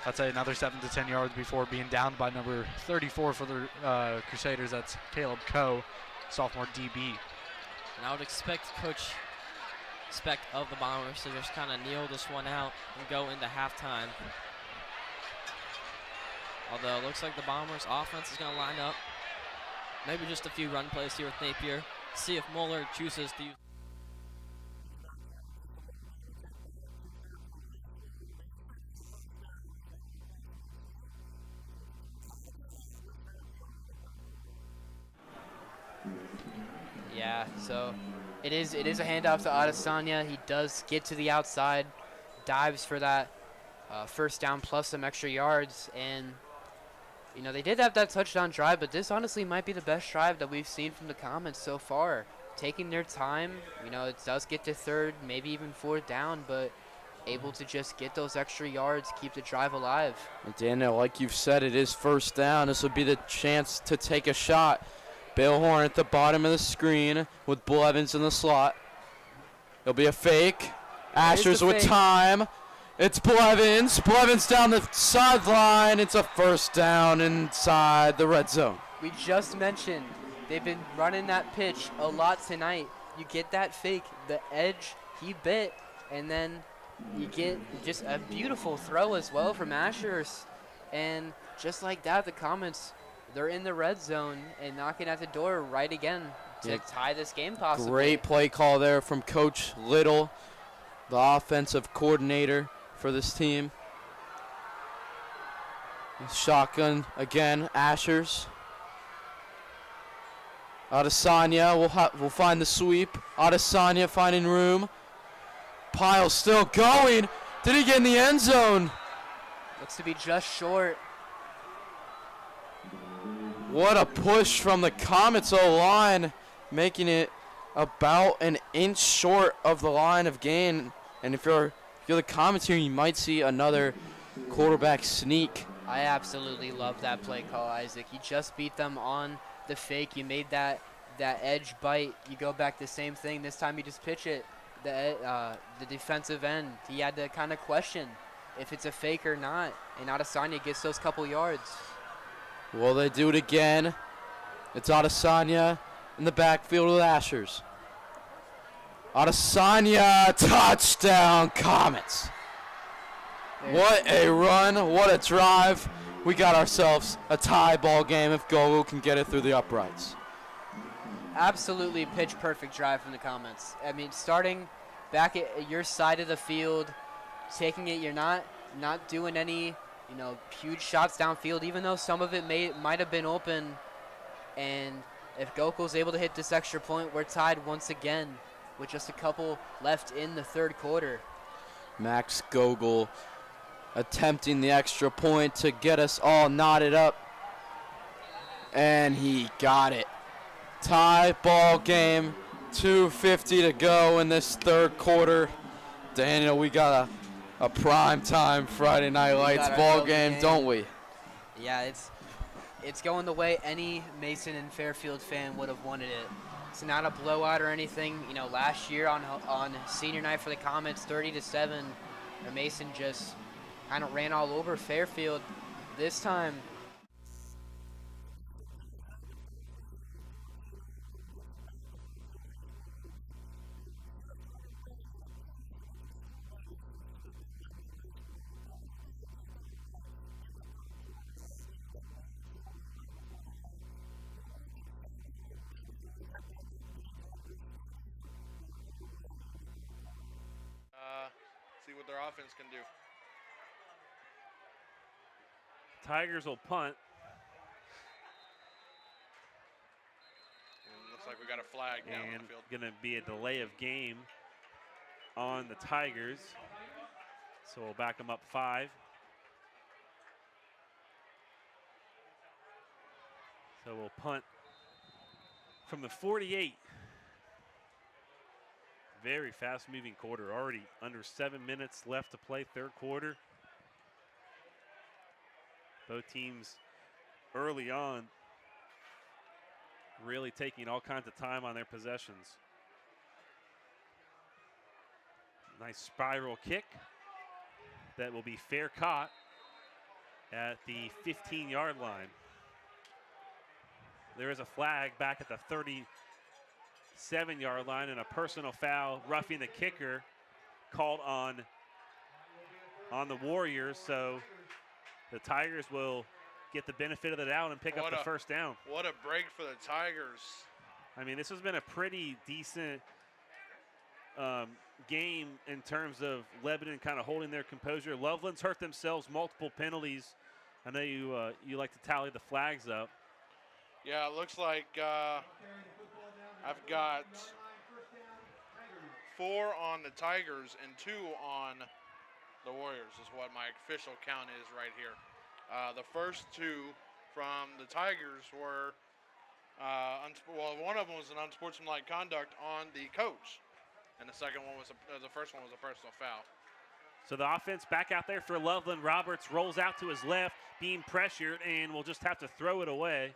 I'd say, another 7 to 10 yards before being downed by number 34 for the Crusaders. That's Caleb Coe, sophomore DB. And I would expect Coach Specht of the Bombers to just kind of kneel this one out and go into halftime. Although it looks like the Bombers offense is going to line up. Maybe just a few run plays here with Napier. See if Moeller chooses to use. Yeah, so it is a handoff to Adesanya. He does get to the outside, dives for that first down plus some extra yards, and they did have that touchdown drive, but this honestly might be the best drive that we've seen from the Comets so far. Taking their time, it does get to 3rd, maybe even 4th down, but able to just get those extra yards, keep the drive alive. And Daniel, like you've said, it is 1st down. This would be the chance to take a shot. Balehorn at the bottom of the screen with Blevins in the slot. It'll be a fake. Ashers with time. It's Blevins. Blevins down the sideline. It's a 1st down inside the red zone. We just mentioned they've been running that pitch a lot tonight. You get that fake, the edge, he bit, and then you get just a beautiful throw as well from Ashers. And just like that, the Comets, they're in the red zone and knocking at the door right again to tie this game possibly. Great play call there from Coach Little, the offensive coordinator for this team. Shotgun again, Ashers. Adesanya will find the sweep. Adesanya finding room. Pyle still going. Did he get in the end zone? Looks to be just short. What a push from the Comets O-line, making it about an inch short of the line of gain. And if you're the Comets here, you might see another quarterback sneak. I absolutely love that play call, Isaac. You just beat them on the fake. You made that edge bite. You go back the same thing. This time you just pitch it. The defensive end, he had to kind of question if it's a fake or not. And Adesanya gets those couple yards. Will they do it again? It's Adesanya in the backfield with Ashers. Adesanya, touchdown, Comets. What a run, what a drive. We got ourselves a tie ball game if Gogol can get it through the uprights. Absolutely pitch perfect drive from the Comets. I mean, starting back at your side of the field, taking it, you're not doing any, huge shots downfield, even though some of it might have been open. And if Gogol's able to hit this extra point, we're tied once again with just a couple left in the third quarter. Max Gogol attempting the extra point to get us all knotted up. And he got it. Tie ball game, 2:50 to go in this third quarter. Daniel, we got a prime time Friday Night Lights ball game, don't we? Yeah, it's going the way any Mason and Fairfield fan would have wanted it. It's not a blowout or anything. Last year on senior night for the Comets, 30-7, Mason just kind of ran all over Fairfield. This time, see what their offense can do. Tigers will punt. And looks like we got a flag down on the field. Going to be a delay of game on the Tigers. So we'll back them up 5. So we'll punt from the 48. Very fast-moving quarter. Already under 7 minutes left to play, third quarter. Both teams early on really taking all kinds of time on their possessions. Nice spiral kick that will be fair caught at the 15-yard line. There is a flag back at the 37-yard line and a personal foul, roughing the kicker, called on the Warriors. So the Tigers will get the benefit of the doubt and pick up the first down. What a break for the Tigers. I mean, this has been a pretty decent game in terms of Lebanon kind of holding their composure. Loveland's hurt themselves, multiple penalties. I know you like to tally the flags up. Yeah, it looks like I've got 4 on the Tigers and 2 on the Warriors is what my official count is right here. The first 2 from the Tigers were, one of them was an unsportsmanlike conduct on the coach, and the second one was the first one was a personal foul. So the offense back out there for Loveland. Roberts rolls out to his left, being pressured, and will just have to throw it away.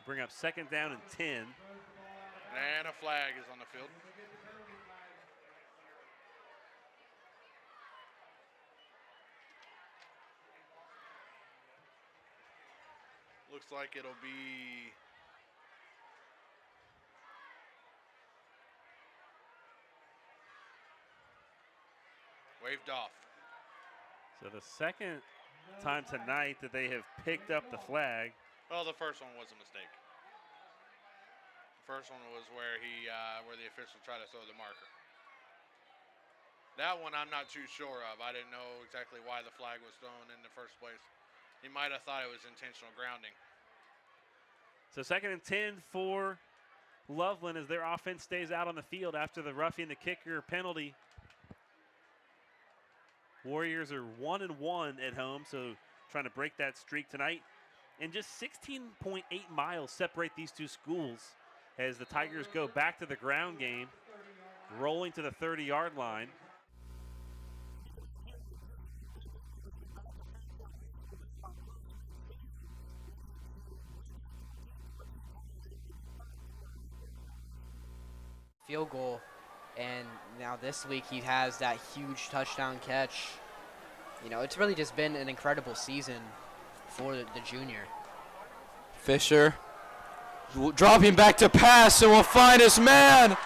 Bring up second down and 10. And a flag is on the field. Looks like it'll be waved off. So the second time tonight that they have picked up the flag. Well, the first one was a mistake. The first one was where where the official tried to throw the marker. That one I'm not too sure of. I didn't know exactly why the flag was thrown in the first place. He might have thought it was intentional grounding. So second and 10 for Loveland as their offense stays out on the field after the roughing the kicker penalty. Warriors are 1-1 at home, so trying to break that streak tonight. And just 16.8 miles separate these two schools as the Tigers go back to the ground game, rolling to the 30-yard line. Field goal, and now this week he has that huge touchdown catch. You know, it's really just been an incredible season for the junior. Fisher dropping back to pass and will find his man.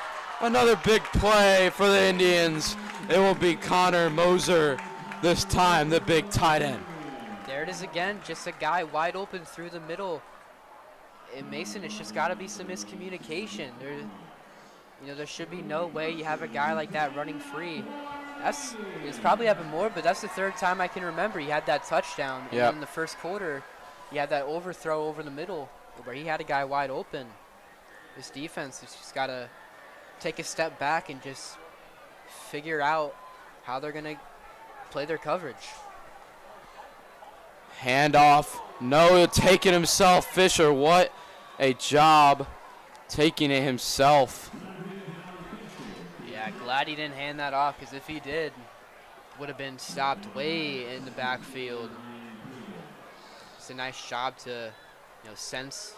Another big play for the Indians. It will be Connor Moser, this time the big tight end. There it is again, just a guy wide open through the middle. In Mason, it's just got to be some miscommunication. There should be no way you have a guy like that running free. It's probably happened more, but that's the third time I can remember he had that touchdown. Yep. And in the first quarter, he had that overthrow over the middle where he had a guy wide open. This defense has just got to take a step back and just figure out how they're going to play their coverage. Handoff. No, taking himself. Fisher, what a job taking it himself. Yeah, glad he didn't hand that off, because if he did, would have been stopped way in the backfield. It's a nice job to sense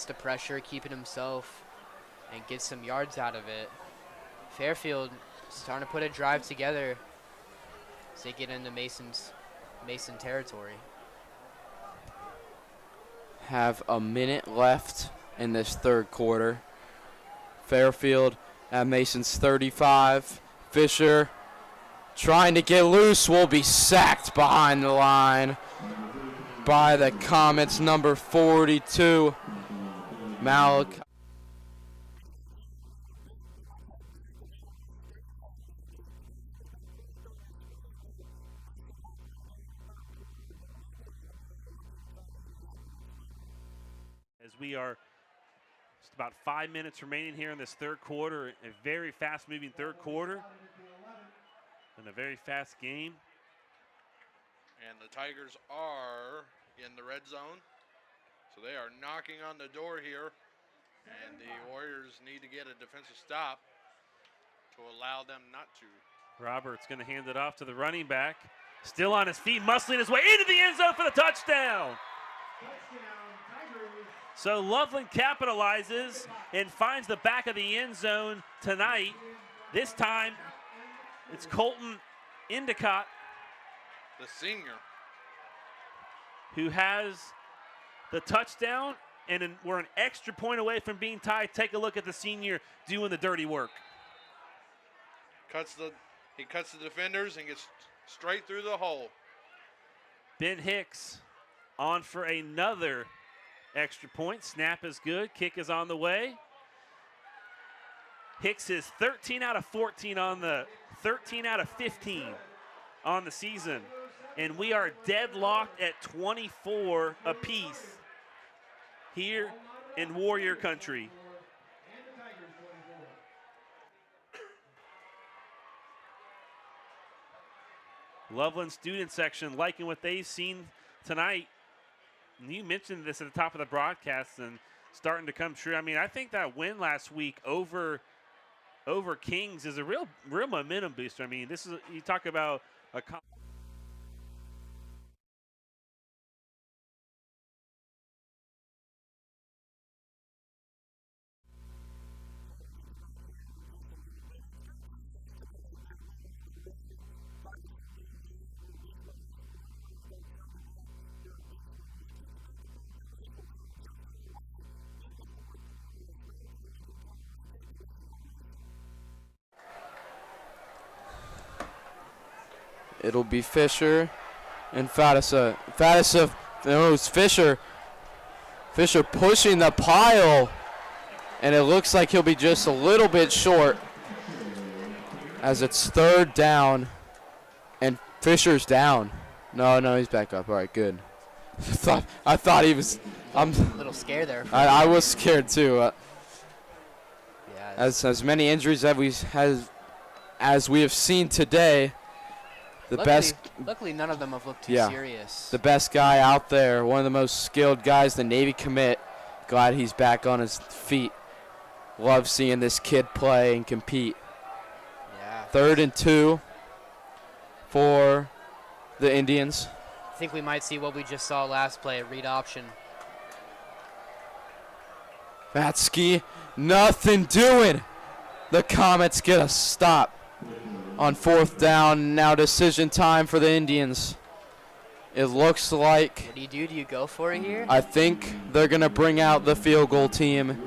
the pressure, keep it himself, and get some yards out of it. Fairfield starting to put a drive together as they get into Mason territory. Have a minute left in this third quarter. Fairfield at Mason's 35. Fisher trying to get loose, will be sacked behind the line by the Comets, number 42, Malachi. We are just about 5 minutes remaining here in this third quarter, a very fast-moving third quarter and a very fast game. And the Tigers are in the red zone, so they are knocking on the door here, and the Warriors need to get a defensive stop to allow them not to. Roberts going to hand it off to the running back, still on his feet, muscling his way into the end zone for the touchdown. So Loveland capitalizes and finds the back of the end zone tonight. This time, it's Colton Endicott, the senior, who has the touchdown, and we're an extra point away from being tied. Take a look at the senior doing the dirty work. He cuts the defenders and gets straight through the hole. Ben Hicks on for another extra point. Snap is good. Kick is on the way. Hicks is 13 out of 14 on the 13 out of 15 on the season. And we are deadlocked at 24 apiece here in Warrior Country. Loveland student section liking what they've seen tonight. And you mentioned this at the top of the broadcast and starting to come true. I mean, I think that win last week over Kings is a real momentum booster. I mean, this is, you talk about a It'll be Fisher and Fadisa. Fadisa knows Fisher. Fisher pushing the pile, and it looks like he'll be just a little bit short as it's third down, and Fisher's down. No, he's back up. All right, good. I thought he was. I'm a little scared there. I was scared too. Yeah, as many injuries as we have seen today. Luckily, none of them have looked too serious. The best guy out there, one of the most skilled guys, the Navy commit. Glad he's back on his feet. Love seeing this kid play and compete. Yeah. 3rd and 2 for the Indians. I think we might see what we just saw last play, a read option. Vatsky, nothing doing. The Comets get a stop on 4th down. Now decision time for the Indians. It looks like. What do you do? Do you go for it here? I think they're going to bring out the field goal team.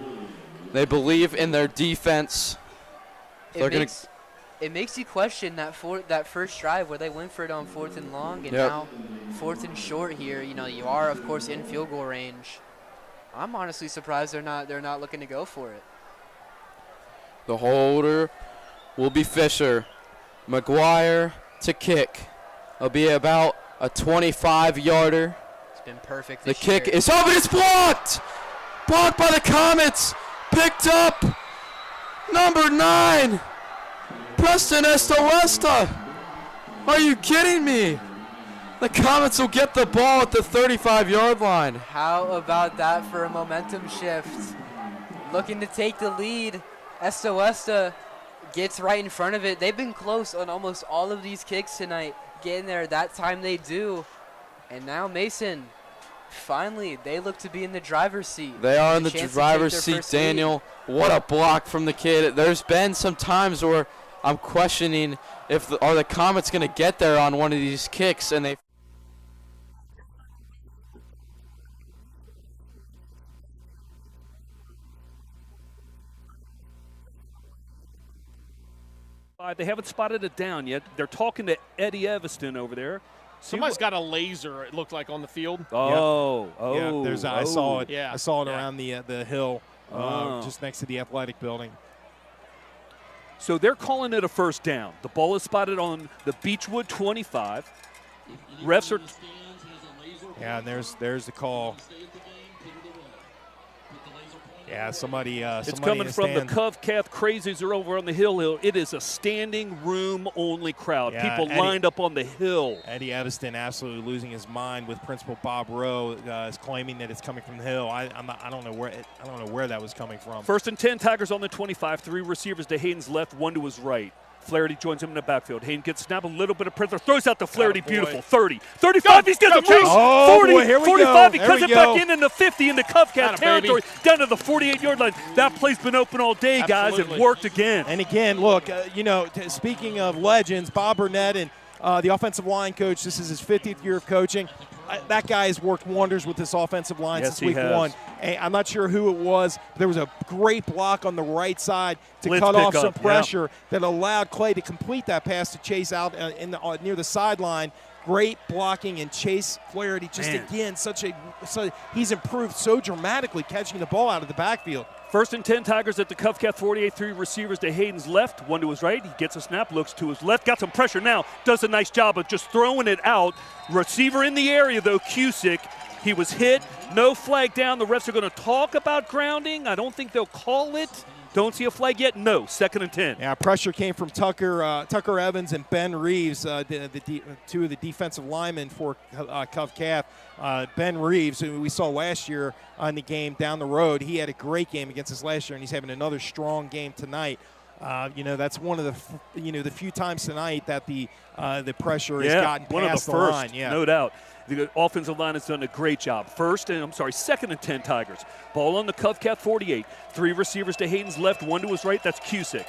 They believe in their defense. It makes you question that first drive where they went for it on 4th and long, and now 4th and short here. You know, you are of course in field goal range. I'm honestly surprised they're not looking to go for it. The holder will be Fisher. McGuire to kick. It'll be about a 25-yarder. It's been perfect The this kick year. is up and it's blocked! Blocked by the Comets. Picked up. Number 9. Preston Estoesta. Are you kidding me? The Comets will get the ball at the 35-yard line. How about that for a momentum shift? Looking to take the lead. Estoesta gets right in front of it. They've been close on almost all of these kicks tonight. Getting there that time they do. And now Mason, finally, they look to be in the driver's seat. They are in the driver's seat, Daniel. What a block from the kid. There's been some times where I'm questioning if are the Comets going to get there on one of these kicks, and they They haven't spotted it down yet. They're talking to Eddie Evanston over there. Somebody's got a laser, it looked like, on the field. Yeah, there's I saw it. Yeah. I saw it around the hill, just next to the athletic building. So they're calling it a first down. The ball is spotted on the Beechwood 25. Refs are. Yeah, and there's the call. Yeah, somebody. It's coming from the Covcath Crazies are over on the hill. It is a standing room only crowd. Yeah, People lined up on the hill. Eddie Evanston absolutely losing his mind with Principal Bob Rowe is claiming that it's coming from the hill. I don't know where that was coming from. 1st and 10, Tigers on the 25. 3 receivers to Hayden's left, 1 to his right. Flaherty joins him in the backfield. Hayden gets snap, a little bit of pressure, throws out to Flaherty, beautiful. 30, 35, he's got some reach. 40, boy, here we 45, go. he cuts it back in the 50 in the Covcat territory, down to the 48-yard line. That play's been open all day, guys. It worked again. And again, look, speaking of legends, Bob Burnett and the offensive line coach, this is his 50th year of coaching. That guy has worked wonders with this offensive line since week 1. I'm not sure who it was, but there was a great block on the right side to cut off some pressure that allowed Clay to complete that pass to Chase out near the sideline. Great blocking, and Chase Flaherty again, he's improved so dramatically catching the ball out of the backfield. 1st and 10, Tigers at the Covcat 48. 3 receivers to Hayden's left, 1 to his right. He gets a snap, looks to his left, got some pressure now, does a nice job of just throwing it out. Receiver in the area, though, Cusick. He was hit, no flag down. The refs are going to talk about grounding. I don't think they'll call it. Don't see a flag yet? No. 2nd and 10. Yeah, pressure came from Tucker Evans and Ben Reeves, two of the defensive linemen for Covcath. Ben Reeves, who we saw last year on the game down the road, he had a great game against us last year, and he's having another strong game tonight. That's one of the few times tonight that the pressure has gotten past the line. Yeah, no doubt. The offensive line has done a great job. 2nd and 10 Tigers. Ball on the Covcat 48. 3 receivers to Hayden's left, 1 to his right. That's Cusick.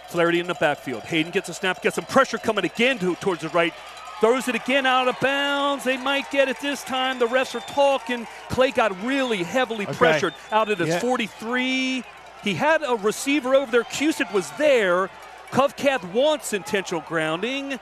Flaherty in the backfield. Hayden gets a snap, gets some pressure coming again towards the right. Throws it again out of bounds. They might get it this time. The refs are talking. Clay got really heavily pressured out at his 43. He had a receiver over there. Cusick was there. Covcath wants intentional grounding.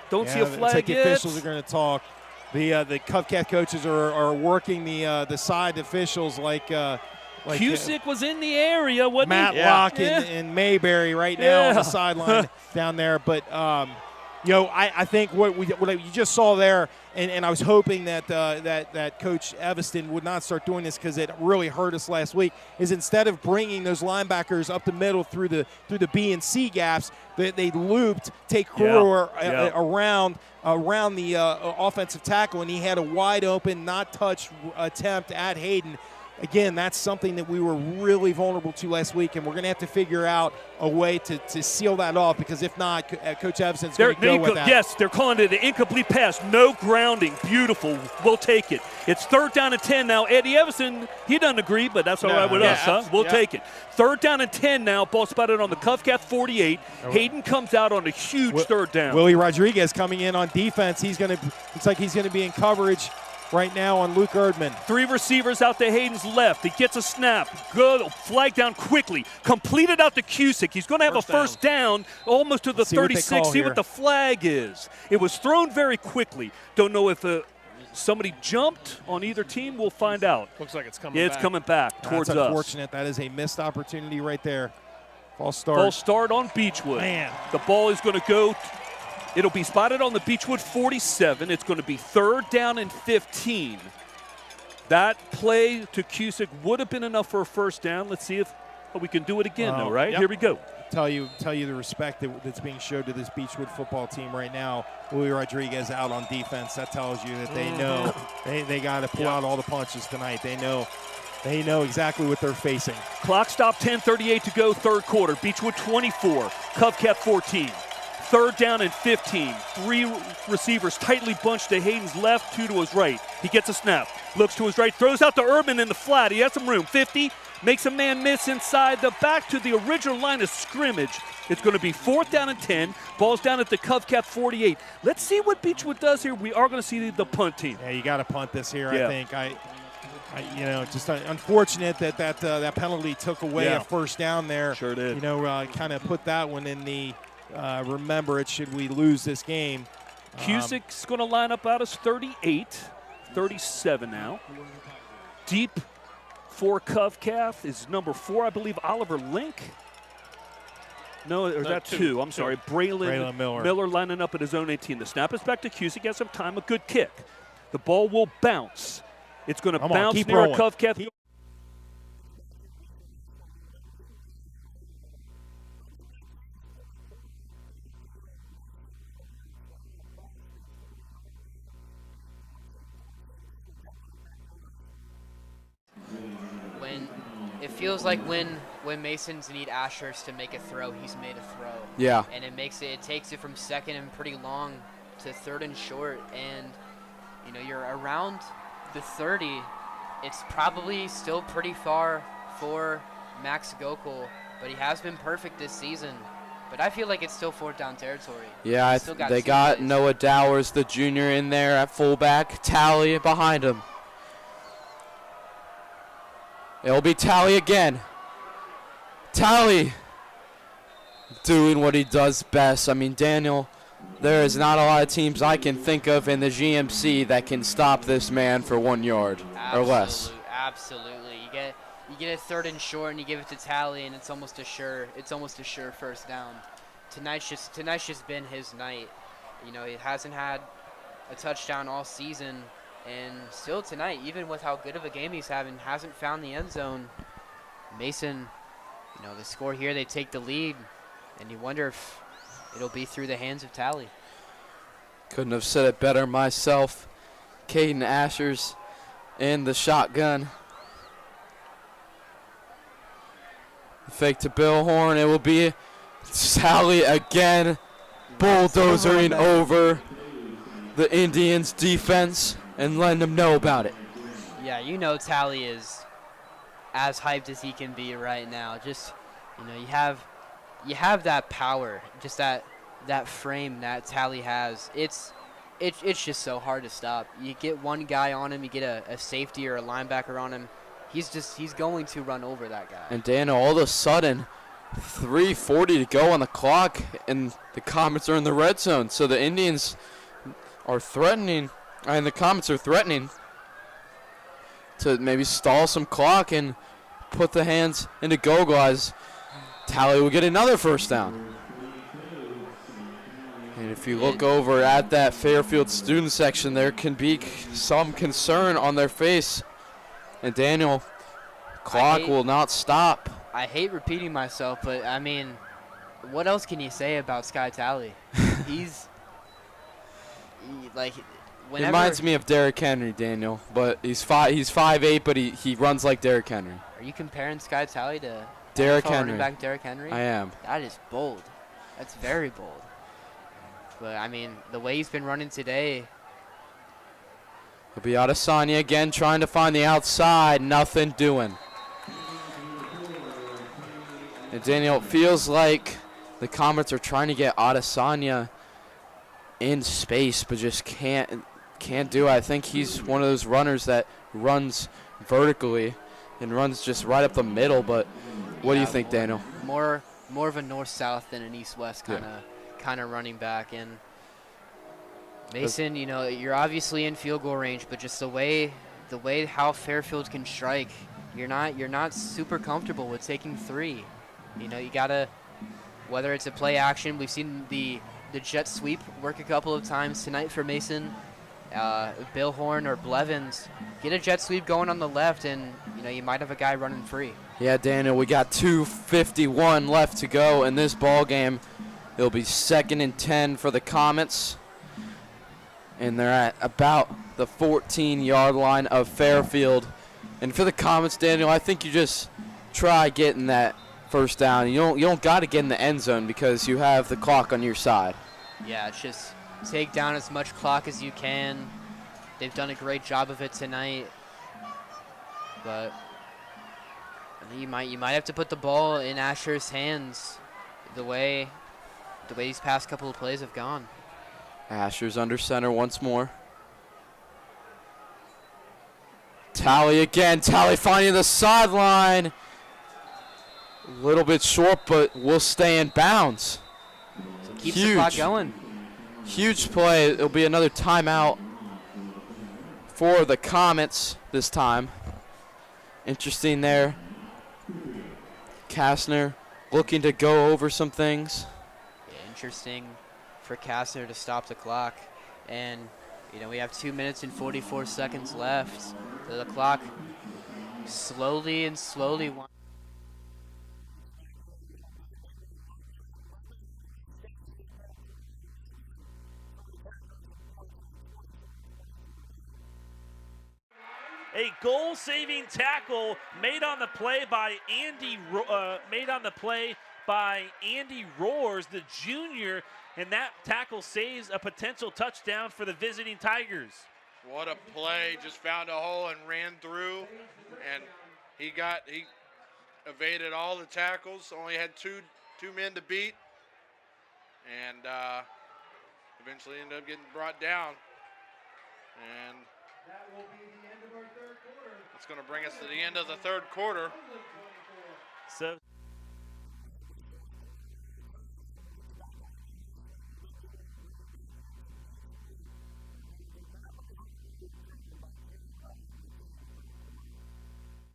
Don't see a flag yet. The officials are going to talk. The Covcat coaches are working the side officials like Cusick was in the area. Matlock and Mayberry right now on the sideline down there. But I think what you just saw there, and I was hoping that Coach Evanston would not start doing this because it really hurt us last week, is instead of bringing those linebackers up the middle through the B and C gaps, they looped Tate Kruger around the offensive tackle, and he had a wide open, not touched attempt at Hayden. Again, that's something that we were really vulnerable to last week, and we're going to have to figure out a way to seal that off, because if not, Coach Evanston's going to go with that. Yes, they're calling it an incomplete pass. No grounding. Beautiful. We'll take it. It's 3rd down and 10 now. Eddie Evanston, he doesn't agree, but that's all right with us, huh? We'll take it. 3rd down and 10 now. Ball spotted on the Covcat 48. Hayden comes out on a huge 3rd down. Willie Rodriguez coming in on defense. Looks like he's going to be in coverage right now on Luke Erdman. 3 receivers out to Hayden's left. He gets a snap. Good flag down quickly. Completed out to Cusick. He's going to have a first down almost to the 36. See what the flag is. It was thrown very quickly. Don't know if somebody jumped on either team. We'll find out. Looks like it's coming back. It's coming back towards us. That's unfortunate. That is a missed opportunity right there. False start. False start on Beechwood. Man. The ball is going to go. It'll be spotted on the Beechwood 47. It's going to be 3rd down and 15. That play to Cusick would have been enough for a first down. Let's see if we can do it again, though, right? Yep. Here we go. Tell you the respect that's being showed to this Beechwood football team right now. Willie Rodriguez out on defense. That tells you that they know they got to pull out all the punches tonight. They know exactly what they're facing. Clock stop, 10:38 to go, 3rd quarter. Beechwood 24, Covcat 14. 3rd down and 15. 3 receivers tightly bunched to Hayden's left, 2 to his right. He gets a snap, looks to his right, throws out to Erdman in the flat. He has some room. 50, makes a man miss inside the back to the original line of scrimmage. It's going to be 4th down and 10. Ball's down at the Covcat 48. Let's see what Beechwood does here. We are going to see the punt team. Yeah, you got to punt this here, I think. Just unfortunate that penalty took away a first down there. Sure did. Kind of put that one in the remember it should we lose this game. Cusick's going to line up out as 38, 37 now. Deep for Covcat is number 4, I believe, Oliver Link. No, or that 2. I'm sorry, Braylon Miller lining up at his own 18. The snap is back to Cusick. Has some time, a good kick. The ball will bounce. It's going to bounce near a Covcat. It feels like when Masons need Ashurst to make a throw, he's made a throw. Yeah. And it takes it from 2nd and pretty long to 3rd and short, and you're around the 30. It's probably still pretty far for Max Gokul, but he has been perfect this season. But I feel like it's still 4th down territory. Yeah, they got Noah Dowers, the junior, in there at fullback. Tally behind him. It'll be Tally again. Tally doing what he does best. I mean, Daniel, there is not a lot of teams I can think of in the GMC that can stop this man for 1 yard or less. Absolutely. You get a 3rd and short and you give it to Tally, and it's almost a sure first down. Tonight's just been his night. He hasn't had a touchdown all season. And still tonight, even with how good of a game he's having, hasn't found the end zone. Mason, the score here, they take the lead, and you wonder if it'll be through the hands of Tally. Couldn't have said it better myself. Caden Ashers in the shotgun. Fake to Bill Horn. It will be Tally again, bulldozering over the Indians' defense and letting them know about it. Yeah, Tally is as hyped as he can be right now. Just, you have that power, just that frame that Tally has. It's just so hard to stop. You get one guy on him, you get a safety or a linebacker on him, he's going to run over that guy. And Daniel, all of a sudden, 3:40 to go on the clock, and the Comets are in the red zone. So the Indians are threatening. And the Comets are threatening to maybe stall some clock and put the hands into Gogol as Tally will get another first down. And if you look over at that Fairfield student section, there can be some concern on their face. And Daniel, clock will not stop. I hate repeating myself, but I mean, what else can you say about Sky Tally? He reminds me of Derrick Henry, Daniel, but he's 5'8", but he runs like Derrick Henry. Are you comparing Sky Tally to Derrick Henry? Running back Derrick Henry? I am. That is bold. That's very bold. But I mean, the way he's been running today. It'll be Adesanya again, trying to find the outside. Nothing doing. And Daniel, it feels like the Comets are trying to get Adesanya in space, but just can't can't do it. I think he's one of those runners that runs vertically and runs just right up the middle. But what do you think, Daniel? More of a north-south than an east-west kind of running back. And Mason, you know, you're obviously in field goal range, but just the way how Fairfield can strike, you're not super comfortable with taking 3. You know, you gotta, whether it's a play action, we've seen the jet sweep work a couple of times tonight for Mason. Bill Horn or Blevins, get a jet sweep going on the left, and you know you might have a guy running free. Yeah, Daniel, we got 2:51 left to go in this ball game. It'll be 2nd and 10 for the Comets, and they're at about the 14-yard line of Fairfield. And for the Comets, Daniel, I think you just try getting that first down. You don't got to get in the end zone because you have the clock on your side. Yeah, it's just take down as much clock as you can. They've done a great job of it tonight, but you might have to put the ball in Asher's hands the way these past couple of plays have gone. Asher's under center once more. Tally again. Tally finding the sideline. A little bit short, but will stay in bounds. So keeps the clock going. Huge play. It'll be another timeout for the Comets this time. Interesting there. Kastner looking to go over some things. Yeah, interesting for Kastner to stop the clock. And, you know, we have 2 minutes and 44 seconds left. So the clock slowly. A goal-saving tackle made on the play by Andy Roars, the junior, and that tackle saves a potential touchdown for the visiting Tigers. What a play! Just found a hole and ran through, and he evaded all the tackles. Only had two men to beat, and eventually ended up getting brought down. And that will be the end of our third quarter. It's going to bring us to the end of the third quarter. So.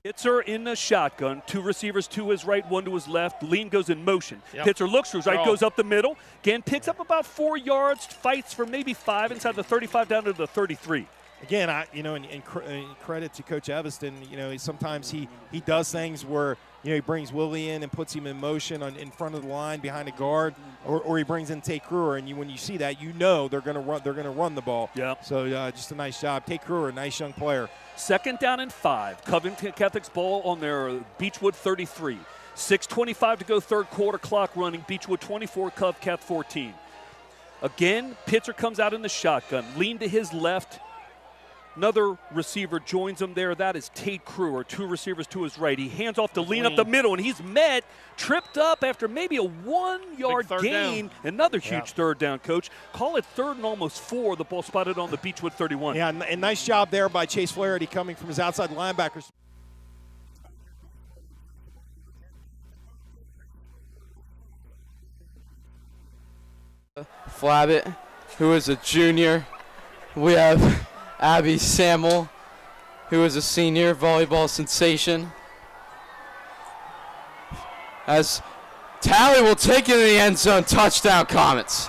Pitzer in the shotgun, 2 receivers to his right, 1 to his left. Lean goes in motion. Yep. Pitzer looks to his right, goes up the middle. Again, picks up about 4 yards, fights for maybe 5 inside the 35 down to the 33. Again, in credit to Coach Evanston, sometimes he does things where, he brings Willie in and puts him in motion in front of the line behind a guard, or he brings in Tate Kruger, and when you see that, they're going to run the ball. Yeah. So just a nice job. Tate Kruger, a nice young player. 2nd down and 5. Covington Catholic's ball on their Beechwood 33. 6:25 to go, third quarter, clock running. Beechwood 24, Cov Cath 14. Again, Pitzer comes out in the shotgun. Lean to his left. Another receiver joins him there. That is Tate Kruger, 2 receivers to his right. He hands off to Lean up the middle, and he's tripped up after maybe a 1-yard gain. Down. Another huge third down, Coach. Call it 3rd and almost 4. The ball spotted on the Beechwood 31. Yeah, and nice job there by Chase Flaherty coming from his outside linebackers. Flabbit, who is a junior. We have Abby Samuel, who is a senior volleyball sensation. As Tally will take it in the end zone, touchdown Comets.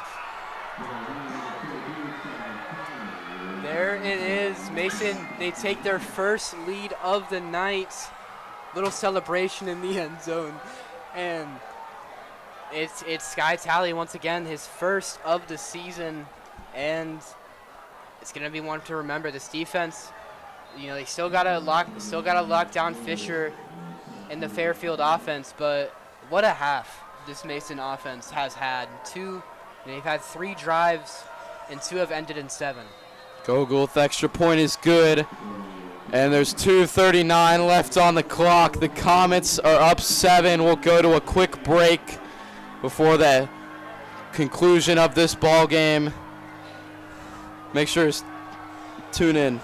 There it is, Mason. They take their first lead of the night. Little celebration in the end zone, and it's Sky Tally once again, his first of the season, and it's going to be one to remember. This defense, they still got to lock down Fisher in the Fairfield offense, but what a half this Mason offense has had. They've had 3 drives, and 2 have ended in 7. Gogol with extra point is good, and there's 2:39 left on the clock. The Comets are up 7. We'll go to a quick break before the conclusion of this ball game. Make sure Tune in.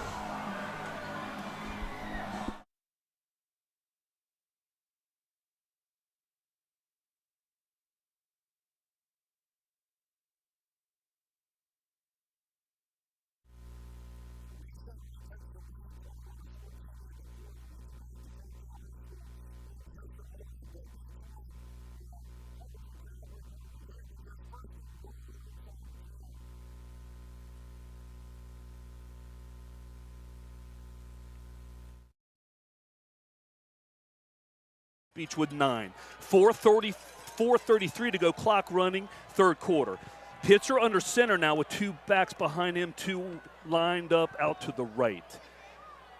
Beechwood 9. 4:33 to go, clock running, third quarter. Pitzer under center now with two backs behind him, two lined up out to the right.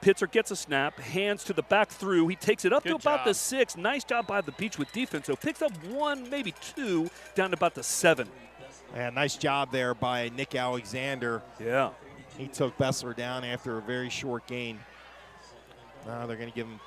Pitzer gets a snap, hands to the back through. He takes it up to about the 6. Nice job by the Beechwood defense. So picks up 1, maybe 2, down to about the 7. Yeah, nice job there by Nick Alexander. Yeah. He took Bessler down after a very short gain. Now they're going to give him.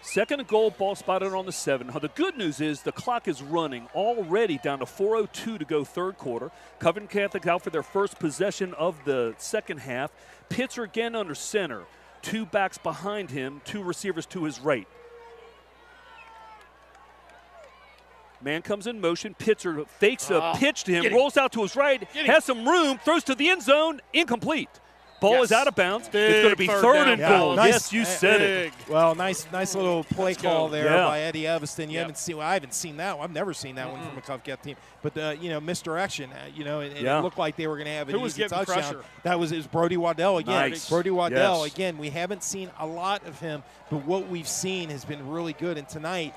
Second and goal, ball spotted on the 7. The good news is the clock is running already down to 4:02 to go, third quarter. Covington Catholic out for their first possession of the second half. Pitzer again under center. Two backs behind him, two receivers to his right. Man comes in motion. Pitzer fakes a pitch to him, rolls out to his right, has some room, throws to the end zone, incomplete. Ball is out of bounds. It's going to be third and goal. Nice. Yes, you said it. Well, nice little play call there by Eddie Evanston. You haven't seen. Well, I haven't seen that. I've never seen that one from a Covcat team. But misdirection. It looked like they were going to have an easy touchdown. Pressure? It was Brody Waddell again. Nice. Brody Waddell again. We haven't seen a lot of him, but what we've seen has been really good. And tonight,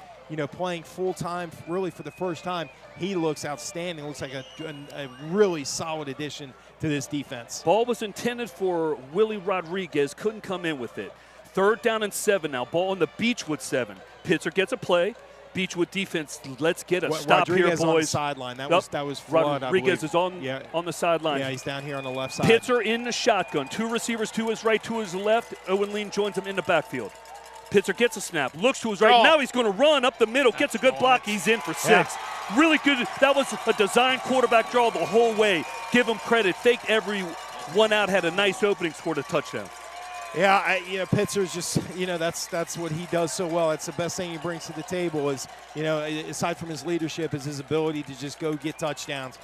playing full time, really for the first time, he looks outstanding. Looks like a really solid addition to this defense. Ball was intended for Willie Rodriguez, couldn't come in with it. Third down and 7 now. Ball on the Beechwood 7. Pitzer gets a play. Beechwood defense, let's get a stop Rodriguez here, boys. On the sideline. That was Flood, Rodriguez is on the sideline. Yeah, he's down here on the left side. Pitzer in the shotgun. Two receivers to his right, to his left. Owen Lean joins him in the backfield. Pitzer gets a snap, looks to his right. Now he's going to run up the middle, gets a good block. He's in for 6. Yeah. Really good. That was a design quarterback draw the whole way. Give him credit. Faked every one out, had a nice opening, scored a touchdown. Yeah, Pitzer's just, that's what he does so well. That's the best thing he brings to the table is, aside from his leadership, is his ability to just go get touchdowns.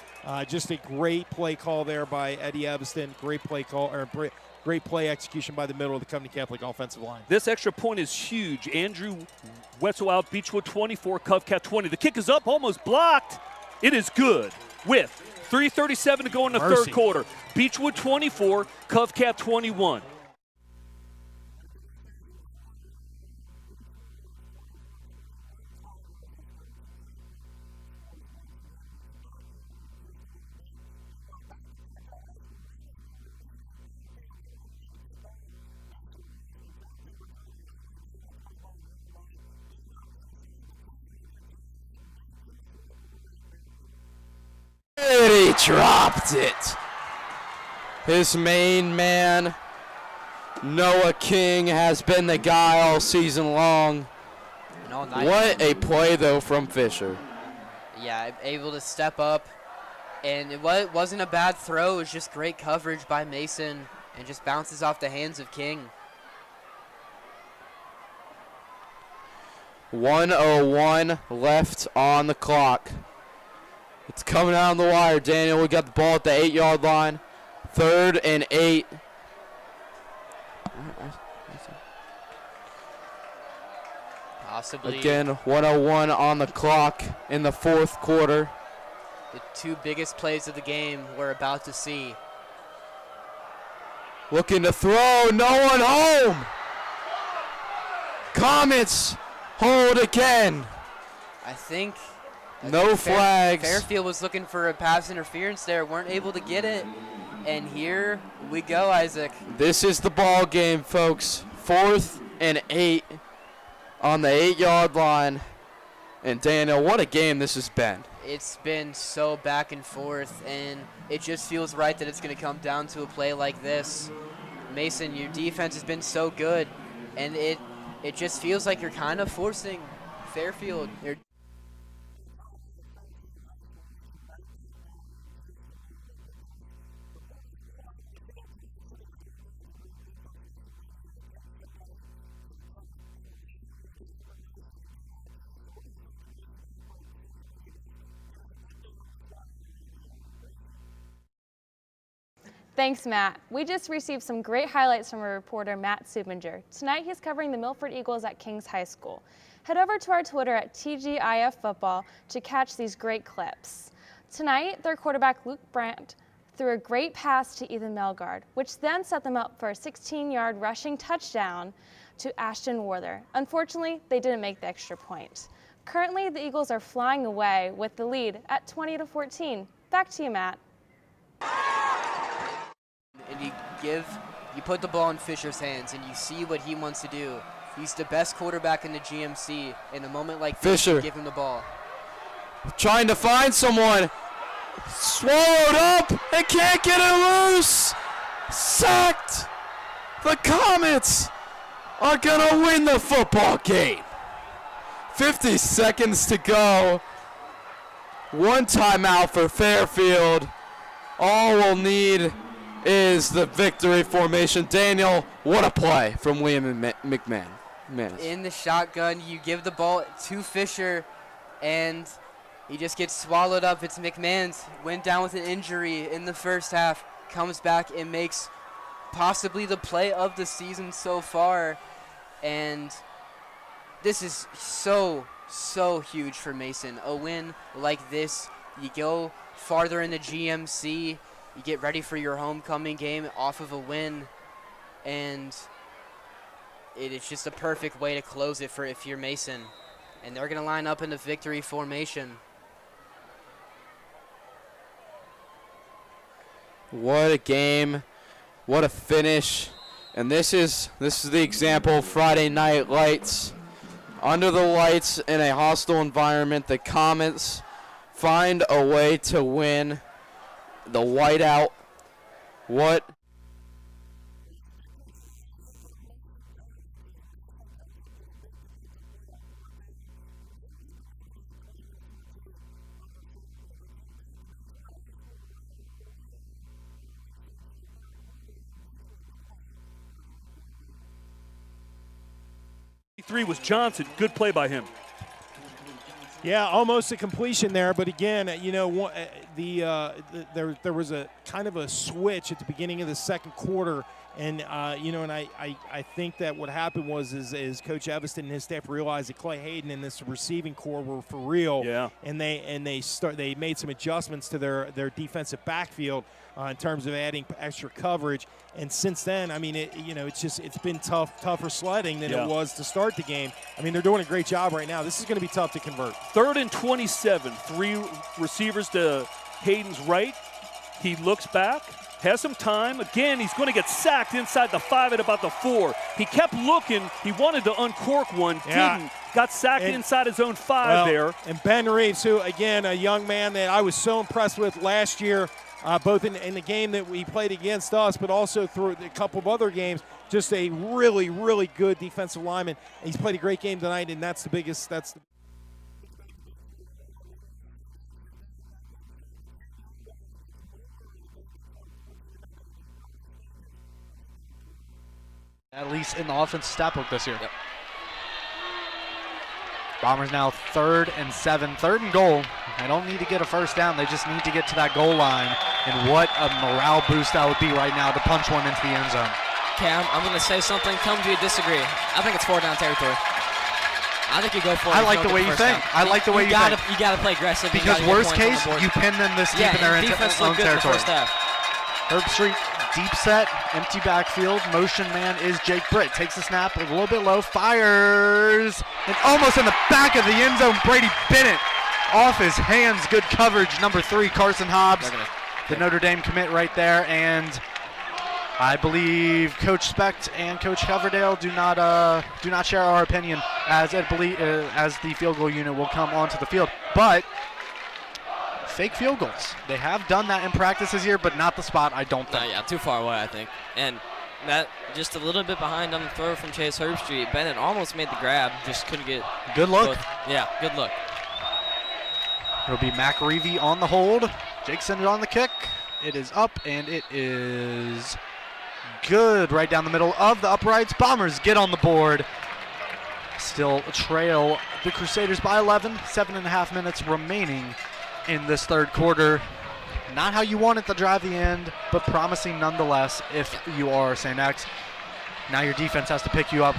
Just a great play call there by Eddie Evanston. Great play call, or great play execution by the middle of the Covington Catholic offensive line. This extra point is huge. Andrew Wetzel out, Beechwood 24, Covcat 20. The kick is up, almost blocked. It is good with 3:37 to go in the third quarter. Beechwood 24, Covcat 21. He dropped it. His main man, Noah King, has been the guy all season long. What a play, though, from Fisher. Yeah, able to step up. And it wasn't a bad throw. It was just great coverage by Mason and just bounces off the hands of King. 1:01 left on the clock. It's coming out on the wire, Daniel. We got the ball at the 8-yard line. 3rd and 8. Possibly. Again, 1:01 on the clock in the fourth quarter. The two biggest plays of the game we're about to see. Looking to throw, no one home. Comets hold again. I think no flags. Fairfield was looking for a pass interference there, weren't able to get it. And here we go, Isaac. This is the ball game, folks. 4th and 8 on the 8-yard line. And Daniel, what a game this has been. It's been so back and forth, and it just feels right that it's going to come down to a play like this. Mason, your defense has been so good, and it just feels like you're kind of forcing Fairfield. Thanks, Matt. We just received some great highlights from our reporter, Matt Subinger. Tonight, he's covering the Milford Eagles at Kings High School. Head over to our Twitter at TGIF Football to catch these great clips. Tonight, their quarterback, Luke Brandt, threw a great pass to Ethan Melgard, which then set them up for a 16-yard rushing touchdown to Ashton Werther. Unfortunately, they didn't make the extra point. Currently, the Eagles are flying away with the lead at 20-14. Back to you, Matt. And you put the ball in Fisher's hands, and you see what he wants to do. He's the best quarterback in the GMC. In a moment like this, Fisher, you give him the ball. Trying to find someone. Swallowed up and can't get it loose. Sacked. The Comets are going to win the football game. 50 seconds to go. One timeout for Fairfield. All we'll need is the victory formation. Daniel, what a play from William McManus. In the shotgun, you give the ball to Fisher, and he just gets swallowed up. It's McManus, went down with an injury in the first half, comes back and makes possibly the play of the season so far. And this is so huge for Mason. A win like this, you go farther in the GMC, you get ready for your homecoming game off of a win, and it is just a perfect way to close it if you're Mason. And they're going to line up in the victory formation. What a game. What a finish. And this is the example. Friday Night Lights. Under the lights in a hostile environment, the Comets find a way to win. The whiteout. What? Three was Johnson. Good play by him. Yeah, almost a completion there, but again, you know, there was a kind of a switch at the beginning of the second quarter, and you know, and I think that what happened was is Coach Evanston and his staff realized that Clay Hayden and this receiving core were for real, yeah, and they made some adjustments to their defensive backfield in terms of adding extra coverage. And since then, I mean, it's been tougher sledding than it was to start the game. I mean, they're doing a great job right now. This is going to be tough to convert. 3rd and 27, 3 receivers to Hayden's right. He looks back, has some time. Again, he's going to get sacked inside the 5 at about the 4. He kept looking. He wanted to uncork one, didn't. Got sacked inside his own 5 there. And Ben Reeves, who, again, a young man that I was so impressed with last year, both in the game that we played against us, but also through a couple of other games, just a really, really good defensive lineman. He's played a great game tonight, and that's the biggest. At least in the offensive stat book this year. Yep. Bombers now 3rd and 7, 3rd and goal. They don't need to get a first down. They just need to get to that goal line. And what a morale boost that would be right now to punch one into the end zone. Cam, I'm going to say something. Tell me if you disagree. I think it's 4 down territory. I think you go for it. I like the way you think. I like the way you think. You got to play aggressive. Because worst case, you pin them this deep in their own territory. Herb Street, deep set, empty backfield. Motion man is Jake Britt. Takes a snap a little bit low, fires, and almost in the back of the end zone. Brady Bennett off his hands. Good coverage. Number 3, Carson Hobbs, the Notre Dame commit right there. And I believe Coach Specht and Coach Coverdale do not share our opinion as the field goal unit will come onto the field. But fake field goals. They have done that in practice this year, but not the spot, I don't think. Yeah, too far away, I think. And that just a little bit behind on the throw from Chase Herbstreit. Bennett almost made the grab, just couldn't get. Good look. Yeah, good look. It'll be McReevy on the hold. Jake sent it on the kick. It is up, and it is good right down the middle of the uprights. Bombers get on the board. Still trail the Crusaders by 11. 7.5 minutes remaining in this third quarter. Not how you want it to drive the end, but promising nonetheless if you are St. X. Now your defense has to pick you up,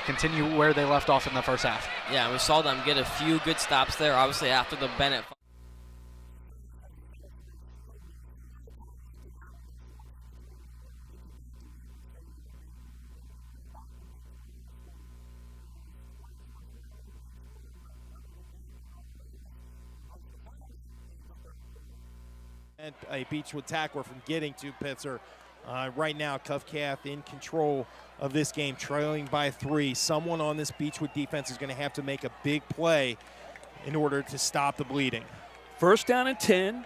continue where they left off in the first half. Yeah, we saw them get a few good stops there, obviously after the Bennett. And a Beechwood tackler from getting to Pitzer. Right now, Covcath in control of this game, trailing by 3. Someone on this Beechwood defense is going to have to make a big play in order to stop the bleeding. First down and 10.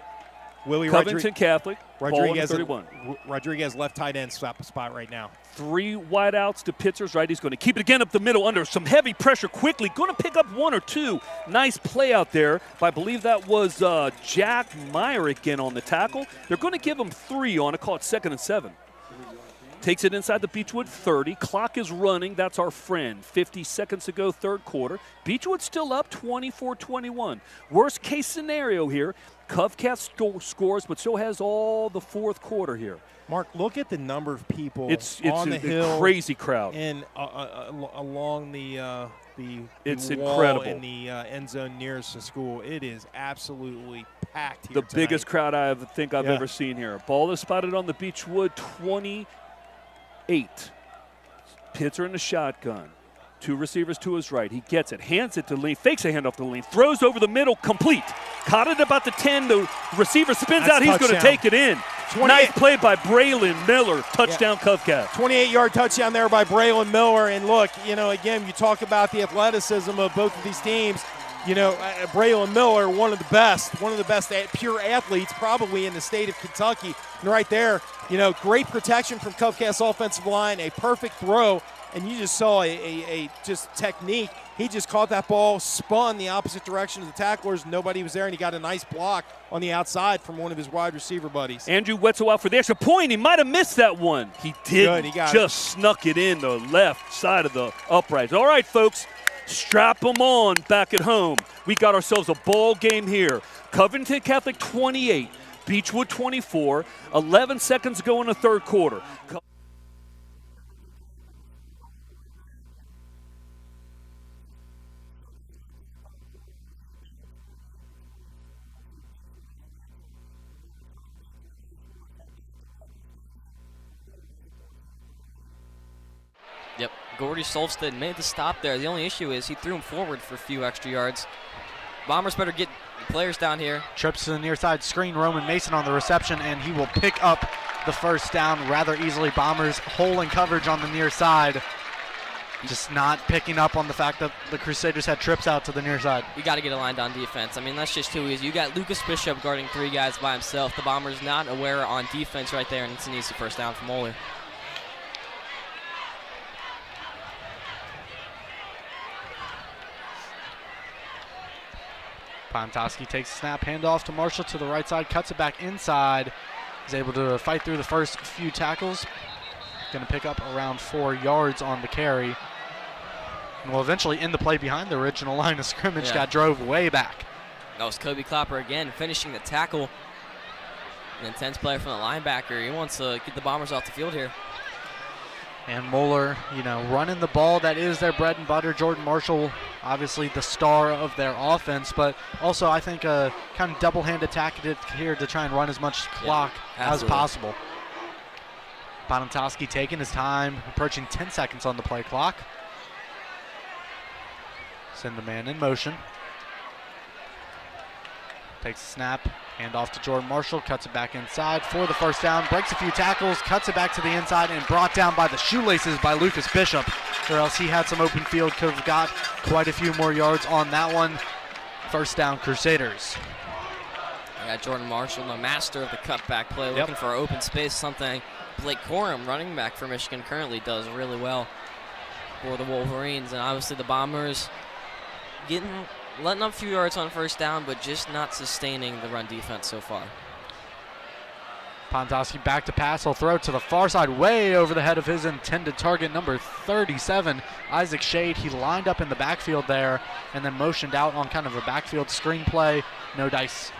Willie Covington Catholic. Rodriguez, 31. Rodriguez left tight end spot right now. 3 wideouts to Pitzer's right. He's going to keep it again up the middle under some heavy pressure quickly. Going to pick up 1 or 2. Nice play out there. I believe that was Jack Meyer again on the tackle. They're going to give him 3 on it. Call it 2nd and 7. Takes it inside the Beechwood 30. Clock is running. That's our friend. 50 seconds to go, third quarter. Beechwood still up 24-21. Worst case scenario here. Covcath scores, but still has all the fourth quarter here. Mark, look at the number of people it's on the hill. Crazy crowd. And along the it's wall incredible. In the end zone nearest the school. It is absolutely packed here The tonight. biggest crowd I think I've ever seen here. Ball is spotted on the Beechwood 28. Pitzer in the shotgun. 2 receivers to his right. He gets it, hands it to Lean, fakes a handoff to Lean, throws over the middle, complete. Caught it about the 10. The receiver spins out. He's going to take it in. Nice play by Braylon Miller. Touchdown, Covcath. 28-yard touchdown there by Braylon Miller. And look, again, you talk about the athleticism of both of these teams. Braylon Miller, one of the best pure athletes probably in the state of Kentucky. And right there, great protection from Covcath's offensive line, a perfect throw. And you just saw a just technique. He just caught that ball, spun the opposite direction of the tacklers. Nobody was there, and he got a nice block on the outside from one of his wide receiver buddies. Andrew Wetzel out for the extra point. He might have missed that one. He didn't. He got just snuck it in the left side of the uprights. All right, folks, strap them on back at home. We got ourselves a ball game here. Covington Catholic 28, Beechwood 24, 11 seconds to go in the third quarter. Yep, Gordy Solstead made the stop there. The only issue is he threw him forward for a few extra yards. Bombers better get players down here. Trips to the near side screen, Roman Mason on the reception, and he will pick up the first down rather easily. Bombers hole in coverage on the near side. Just not picking up on the fact that the Crusaders had trips out to the near side. You got to get aligned on defense. I mean, that's just too easy. You got Lucas Bishop guarding 3 guys by himself. The Bombers not aware on defense right there, and it's an easy first down for Moeller. Pontoski takes a snap, handoff to Marshall to the right side, cuts it back inside. He's able to fight through the first few tackles. Going to pick up around 4 yards on the carry. And will eventually end the play behind the original line of scrimmage. Yeah. Got drove way back. That was Kobe Clapper again, finishing the tackle. An intense play from the linebacker. He wants to get the Bombers off the field here. And Moeller, running the ball. That is their bread and butter. Jordan Marshall, obviously the star of their offense, but also I think a kind of double-handed tactic here to try and run as much clock as possible. Pontoski taking his time, approaching 10 seconds on the play clock. Send the man in motion. Takes a snap, hand off to Jordan Marshall, cuts it back inside for the first down, breaks a few tackles, cuts it back to the inside, and brought down by the shoelaces by Lucas Bishop, or else he had some open field, could have got quite a few more yards on that one. First down, Crusaders. I got Jordan Marshall, the master of the cutback play, looking for open space, something Blake Corum, running back for Michigan, currently does really well for the Wolverines. And obviously the Bombers letting up a few yards on first down, but just not sustaining the run defense so far. Pontoski back to pass. He'll throw to the far side, way over the head of his intended target, number 37, Isaac Shade. He lined up in the backfield there and then motioned out on kind of a backfield screen play. No dice.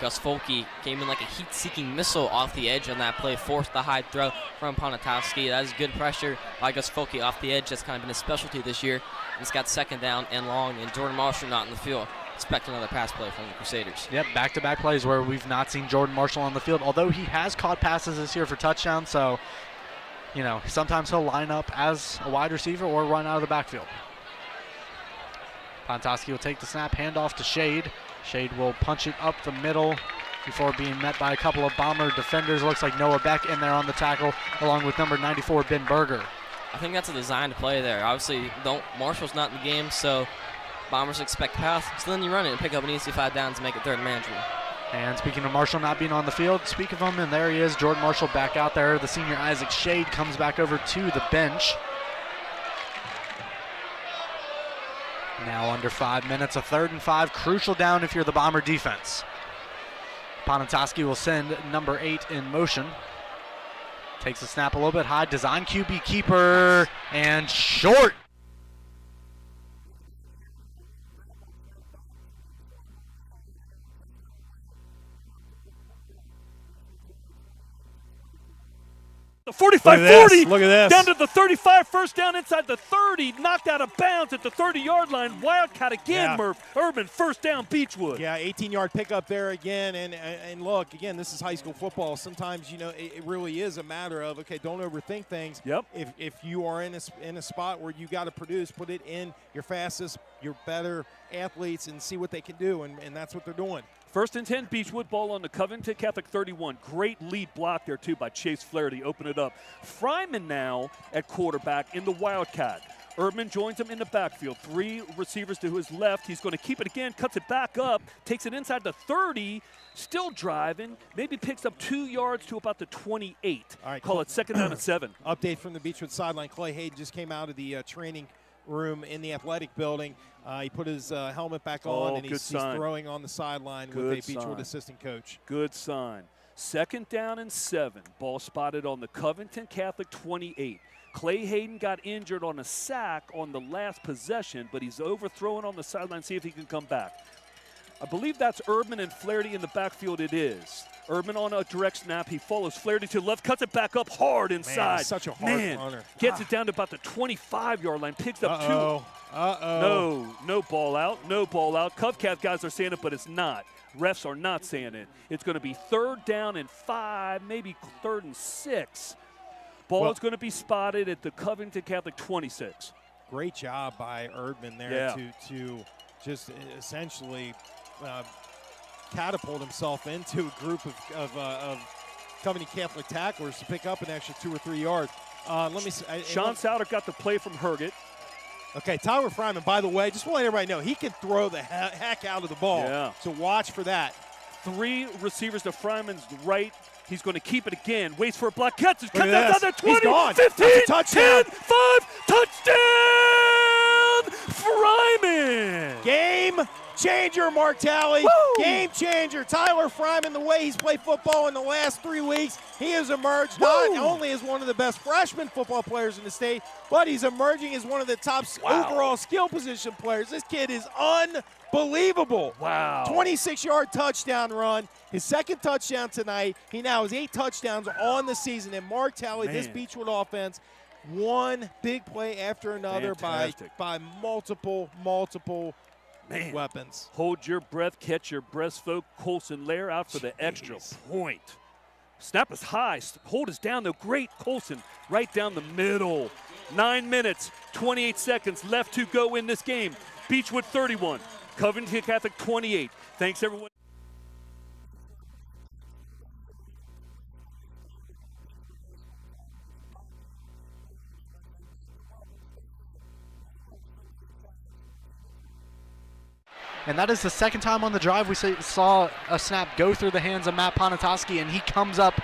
Gus Folke came in like a heat-seeking missile off the edge on that play, forced the high throw from Ponatowski. That is good pressure by Gus Folke off the edge. That's kind of been his specialty this year. He's got second down and long, and Jordan Marshall not in the field. Expect another pass play from the Crusaders. Yep, back-to-back plays where we've not seen Jordan Marshall on the field, although he has caught passes this year for touchdowns, so, you know, sometimes he'll line up as a wide receiver or run out of the backfield. Ponatowski will take the snap, hand off to Shade. Shade will punch it up the middle before being met by a couple of Bomber defenders. Looks like Noah Beck in there on the tackle, along with number 94, Ben Berger. I think that's a designed play there. Obviously, Marshall's not in the game, so Bombers expect pass. So then you run it and pick up an easy 5 downs and make it third and manageable. And speaking of Marshall not being on the field, speak of him, and there he is, Jordan Marshall back out there. The senior Isaac Shade comes back over to the bench. Now under 5 minutes, a 3rd and 5, crucial down if you're the Bomber defense. Ponatowski will send number 8 in motion. Takes the snap a little bit high, design QB keeper, and short. The 45-40, look at this. Down to the 35, first down inside the 30, knocked out of bounds at the 30-yard line. Wildcat again, Yeah. Murph. Urban, first down, Beechwood. Yeah, 18-yard pickup there again. And look, again, this is high school football. Sometimes, you know, it really is a matter of, okay, don't overthink things. Yep. If you are in a spot where you got to produce, put it in your fastest, your better athletes and see what they can do, and that's what they're doing. First and 10, Beechwood, ball on the Covington Catholic 31. Great lead block there, too, by Chase Flaherty. Open it up. Fryman now at quarterback in the Wildcat. Erdman joins him in the backfield. 3 receivers to his left. He's going to keep it again, cuts it back up, takes it inside the 30, still driving, maybe picks up 2 yards to about the 28. All right, Call it second down and 7. Update from the Beechwood sideline. Clay Hayden just came out of the training room in the athletic building. He put his helmet back on, and he's throwing on the sideline with a Beechwood assistant coach. Good sign. Second down and 7. Ball spotted on the Covington Catholic 28. Clay Hayden got injured on a sack on the last possession, but he's overthrown on the sideline. See if he can come back. I believe that's Erdman and Flaherty in the backfield. It is. Erdman on a direct snap. He follows Flaherty to the left, cuts it back up hard inside. Man, such a hard runner. Gets it down to about the 25-yard line. Picks up 2. No ball out. No ball out. Covcat guys are saying it, but it's not. Refs are not saying it. It's going to be 3rd down and 5, maybe 3rd and 6. Ball is going to be spotted at the Covington Catholic 26. Great job by Erdman there to just essentially catapult himself into a group of Covington Catholic tacklers to pick up an extra 2 or 3 yards. Let me see. Sean Souter got the play from Herget. Okay, Tyler Fryman, by the way, just want to let everybody know, he can throw the heck out of the ball. Yeah. So watch for that. 3 receivers to Fryman's right. He's going to keep it again. Waits for a block. Cuts it. Cuts Look at out this. 20, He's gone. 15, That's a touchdown. 10, 5. Touchdown! Fryman! Game changer, Mark Talley. Woo! Game changer. Tyler Fryman, the way he's played football in the last 3 weeks, he has emerged not only as one of the best freshman football players in the state, but he's emerging as one of the top overall skill position players. This kid is unbelievable. Wow. 26-yard touchdown run. His 2nd touchdown tonight. He now has 8 touchdowns on the season. And Mark Talley, this Beechwood offense, one big play after another by multiple weapons. Hold your breath, catch your breath, folk. Colson Lair out for the extra point. Snap is high. Hold is down, though. Great Colson right down the middle. 9 minutes, 28 seconds left to go in this game. Beechwood 31, Covington Catholic 28. Thanks, everyone. And that is the 2nd time on the drive we saw a snap go through the hands of Matt Ponatowski, and he comes up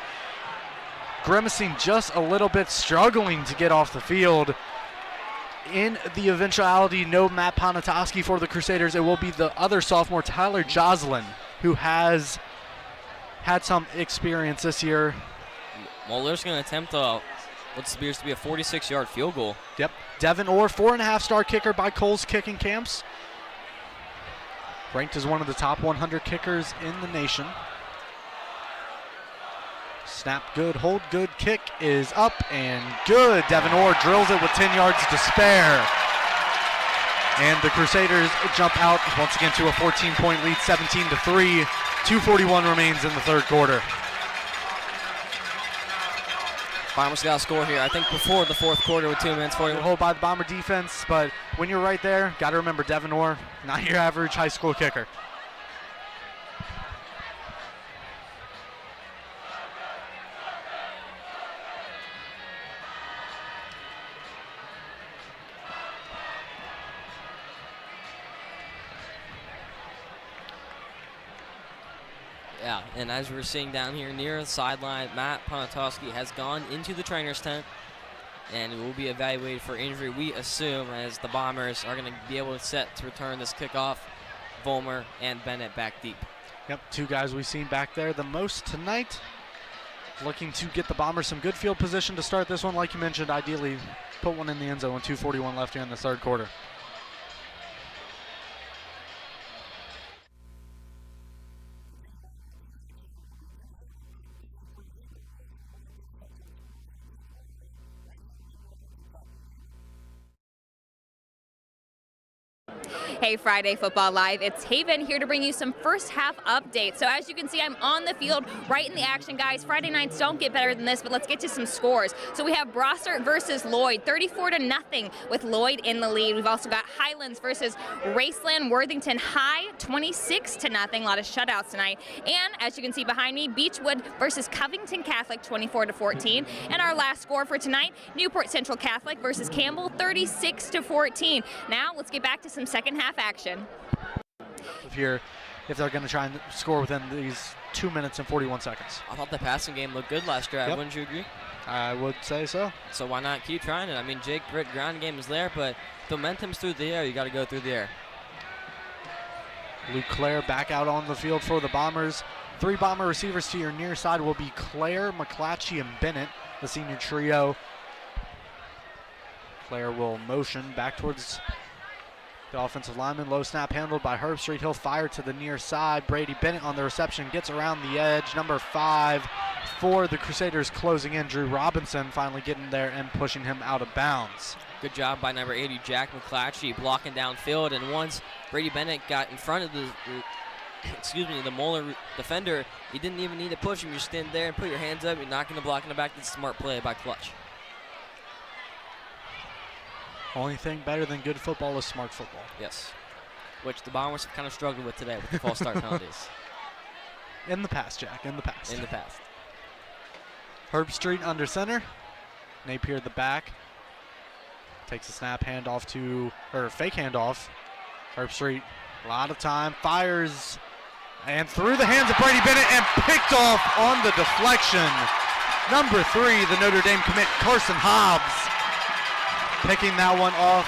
grimacing just a little bit, struggling to get off the field. In the eventuality, no Matt Ponatowski for the Crusaders. It will be the other sophomore, Tyler Joslin, who has had some experience this year. Muller's going to attempt what appears to be a 46-yard field goal. Yep. Devin Orr, 4.5-star kicker by Cole's Kicking Camps. Ranked as one of the top 100 kickers in the nation. Snap good, hold good, kick is up and good. Devin Orr drills it with 10 yards to spare. And the Crusaders jump out once again to a 14-point lead, 17-3. 2:41 remains in the third quarter. Bombers got to score here, I think, before the fourth quarter with 2 minutes. Hold by the Bomber defense, but when you're right there, got to remember Devin Orr, not your average high school kicker. Yeah, and as we're seeing down here near the sideline, Matt Ponatowski has gone into the trainer's tent and will be evaluated for injury, we assume, as the Bombers are going to be able to set to return this kickoff. Vollmer and Bennett back deep. Yep, 2 guys we've seen back there the most tonight. Looking to get the Bombers some good field position to start this one. Like you mentioned, ideally put one in the end zone with 2:41 left here in the third quarter. Hey, Friday Football Live, it's Haven here to bring you some first half updates. So as you can see, I'm on the field right in the action, guys. Friday nights don't get better than this, but let's get to some scores. So we have Brossart versus Lloyd, 34-0 with Lloyd in the lead. We've also got Highlands versus Raceland Worthington High, 26-0. A lot of shutouts tonight. And as you can see behind me, Beechwood versus Covington Catholic, 24-14. And our last score for tonight, Newport Central Catholic versus Campbell, 36-14. Now let's get back to some second half action. If they're going to try and score within these 2 minutes and 41 seconds. I thought the passing game looked good last drive. Yep. Wouldn't you agree? I would say so. So why not keep trying it? I mean, Jake Britt ground game is there, but the momentum's through the air. You got to go through the air. Luke Clare back out on the field for the Bombers. 3 Bomber receivers to your near side will be Clare, McClatchy, and Bennett, the senior trio. Clare will motion back towards the offensive lineman. Low snap handled by Herbstreit. He'll fire to the near side. Brady Bennett on the reception gets around the edge. Number 5 for the Crusaders closing in. Drew Robinson finally getting there and pushing him out of bounds. Good job by number 80, Jack McClatchy, blocking downfield. And once Brady Bennett got in front of the Moeller defender, he didn't even need to push him. You stand there and put your hands up. You're not going to block in the back. That's a smart play by Clutch. Only thing better than good football is smart football. Yes, which the Bombers have kind of struggled with today with the false start penalties. In the past, Jack, in the past. In the past. Herbstreit under center. Napier at the back. Takes a snap, fake handoff. Herbstreit, a lot of time, fires, and through the hands of Brady Bennett and picked off on the deflection. Number 3, the Notre Dame commit, Carson Hobbs. Picking that one off.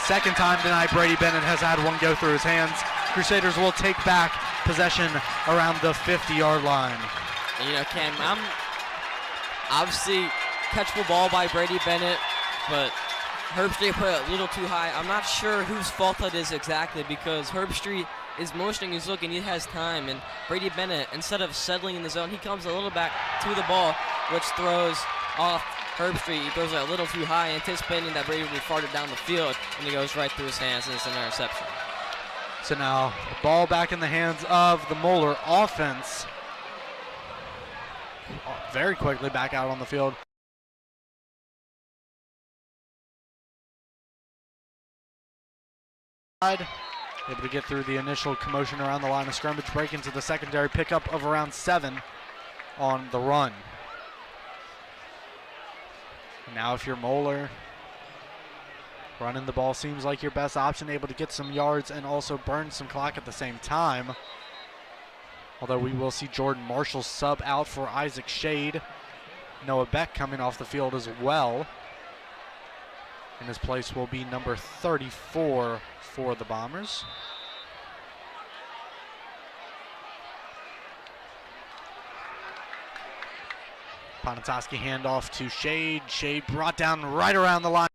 Second time tonight Brady Bennett has had one go through his hands. Crusaders will take back possession around the 50-yard line. And, Ken, I'm obviously catchable ball by Brady Bennett, but Herbstreit put it a little too high. I'm not sure whose fault that is exactly, because Herbstreit is motioning, he's looking, he has time, and Brady Bennett, instead of settling in the zone, he comes a little back to the ball, which throws off Herbstreit. He throws it a little too high, anticipating that Brady will be farther down the field, and he goes right through his hands, and it's an interception. So now the ball back in the hands of the Moeller offense. Very quickly back out on the field. Able to get through the initial commotion around the line of scrimmage, break into the secondary, pickup of around 7 on the run. And now if you're Moeller, running the ball seems like your best option, able to get some yards and also burn some clock at the same time. Although we will see Jordan Marshall sub out for Isaac Shade. Noah Beck coming off the field as well. In his place will be number 34 for the Bombers. Ponatowski handoff to Shade. Shade brought down right around the line.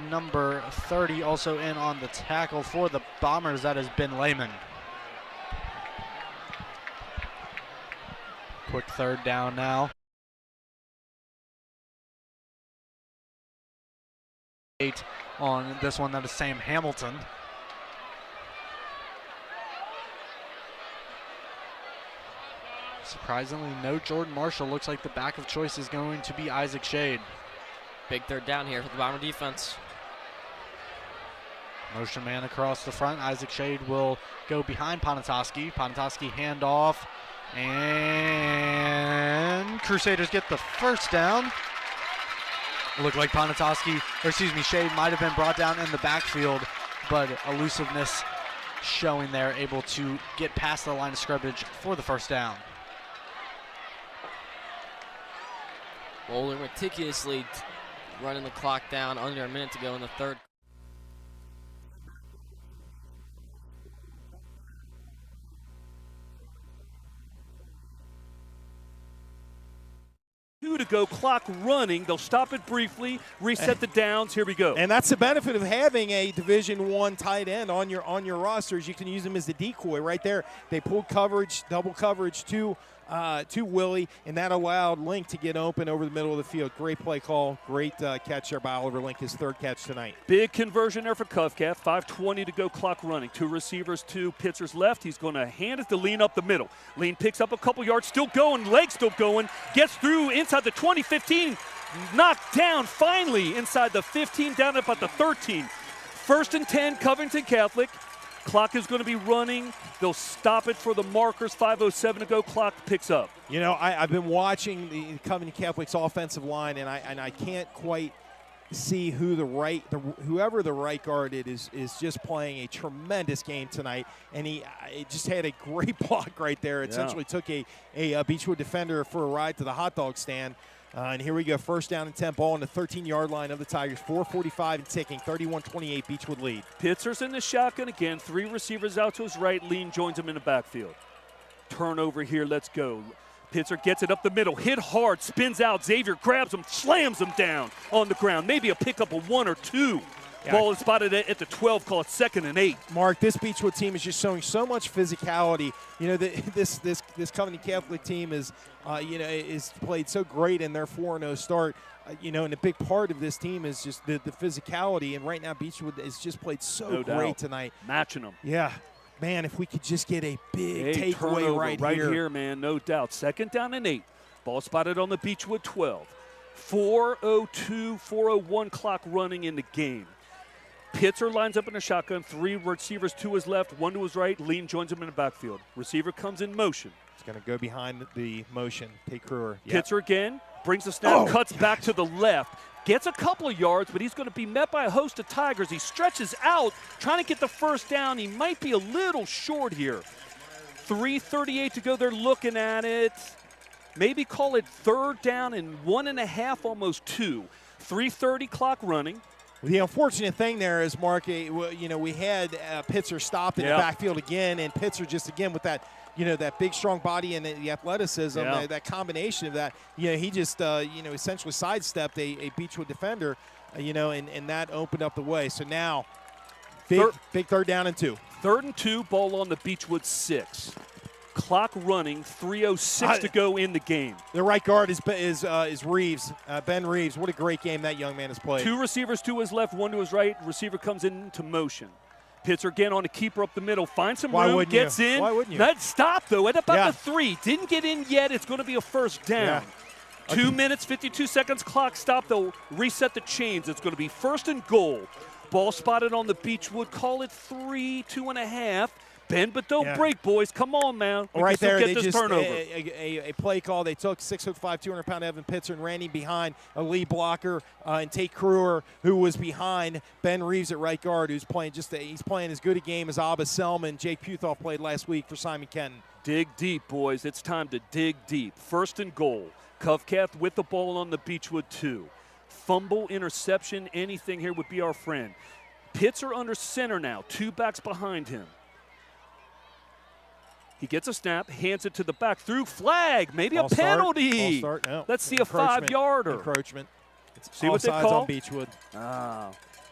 Number 30 also in on the tackle for the Bombers. That has Ben Lehman. Quick third down now. On this one, that is Sam Hamilton. Surprisingly, no Jordan Marshall. Looks like the back of choice is going to be Isaac Shade. Big third down here for the Bomber defense. Motion man across the front. Isaac Shade will go behind Ponatoski. Ponatoski handoff. And Crusaders get the first down. Looked like Shade might have been brought down in the backfield, but elusiveness showing there, able to get past the line of scrimmage for the first down. Bowler meticulously running the clock down, under a minute to go in the third. To go, clock running. They'll stop it briefly, reset the downs. Here we go. And that's the benefit of having a Division I tight end on your rosters. You can use them as the decoy right there. They pulled coverage, double coverage to Willie, and that allowed Link to get open over the middle of the field. Great play call, great catch there by Oliver Link, his third catch tonight. Big conversion there for Covcath. 5:20 to go, clock running. Two receivers to Pitzer's left. He's going to hand it to Lean up the middle. Lean picks up a couple yards, still going, leg still going, gets through inside the 20, 15, knocked down finally inside the 15, down at about the 13. 1st and 10, Covington Catholic. Clock is going to be running. They'll stop it for the markers. 5:07 to go. Clock picks up. You know, I've been watching the Covington Catholic's offensive line, and I can't quite see who whoever the right guard is just playing a tremendous game tonight. And he just had a great block right there. Essentially took a Beechwood defender for a ride to the hot dog stand. And here we go, 1st down and 10, ball on the 13-yard line of the Tigers. 4:45 and ticking, 31-28, Beechwood lead. Pitzer's in the shotgun again. 3 receivers out to his right. Lean joins him in the backfield. Turnover here, let's go. Pitzer gets it up the middle, hit hard, spins out. Xavier grabs him, slams him down on the ground. Maybe a pickup of 1 or 2. Yeah. Ball is spotted at the 12, call it 2nd and 8. Mark, this Beechwood team is just showing so much physicality. You know, this Covington Catholic team is played so great in their 4-0 start. And a big part of this team is just the physicality. And right now, Beechwood has just played so great tonight. Matching them. Yeah. Man, if we could just get a big takeaway right here, man, no doubt. 2nd down and 8. Ball spotted on the Beechwood 12. 4:02, 4:01 clock running in the game. Pitzer lines up in a shotgun, 3 receivers to his left, 1 to his right. Lean joins him in the backfield. Receiver comes in motion. He's going to go behind the motion. Tate Kruer. Pitzer again, brings the snap, cuts back to the left. Gets a couple of yards, but he's going to be met by a host of Tigers. He stretches out, trying to get the first down. He might be a little short here. 3:38 to go. They're looking at it. Maybe call it 3rd down and 1.5, almost 2. 3:30 clock running. The unfortunate thing there is, Mark, we had Pitzer stopped in the backfield again, and Pitzer just again with that, that big strong body and the athleticism, that combination of that, he just, essentially sidestepped a Beechwood defender, and that opened up the way. So now, big 3rd down and 2. 3rd and 2, ball on the Beechwood 6. Clock running, 3:06 to go in the game. The right guard is Reeves, Ben Reeves. What a great game that young man has played. 2 receivers to his left, 1 to his right. Receiver comes into motion. Pitzer again on a keeper up the middle. Finds some room, gets in. Why wouldn't you? That stop, though, at about the 3. Didn't get in yet. It's going to be a 1st down. Yeah. 2 minutes, 52 seconds. Clock stop. They'll reset the chains. It's going to be 1st and goal. Ball spotted on the Beechwood. Call it 3, 2.5. Bend, but don't break, boys. Come on, man. We right can there, get they this just turnover. A play call. They took 6'5", 200-pound Evan Pitzer and ran him behind a lead blocker and Tate Kruer, who was behind Ben Reeves at right guard, who's playing he's playing as good a game as Abba Selman. Jake Puthoff played last week for Simon Kenton. Dig deep, boys. It's time to dig deep. 1st and goal. Covcath with the ball on the Beechwood 2. Fumble, interception, anything here would be our friend. Pitzer under center now. 2 backs behind him. He gets a snap, hands it to the back, through flag, maybe a penalty. No. Let's see a 5-yarder. Encroachment. See what they call? On Beechwood.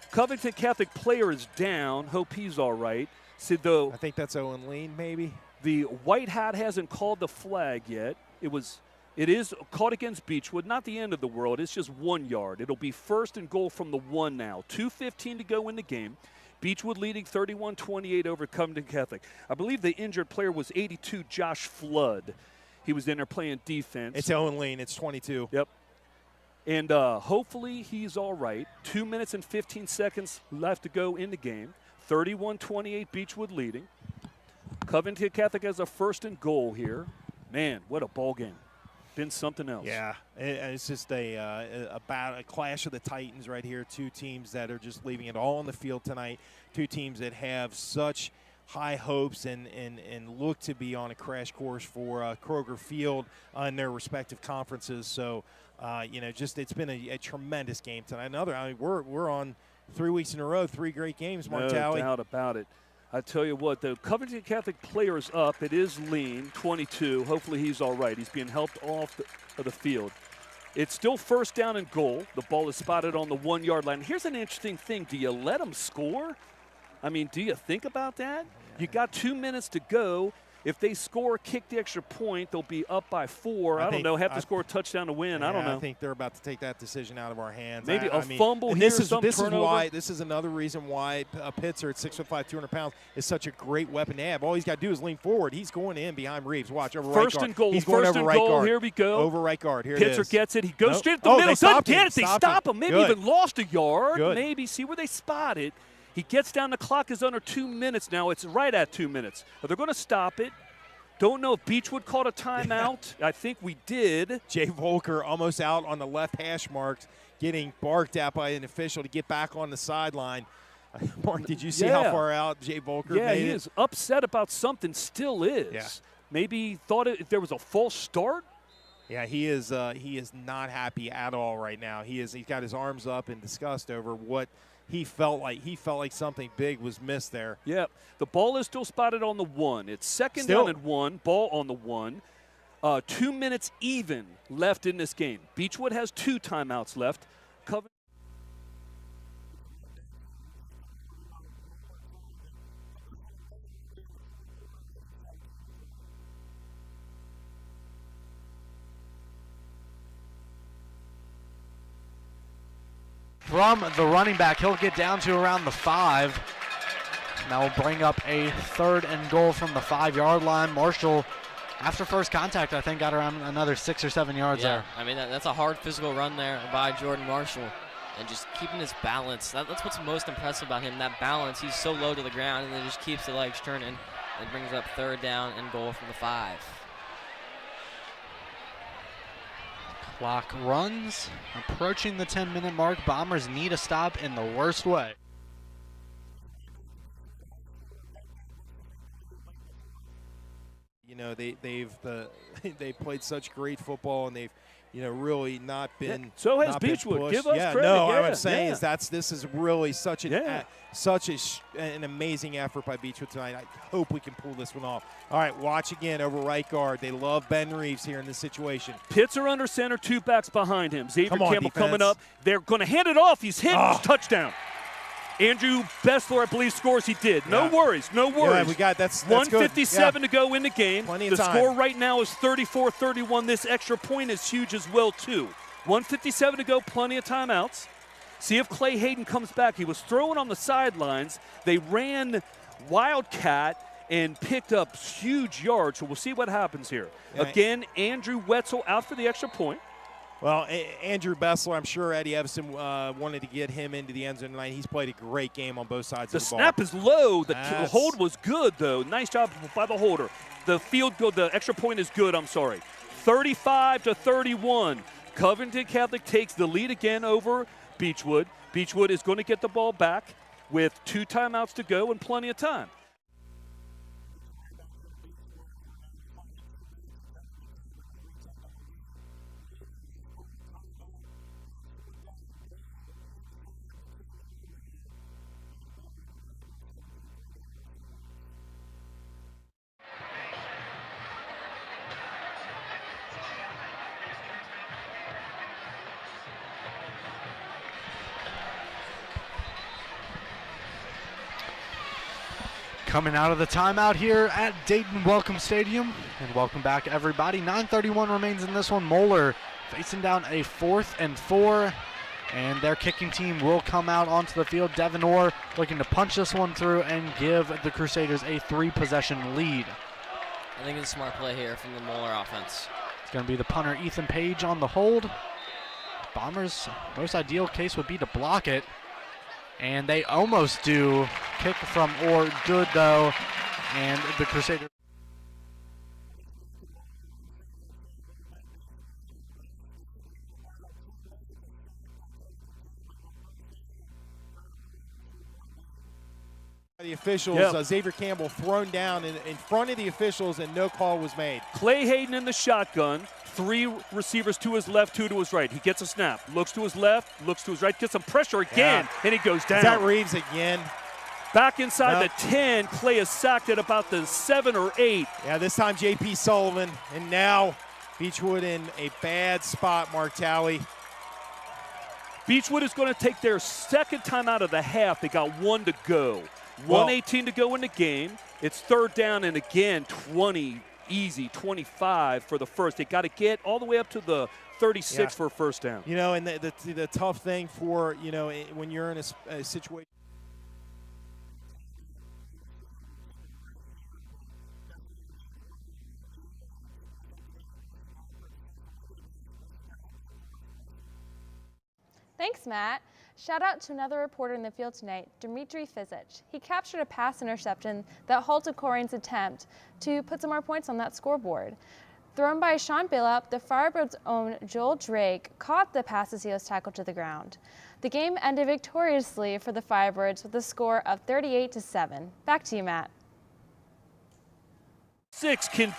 Covington Catholic player is down. Hope he's all right. I think that's Owen Lean, maybe. The white hat hasn't called the flag yet. It is caught against Beechwood, not the end of the world. It's just 1 yard. It'll be 1st and goal from the 1 now. 2:15 to go in the game. Beechwood leading 31-28 over Covington Catholic. I believe the injured player was 82, Josh Flood. He was in there playing defense. It's Owen Lane. It's 22. Yep. And hopefully he's all right. 2 minutes and 15 seconds left to go in the game. 31-28, Beechwood leading. Covington Catholic has a 1st and goal here. Man, what a ball game. Been something else. Yeah, it's just a clash of the Titans right here. Two teams that are just leaving it all on the field tonight. Two teams that have such high hopes and look to be on a crash course for Kroger Field in their respective conferences. So, it's been a tremendous game tonight. We're on 3 weeks in a row, 3 great games, Mark Talley. No doubt about it. I tell you what, the Covington Catholic player is up. It is Lean, 22. Hopefully he's all right. He's being helped off the field. It's still 1st down and goal. The ball is spotted on the 1 yard line. Here's an interesting thing. Do you let them score? I mean, do you think about that? You got 2 minutes to go. If they score, kick the extra point, they'll be up by 4. I don't know. Have to score a touchdown to win. I don't know. I think they're about to take that decision out of our hands. Maybe a fumble here, some turnover. This is another reason why Pitzer at 6'5", 200 pounds is such a great weapon to have. All he's got to do is lean forward. He's going in behind Reeves. Watch, over right guard. 1st and goal. He's going over right guard. Here we go. Over right guard. Here it is. Pitzer gets it. He goes straight at the middle. Doesn't get it. They stop him. Maybe Good. even lost a yard. Good. Maybe. See where they spot it. He gets down. The clock is under 2 minutes now. It's right at 2 minutes. They're going to stop it. Don't know if Beechwood called a timeout. I think we did. Jay Volker almost out on the left hash marks, getting barked at by an official to get back on the sideline. Mark, did you see how far out Jay Volker made it? Yeah, he is upset about something, still is. Yeah. Maybe thought if there was a false start. Yeah, he is not happy at all right now. He's got his arms up in disgust over what he felt like something big was missed there. Yep. The ball is still spotted on the 1. It's 2nd down and 1. Ball on the 1. 2 minutes even left in this game. Beechwood has 2 timeouts left. From the running back, he'll get down to around the 5. That will bring up a 3rd and goal from the 5-yard line. Marshall, after first contact, I think got around another 6 or 7 yards there. I mean, that's a hard physical run there by Jordan Marshall. And just keeping his balance. That's what's most impressive about him, that balance. He's so low to the ground and then just keeps the legs turning and brings up 3rd down and goal from the 5. Clock runs, approaching the 10-minute mark. Bombers need a stop in the worst way. You know, they played such great football, and they've really not been. Yeah, so has Beechwood. Give us credit. No, what I'm saying is this is really such an amazing effort by Beechwood tonight. I hope we can pull this one off. All right, watch again over right guard. They love Ben Reeves here in this situation. Pitzer under center, 2 backs behind him. Xavier Campbell coming up. They're going to hand it off. He's hit. Touchdown. Andrew Bessler, I believe, scores. He did. No worries. No worries. Yeah, we got that's 1:57 to go in the game. Plenty of time. The score right now is 34-31. This extra point is huge as well, too. 1:57 to go. Plenty of timeouts. See if Clay Hayden comes back. He was throwing on the sidelines. They ran Wildcat and picked up huge yards. So we'll see what happens here. Yeah. Again, Andrew Wetzel out for the extra point. Well, Andrew Bessler, I'm sure Eddie Evison wanted to get him into the end zone tonight. He's played a great game on both sides of the ball. The snap is low. The hold was good, though. Nice job by the holder. The field goal, the extra point is good, 35-31. Covington Catholic takes the lead again over Beechwood. Beechwood is going to get the ball back with 2 timeouts to go and plenty of time. Coming out of the timeout here at Dayton Welcome Stadium. And welcome back, everybody. 9:31 remains in this one. Moeller facing down a 4th and 4. And their kicking team will come out onto the field. Devin Orr looking to punch this one through and give the Crusaders a 3-possession lead. I think it's a smart play here from the Moeller offense. It's going to be the punter, Ethan Page, on the hold. Bombers' most ideal case would be to block it. And they almost do. Kick from Orr, good though. And the Crusaders. The officials, Xavier Campbell thrown down in front of the officials, and no call was made. Clay Hayden in the shotgun. 3 receivers to his left, 2 to his right. He gets a snap, looks to his left, looks to his right, gets some pressure again, and he goes down. Is that Reeves again? Back inside the 10. Clay is sacked at about the 7 or 8. Yeah, this time J.P. Sullivan, and now Beechwood in a bad spot, Mark Talley. Beechwood is going to take their second time out of the half. They got 1 to go. 1:18 to go in the game. It's 3rd down, and again, 20, easy, 25 for the first. They got to get all the way up to the 36 for a first down. You know, and the tough thing for, you know, when you're in a situation. Thanks, Matt. Shout out to another reporter in the field tonight, Dimitri Fizic. He captured a pass interception that halted Corrine's attempt to put some more points on that scoreboard. Thrown by Sean Billup, the Firebirds' own Joel Drake caught the pass as he was tackled to the ground. The game ended victoriously for the Firebirds with a score of 38-7. Back to you, Matt.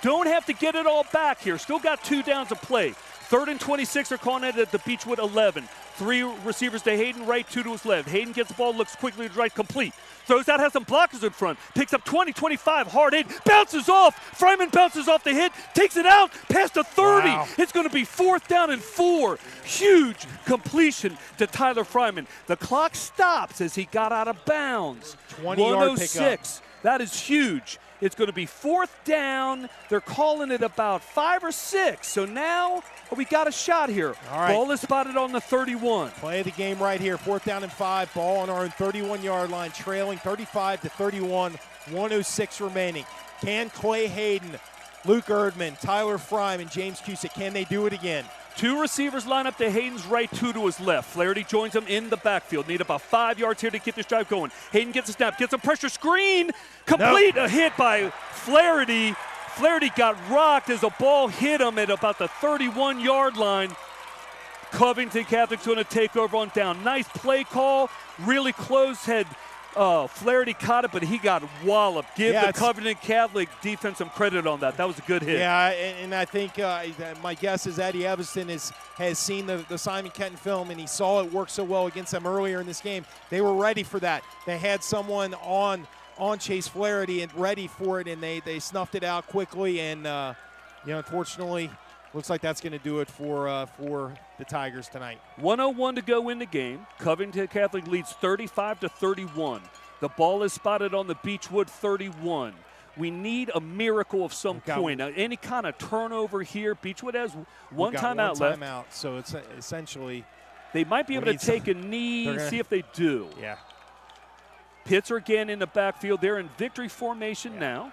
Don't have to get it all back here. Still got 2 downs to play. 3rd and 26, they're calling it at the Beechwood 11. 3 receivers to Hayden, right, 2 to his left. Hayden gets the ball, looks quickly to right, complete. Throws out, has some blockers in front. Picks up 20, 25, hard hit, bounces off. Fryman bounces off the hit, takes it out, past the 30. Wow. It's going to be 4th down and 4. Huge completion to Tyler Fryman. The clock stops as he got out of bounds. 20-yard pickup. That is huge. It's going to be 4th down. They're calling it about 5 or 6. So now we got a shot here. All right. Ball is spotted on the 31. Play the game right here. 4th down and 5. Ball on our own 31-yard line, trailing 35-31. 1:06 remaining. Can Clay Hayden, Luke Erdman, Tyler Fryman, James Cusick, can they do it again? 2 receivers line up to Hayden's right, 2 to his left. Flaherty joins him in the backfield. Need about 5 yards here to get this drive going. Hayden gets a snap, gets a pressure screen. Complete. A hit by Flaherty. Flaherty got rocked as a ball hit him at about the 31-yard line. Covington Catholic's going to take over on down. Nice play call. Really close. Had Flaherty caught it, but he got walloped. Give the Covington Catholic defense some credit on that. That was a good hit. Yeah, and I think my guess is Eddie Evanston has seen the Simon Kenton film, and he saw it work so well against them earlier in this game. They were ready for that. They had someone on Chase Flaherty and ready for it, and they snuffed it out quickly. And unfortunately, looks like that's going to do it for the Tigers tonight. 1:01 to go in the game. Covington Catholic leads 35-31. The ball is spotted on the Beechwood 31. We need a miracle of some point. Now, any kind of turnover here. Beechwood has one timeout left. Timeout, so it's essentially they might be able to take a knee, see if they do. Yeah. Pitzer again in the backfield. They're in victory formation now.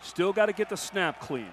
Still got to get the snap clean.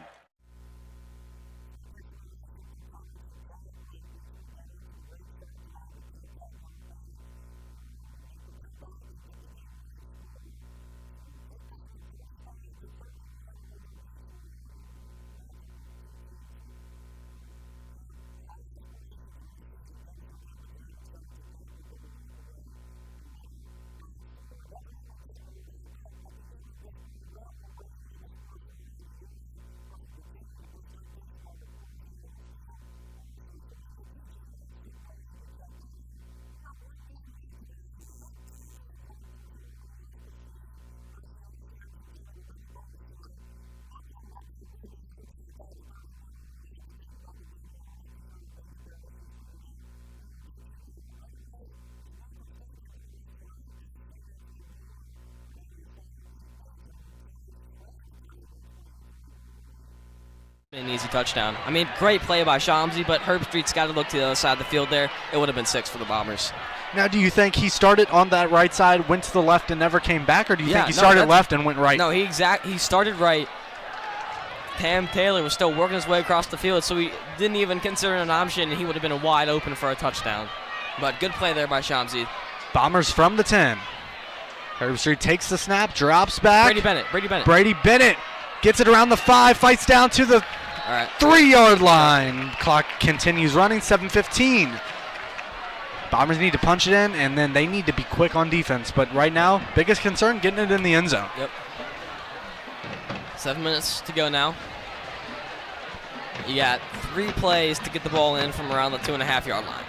An easy touchdown. I mean, great play by Shamsi, but Herbstreit's got to look to the other side of the field there. It would have been 6 for the Bombers. Now, do you think he started on that right side, went to the left, and never came back, or do you think he started left and went right? No, he started right. Cam Taylor was still working his way across the field, so he didn't even consider an option, and he would have been wide open for a touchdown. But good play there by Shamsi. Bombers from the 10. Herbstreit takes the snap, drops back. Brady Bennett gets it around the 5, fights down to the 3-yard line. Clock continues running, 7:15. Bombers need to punch it in, and then they need to be quick on defense. But right now, biggest concern, getting it in the end zone. Yep. 7 minutes to go now. You got 3 plays to get the ball in from around the 2.5-yard line.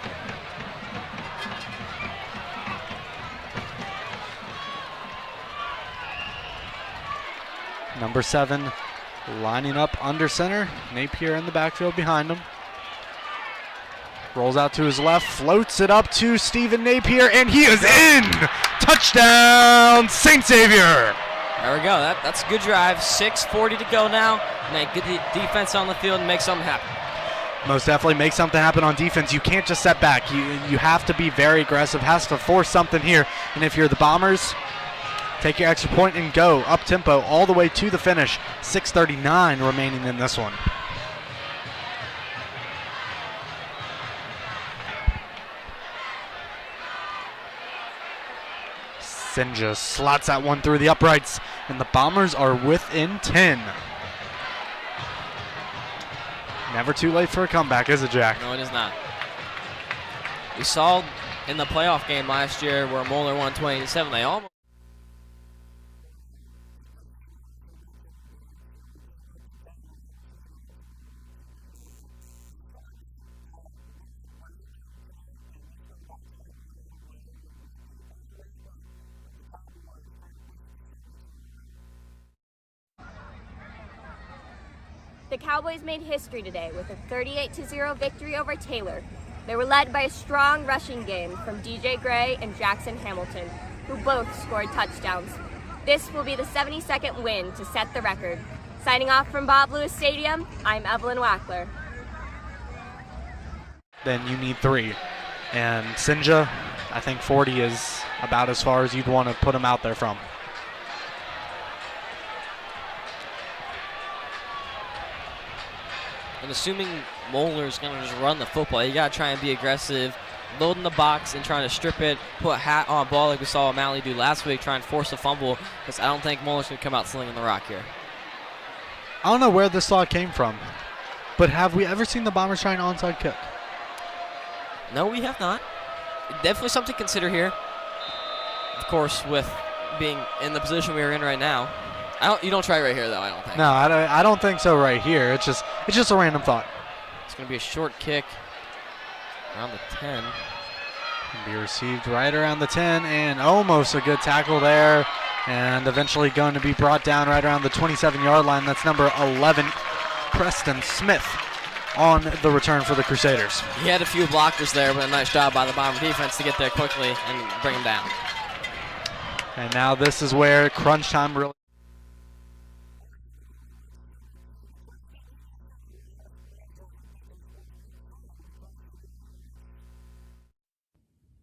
Number 7 lining up under center. Napier in the backfield behind him. Rolls out to his left, floats it up to Stephen Napier, and he is in! Touchdown, St. Xavier! There we go. That's a good drive. 6:40 to go now. And get the defense on the field and make something happen. Most definitely make something happen on defense. You can't just set back. You have to be very aggressive, has to force something here. And if you're the Bombers, take your extra point and go up tempo all the way to the finish. 6:39 remaining in this one. Sinja slots that one through the uprights, and the Bombers are within 10. Never too late for a comeback, is it, Jack? No, it is not. We saw in the playoff game last year where Moeller won 20-7. They almost. The Cowboys made history today with a 38-0 victory over Taylor. They were led by a strong rushing game from DJ Gray and Jackson Hamilton, who both scored touchdowns. This will be the 72nd win to set the record. Signing off from Bob Lewis Stadium, I'm Evelyn Wackler. Then you need 3. And Sinja, I think 40 is about as far as you'd want to put him out there from. And assuming Moeller's going to just run the football, you got to try and be aggressive, loading the box and trying to strip it, put a hat on a ball like we saw O'Malley do last week, try and force a fumble, because I don't think Moeller's going to come out slinging the rock here. I don't know where this thought came from, but have we ever seen the Bombers try an onside kick? No, we have not. Definitely something to consider here. Of course, with being in the position we are in right now. You don't try it right here, though, I don't think. No, I don't think so right here. It's just a random thought. It's going to be a short kick around the 10. Can be received right around the 10, and almost a good tackle there, and eventually going to be brought down right around the 27-yard line. That's number 11, Preston Smith, on the return for the Crusaders. He had a few blockers there, but a nice job by the Bomber defense to get there quickly and bring him down. And now this is where crunch time really...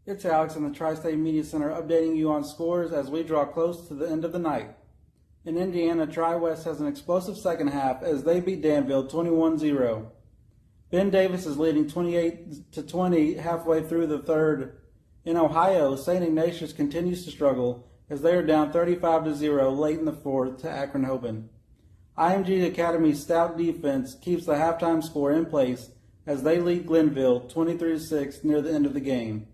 It's Alex in the Tri-State Media Center updating you on scores as we draw close to the end of the night. In Indiana, Tri-West has an explosive second half as they beat Danville 21-0. Ben Davis is leading 28-20 halfway through the third. In Ohio, St. Ignatius continues to struggle as they are down 35-0 late in the fourth to Akron-Hoban. IMG Academy's stout defense keeps the halftime score in place as they lead Glenville 23-6 near the end of the game.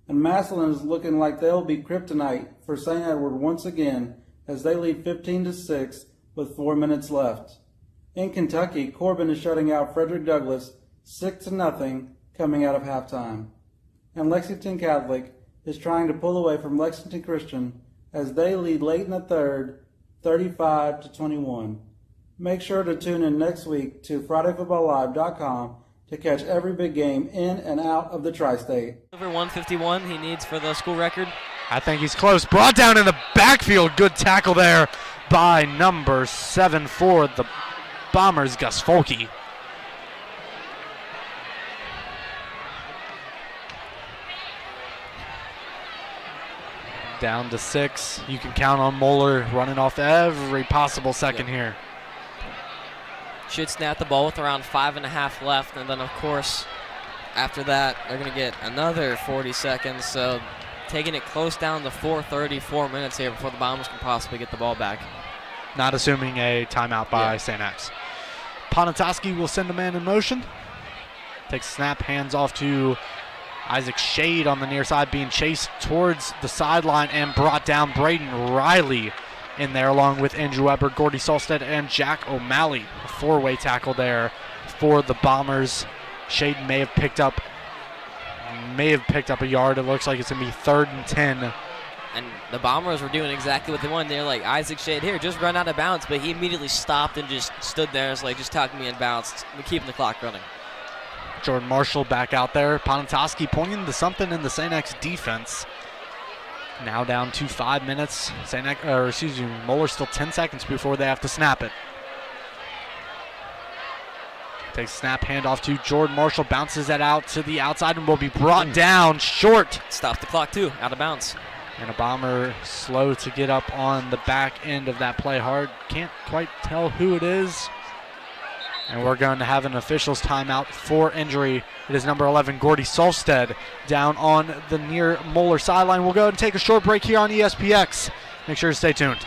And Massillon is looking like they'll be kryptonite for St. Edward once again as they lead 15-6 with 4 minutes left. In Kentucky, Corbin is shutting out Frederick Douglass 6-0 coming out of halftime. And Lexington Catholic is trying to pull away from Lexington Christian as they lead late in the third 35-21. Make sure to tune in next week to FridayFootballLive.com to catch every big game in and out of the Tri-State. Over 151 he needs for the school record. I think he's close. Brought down in the backfield. Good tackle there by number 7 for the Bombers, Gus Folke. Down to 6. You can count on Moeller running off every possible second here. Should snap the ball with around 5.5 left, and then of course after that they're going to get another 40 seconds, so taking it close down to 4:34 minutes here before the Bombers can possibly get the ball back. Not assuming a timeout by St. X. Ponatoski will send a man in motion. Takes a snap, hands off to Isaac Shade on the near side, being chased towards the sideline and brought down. Braden Riley in there along with Andrew Weber, Gordy Solstead, and Jack O'Malley. A 4-way tackle there for the Bombers. Shade may have picked up a yard. It looks like it's going to be 3rd and 10. And the Bombers were doing exactly what they wanted. They're like, Isaac Shade, here, just run out of bounds. But he immediately stopped and just stood there. It's like, just tuck me in bounds. We're keeping the clock running. Jordan Marshall back out there. Ponatoski pointing to something in the St. X defense. Now down to 5 minutes. Moeller still 10 seconds before they have to snap it. Takes a snap, handoff to Jordan Marshall. Bounces that out to the outside and will be brought down short. Stop the clock too, out of bounds. And a Bomber slow to get up on the back end of that play. Hard, can't quite tell who it is. And we're going to have an official's timeout for injury. It is number 11, Gordy Solstead, down on the near Moeller sideline. We'll go and take a short break here on ESPX. Make sure to stay tuned.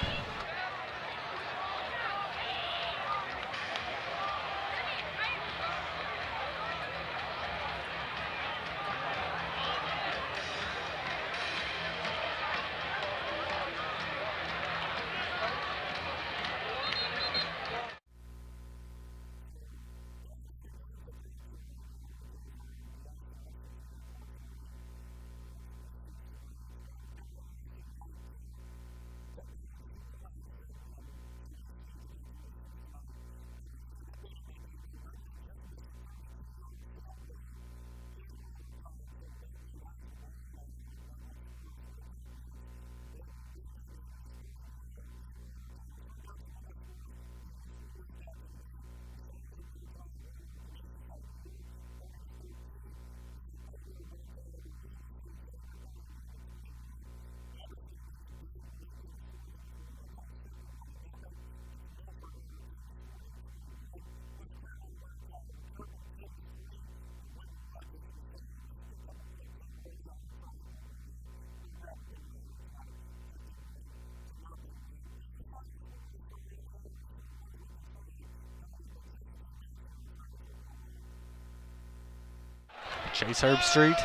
Chase Herbstreit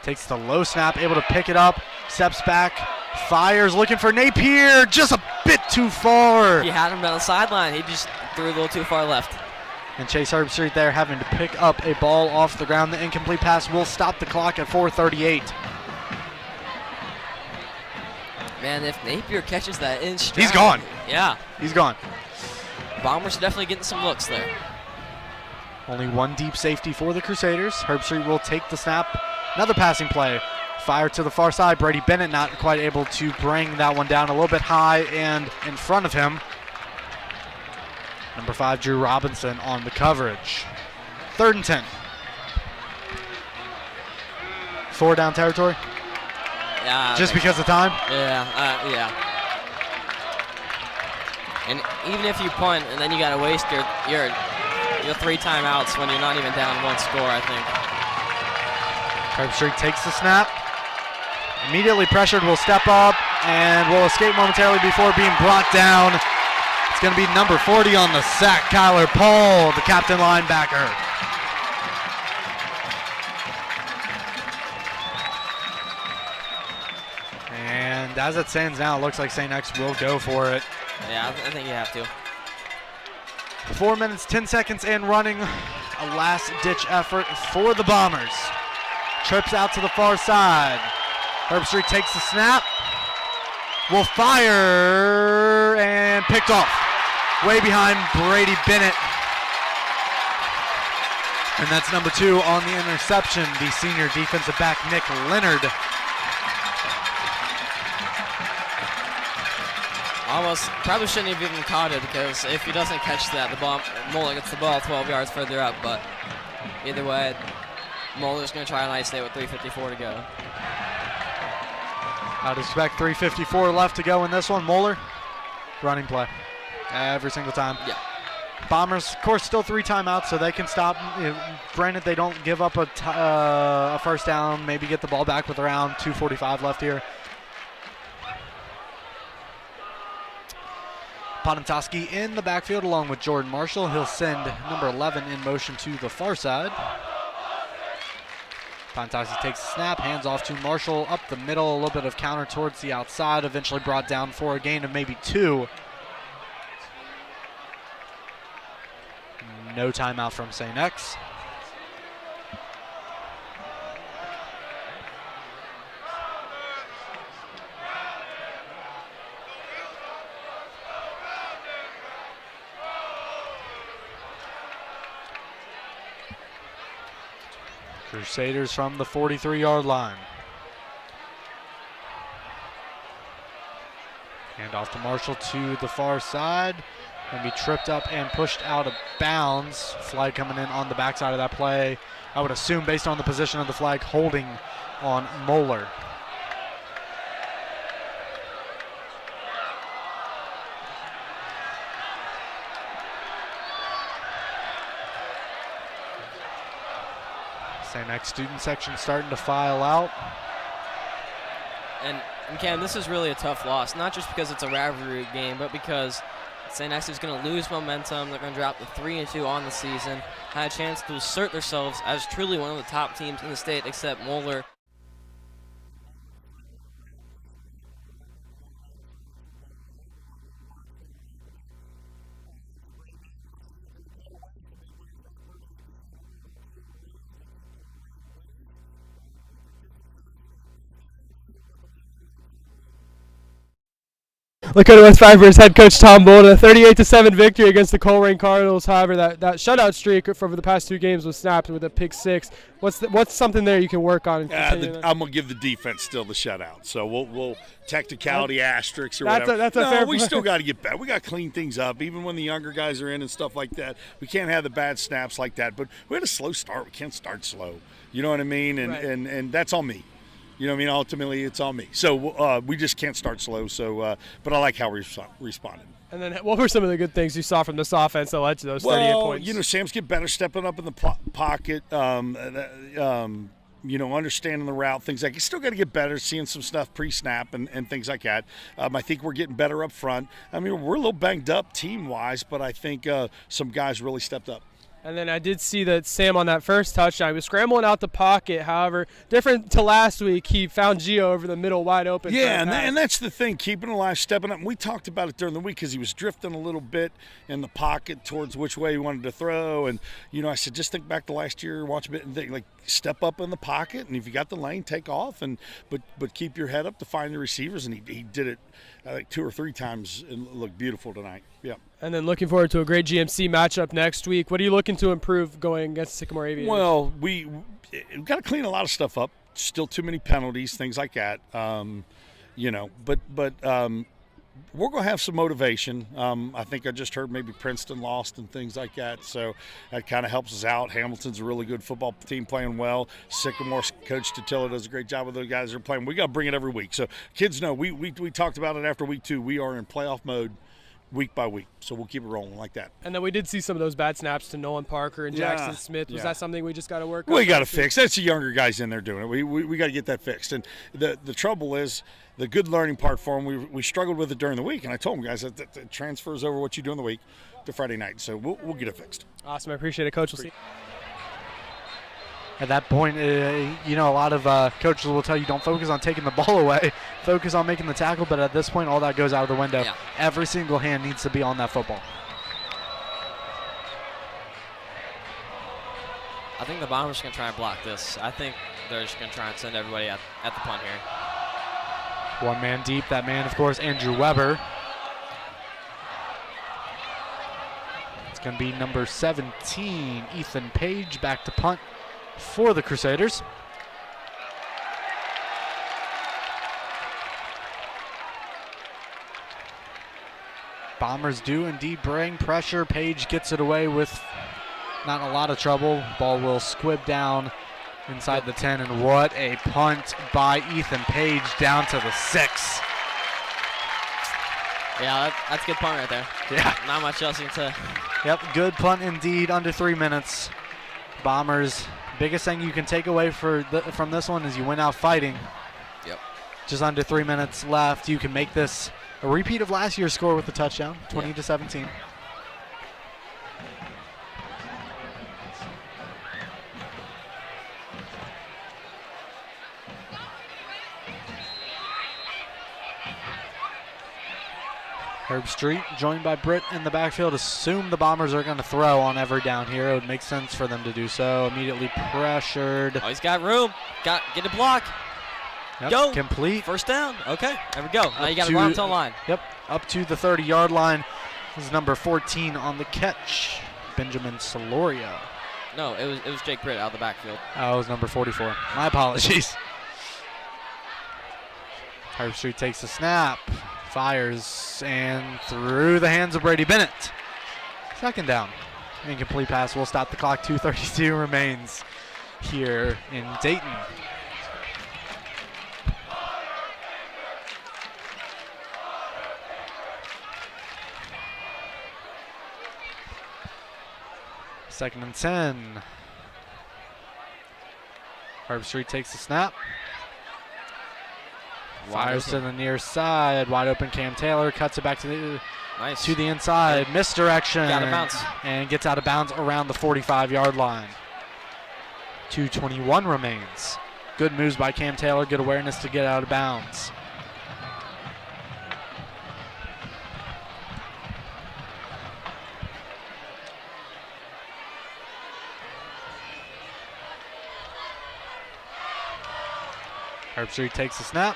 takes the low snap, able to pick it up, steps back, fires, looking for Napier, just a bit too far. He had him down the sideline. He just threw a little too far left. And Chase Herbstreit there having to pick up a ball off the ground. The incomplete pass will stop the clock at 4:38. Man, if Napier catches that in stride, he's gone. Yeah. He's gone. Bombers are definitely getting some looks there. Only one deep safety for the Crusaders. Herbstreit will take the snap. Another passing play. Fire to the far side. Brady Bennett not quite able to bring that one down, a little bit high and in front of him. Number 5, Drew Robinson on the coverage. 3rd and 10. 4 down territory? Yeah. Just because of time? Yeah, yeah. And even if you punt and then you got to waste your 3 timeouts when you're not even down 1 score, I think. Herbstreit takes the snap. Immediately pressured, will step up and will escape momentarily before being brought down. It's going to be number 40 on the sack, Kyler Paul, the captain linebacker. And as it stands now, it looks like St. X will go for it. Yeah, I think you have to. 4 minutes, 10 seconds and running. A last-ditch effort for the Bombers. Trips out to the far side. Herbstreit takes the snap. Will fire and picked off. Way behind Brady Bennett. And that's number 2 on the interception, the senior defensive back, Nick Leonard. Probably shouldn't have even caught it, because if he doesn't catch that, Moeller gets the ball 12 yards further up. But either way, Moeller's going to try a nice day with 3:54 to go. I'd expect 3:54 left to go in this one. Moeller, running play every single time. Yeah. Bombers, of course, still 3 timeouts, so they can stop. Granted, they don't give up a first down, maybe get the ball back with around 2:45 left here. Pontoski in the backfield along with Jordan Marshall. He'll send number 11 in motion to the far side. Pontoski takes a snap, hands off to Marshall up the middle, a little bit of counter towards the outside, eventually brought down for a gain of maybe 2. No timeout from St. X. Crusaders from the 43-yard line. Hand off to Marshall to the far side. Going to be tripped up and pushed out of bounds. Flag coming in on the backside of that play. I would assume, based on the position of the flag, holding on Moeller. St. X student section starting to file out. And Cam, this is really a tough loss, not just because it's a rivalry game, but because St. X is going to lose momentum. They're going to drop to 3-2 on the season. Had a chance to assert themselves as truly one of the top teams in the state, except Moeller. Lakota West Vipers head coach Tom Bolden, a 38-7 victory against the Colerain Cardinals. However, that shutout streak for the past 2 games was snapped with a pick 6. What's something there you can work on? I'm gonna give the defense still the shutout. So we'll technicality asterisks or whatever. That's a fair we still got to get better. We got to clean things up, even when the younger guys are in and stuff like that. We can't have the bad snaps like that. But we had a slow start. We can't start slow. You know what I mean? And that's on me. You know what I mean? Ultimately, it's on me. So we just can't start slow. So, but I like how we responded. And then what were some of the good things you saw from this offense that led to those 38 points? You know, Sam's get better stepping up in the pocket, understanding the route, things like that. You still got to get better, seeing some stuff pre-snap and things like that. I think we're getting better up front. I mean, we're a little banged up team-wise, but I think some guys really stepped up. And then I did see that Sam on that first touchdown, he was scrambling out the pocket. However, different to last week, he found Gio over the middle wide open. Yeah, and that's the thing, keeping alive, stepping up. And we talked about it during the week because he was drifting a little bit in the pocket towards which way he wanted to throw. And, I said, just think back to last year, watch a bit and think, like, step up in the pocket. And if you got the lane, take off. But keep your head up to find the receivers. And he did it, I think, 2 or 3 times and looked beautiful tonight. Yeah. And then looking forward to a great GMC matchup next week. What are you looking to improve going against Sycamore Aviators? Well, we've got to clean a lot of stuff up. Still too many penalties, things like that. But we're going to have some motivation. I think I just heard maybe Princeton lost and things like that, so that kind of helps us out. Hamilton's a really good football team playing well. Sycamore, Coach Totilla does a great job with those guys that are playing. We got to bring it every week. So kids know, we talked about it after week 2. We are in playoff mode week by week, so we'll keep it rolling like that. And then we did see some of those bad snaps to Nolan Parker and Jackson Smith. Was that something we just got to work on? We got to fix. That's the younger guys in there doing it. We got to get that fixed. And the trouble is, the good learning part for them, we struggled with it during the week, and I told them, guys, that transfers over what you do in the week to Friday night, so we'll get it fixed. Awesome. I appreciate it, Coach. We'll see. At that point, a lot of coaches will tell you don't focus on taking the ball away, focus on making the tackle, but at this point, all that goes out of the window. Yeah. Every single hand needs to be on that football. I think the Bombers are going to try and block this. I think they're just going to try and send everybody at the punt here. One man deep. That man, of course, Andrew Weber. It's going to be number 17, Ethan Page, back to punt for the Crusaders. Bombers do indeed bring pressure. Page gets it away with not a lot of trouble. Ball will squib down inside the 10, and what a punt by Ethan Page down to the 6. Yeah, that's a good punt right there. Yeah. Not much else you can say. Yep, good punt indeed, under 3 minutes. Bombers, biggest thing you can take away from this one is you went out fighting. Yep. Just under 3 minutes left. You can make this a repeat of last year's score with the touchdown, 20-17. Herbstreit joined by Britt in the backfield. Assume the Bombers are going to throw on every down here. It would make sense for them to do so. Immediately pressured. Oh, he's got room. Get a block. Yep, Go. Complete. First down. Okay, there we go. Now you got to run to the line. Yep, up to the 30-yard line. This is number 14 on the catch, Benjamin Solorio. No, it was Jake Britt out of the backfield. Oh, it was number 44. My apologies. Herbstreit takes the snap. Fires, and through the hands of Brady Bennett. Second down. Incomplete pass will stop the clock. 2:32 remains here in Dayton. Second and 10. Herbstreit takes the snap. Fires to the near side. Wide open Cam Taylor. Cuts it back to the inside. Misdirection. Out of bounds. And gets out of bounds around the 45-yard line. 2:21 remains. Good moves by Cam Taylor. Good awareness to get out of bounds. Herbstreit takes the snap.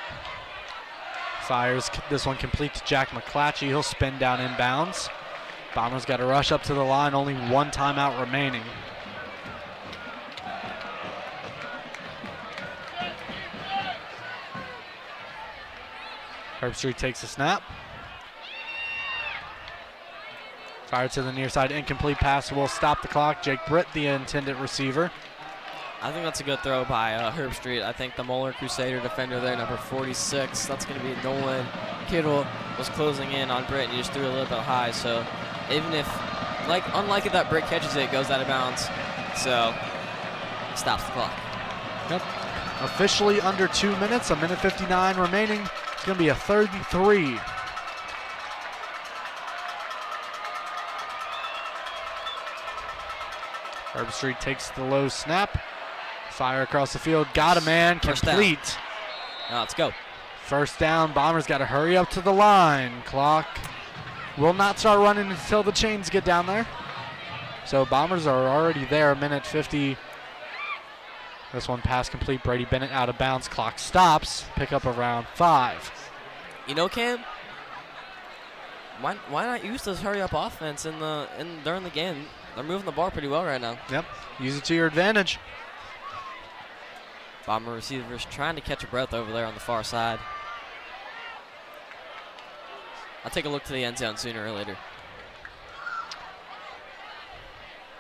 Fires this one complete to Jack McClatchy. He'll spin down inbounds. Bombers got to rush up to the line. Only one timeout remaining. Herbstreit takes the snap. Fire to the near side. Incomplete pass will stop the clock. Jake Britt, the intended receiver. I think that's a good throw by Herbstreit. I think the Moeller Crusader defender there, number 46, that's going to be Nolan Kittle, was closing in on Britt, and he just threw a little bit high. So even if, unlike if that Britt catches it, goes out of bounds. So it stops the clock. Yep. Officially under 2 minutes, 1:59 remaining. It's going to be a 3rd and 3. Herbstreit takes the low snap. Fire across the field. Got a man. Complete. Now let's go. First down. Bombers got to hurry up to the line. Clock will not start running until the chains get down there. So Bombers are already there. 1:50. This one pass complete. Brady Bennett out of bounds. Clock stops. Pick up around 5. You know, Cam, why not use this hurry up offense during the game? They're moving the ball pretty well right now. Yep. Use it to your advantage. Bomber receivers trying to catch a breath over there on the far side. I'll take a look to the end zone sooner or later.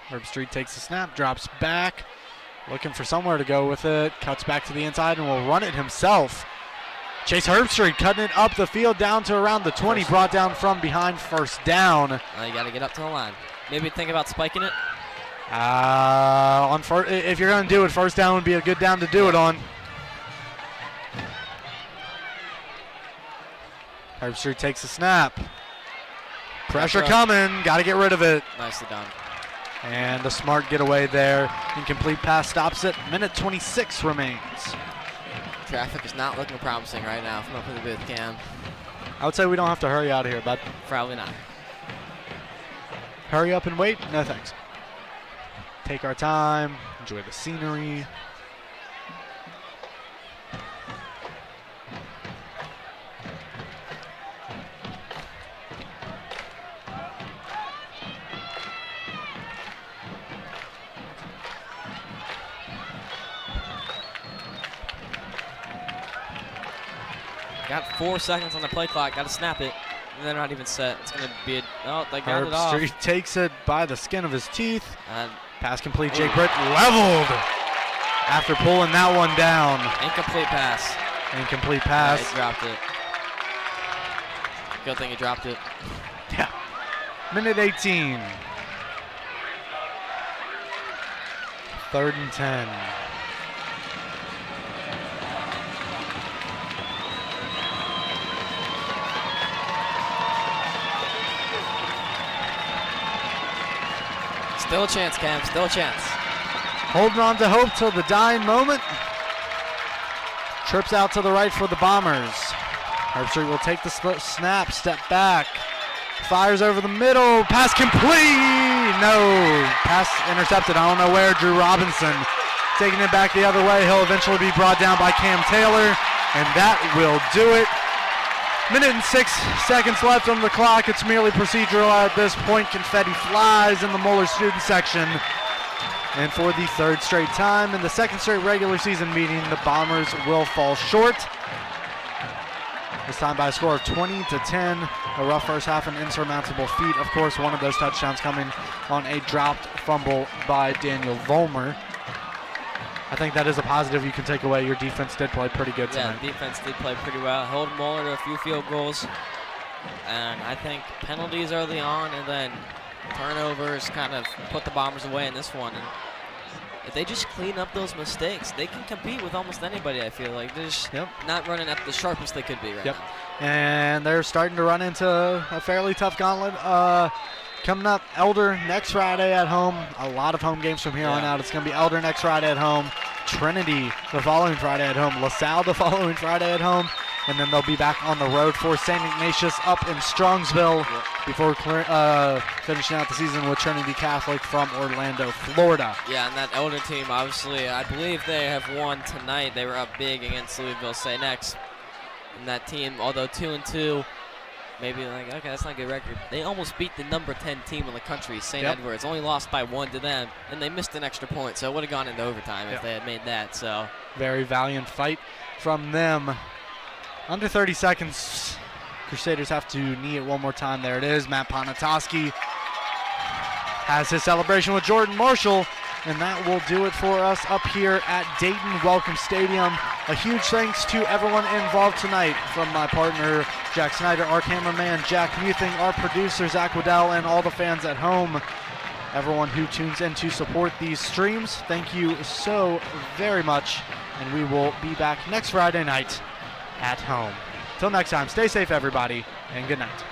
Herbstreit takes the snap, drops back, looking for somewhere to go with it, cuts back to the inside and will run it himself. Chase Herbstreit cutting it up the field down to around the 20, brought down from behind, first down. Now you got to get up to the line. Maybe think about spiking it. If you're going to do it, first down would be a good down to do it on. Herbstreit takes the snap. Pressure coming. Got to get rid of it. Nicely done. And a smart getaway there. Incomplete pass stops it. 1:26 remains. Traffic is not looking promising right now from up in the booth, Cam. I would say we don't have to hurry out of here, bud. Probably not. Hurry up and wait? No thanks. Take our time, enjoy the scenery. Got 4 seconds on the play clock, got to snap it. They're not even set. It's going to be they got it off. Herbstreit takes it by the skin of his teeth. Pass complete. Jake Ooh. Britt leveled after pulling that one down. Incomplete pass. Incomplete pass. Yeah, he dropped it. Good thing he dropped it. Yeah. Minute 18. 3rd and 10. Still a chance, Cam. Still a chance. Holding on to hope till the dying moment. Trips out to the right for the Bombers. Herbstreit will take the snap, step back. Fires over the middle. Pass complete. No. Pass intercepted. I don't know where. Drew Robinson taking it back the other way. He'll eventually be brought down by Cam Taylor. And that will do it. Minute and 6 seconds left on the clock. It's merely procedural at this point. Confetti flies in the Moeller student section. And for the 3rd straight time in the 2nd straight regular season meeting, the Bombers will fall short. This time by a score of 20-10. A rough first half, an insurmountable feat. Of course, one of those touchdowns coming on a dropped fumble by Daniel Vollmer. I think that is a positive you can take away. Your defense did play pretty good tonight. Yeah, defense did play pretty well. Held Moeller to a few field goals. And I think penalties early on and then turnovers kind of put the Bombers away in this one. And if they just clean up those mistakes, they can compete with almost anybody, I feel like. They're just not running at the sharpest they could be right now. And they're starting to run into a fairly tough gauntlet. Coming up, Elder next Friday at home. A lot of home games from here on out. It's going to be Elder next Friday at home. Trinity the following Friday at home. LaSalle the following Friday at home. And then they'll be back on the road for St. Ignatius up in Strongsville before finishing out the season with Trinity Catholic from Orlando, Florida. Yeah, and that Elder team, obviously, I believe they have won tonight. They were up big against Louisville St. X. And that team, although 2-2, maybe like, okay, that's not a good record. They almost beat the number 10 team in the country, St. Edwards. Only lost by 1 to them, and they missed an extra point, so it would have gone into overtime if they had made that. So very valiant fight from them. Under 30 seconds. Crusaders have to knee it one more time. There it is. Matt Ponatoski has his celebration with Jordan Marshall. And that will do it for us up here at Dayton Welcome Stadium. A huge thanks to everyone involved tonight, from my partner Jack Snyder, our cameraman Jack Muthing, our producer Zach Waddell, and all the fans at home. Everyone who tunes in to support these streams, thank you so very much. And we will be back next Friday night at home. Till next time, stay safe everybody, and good night.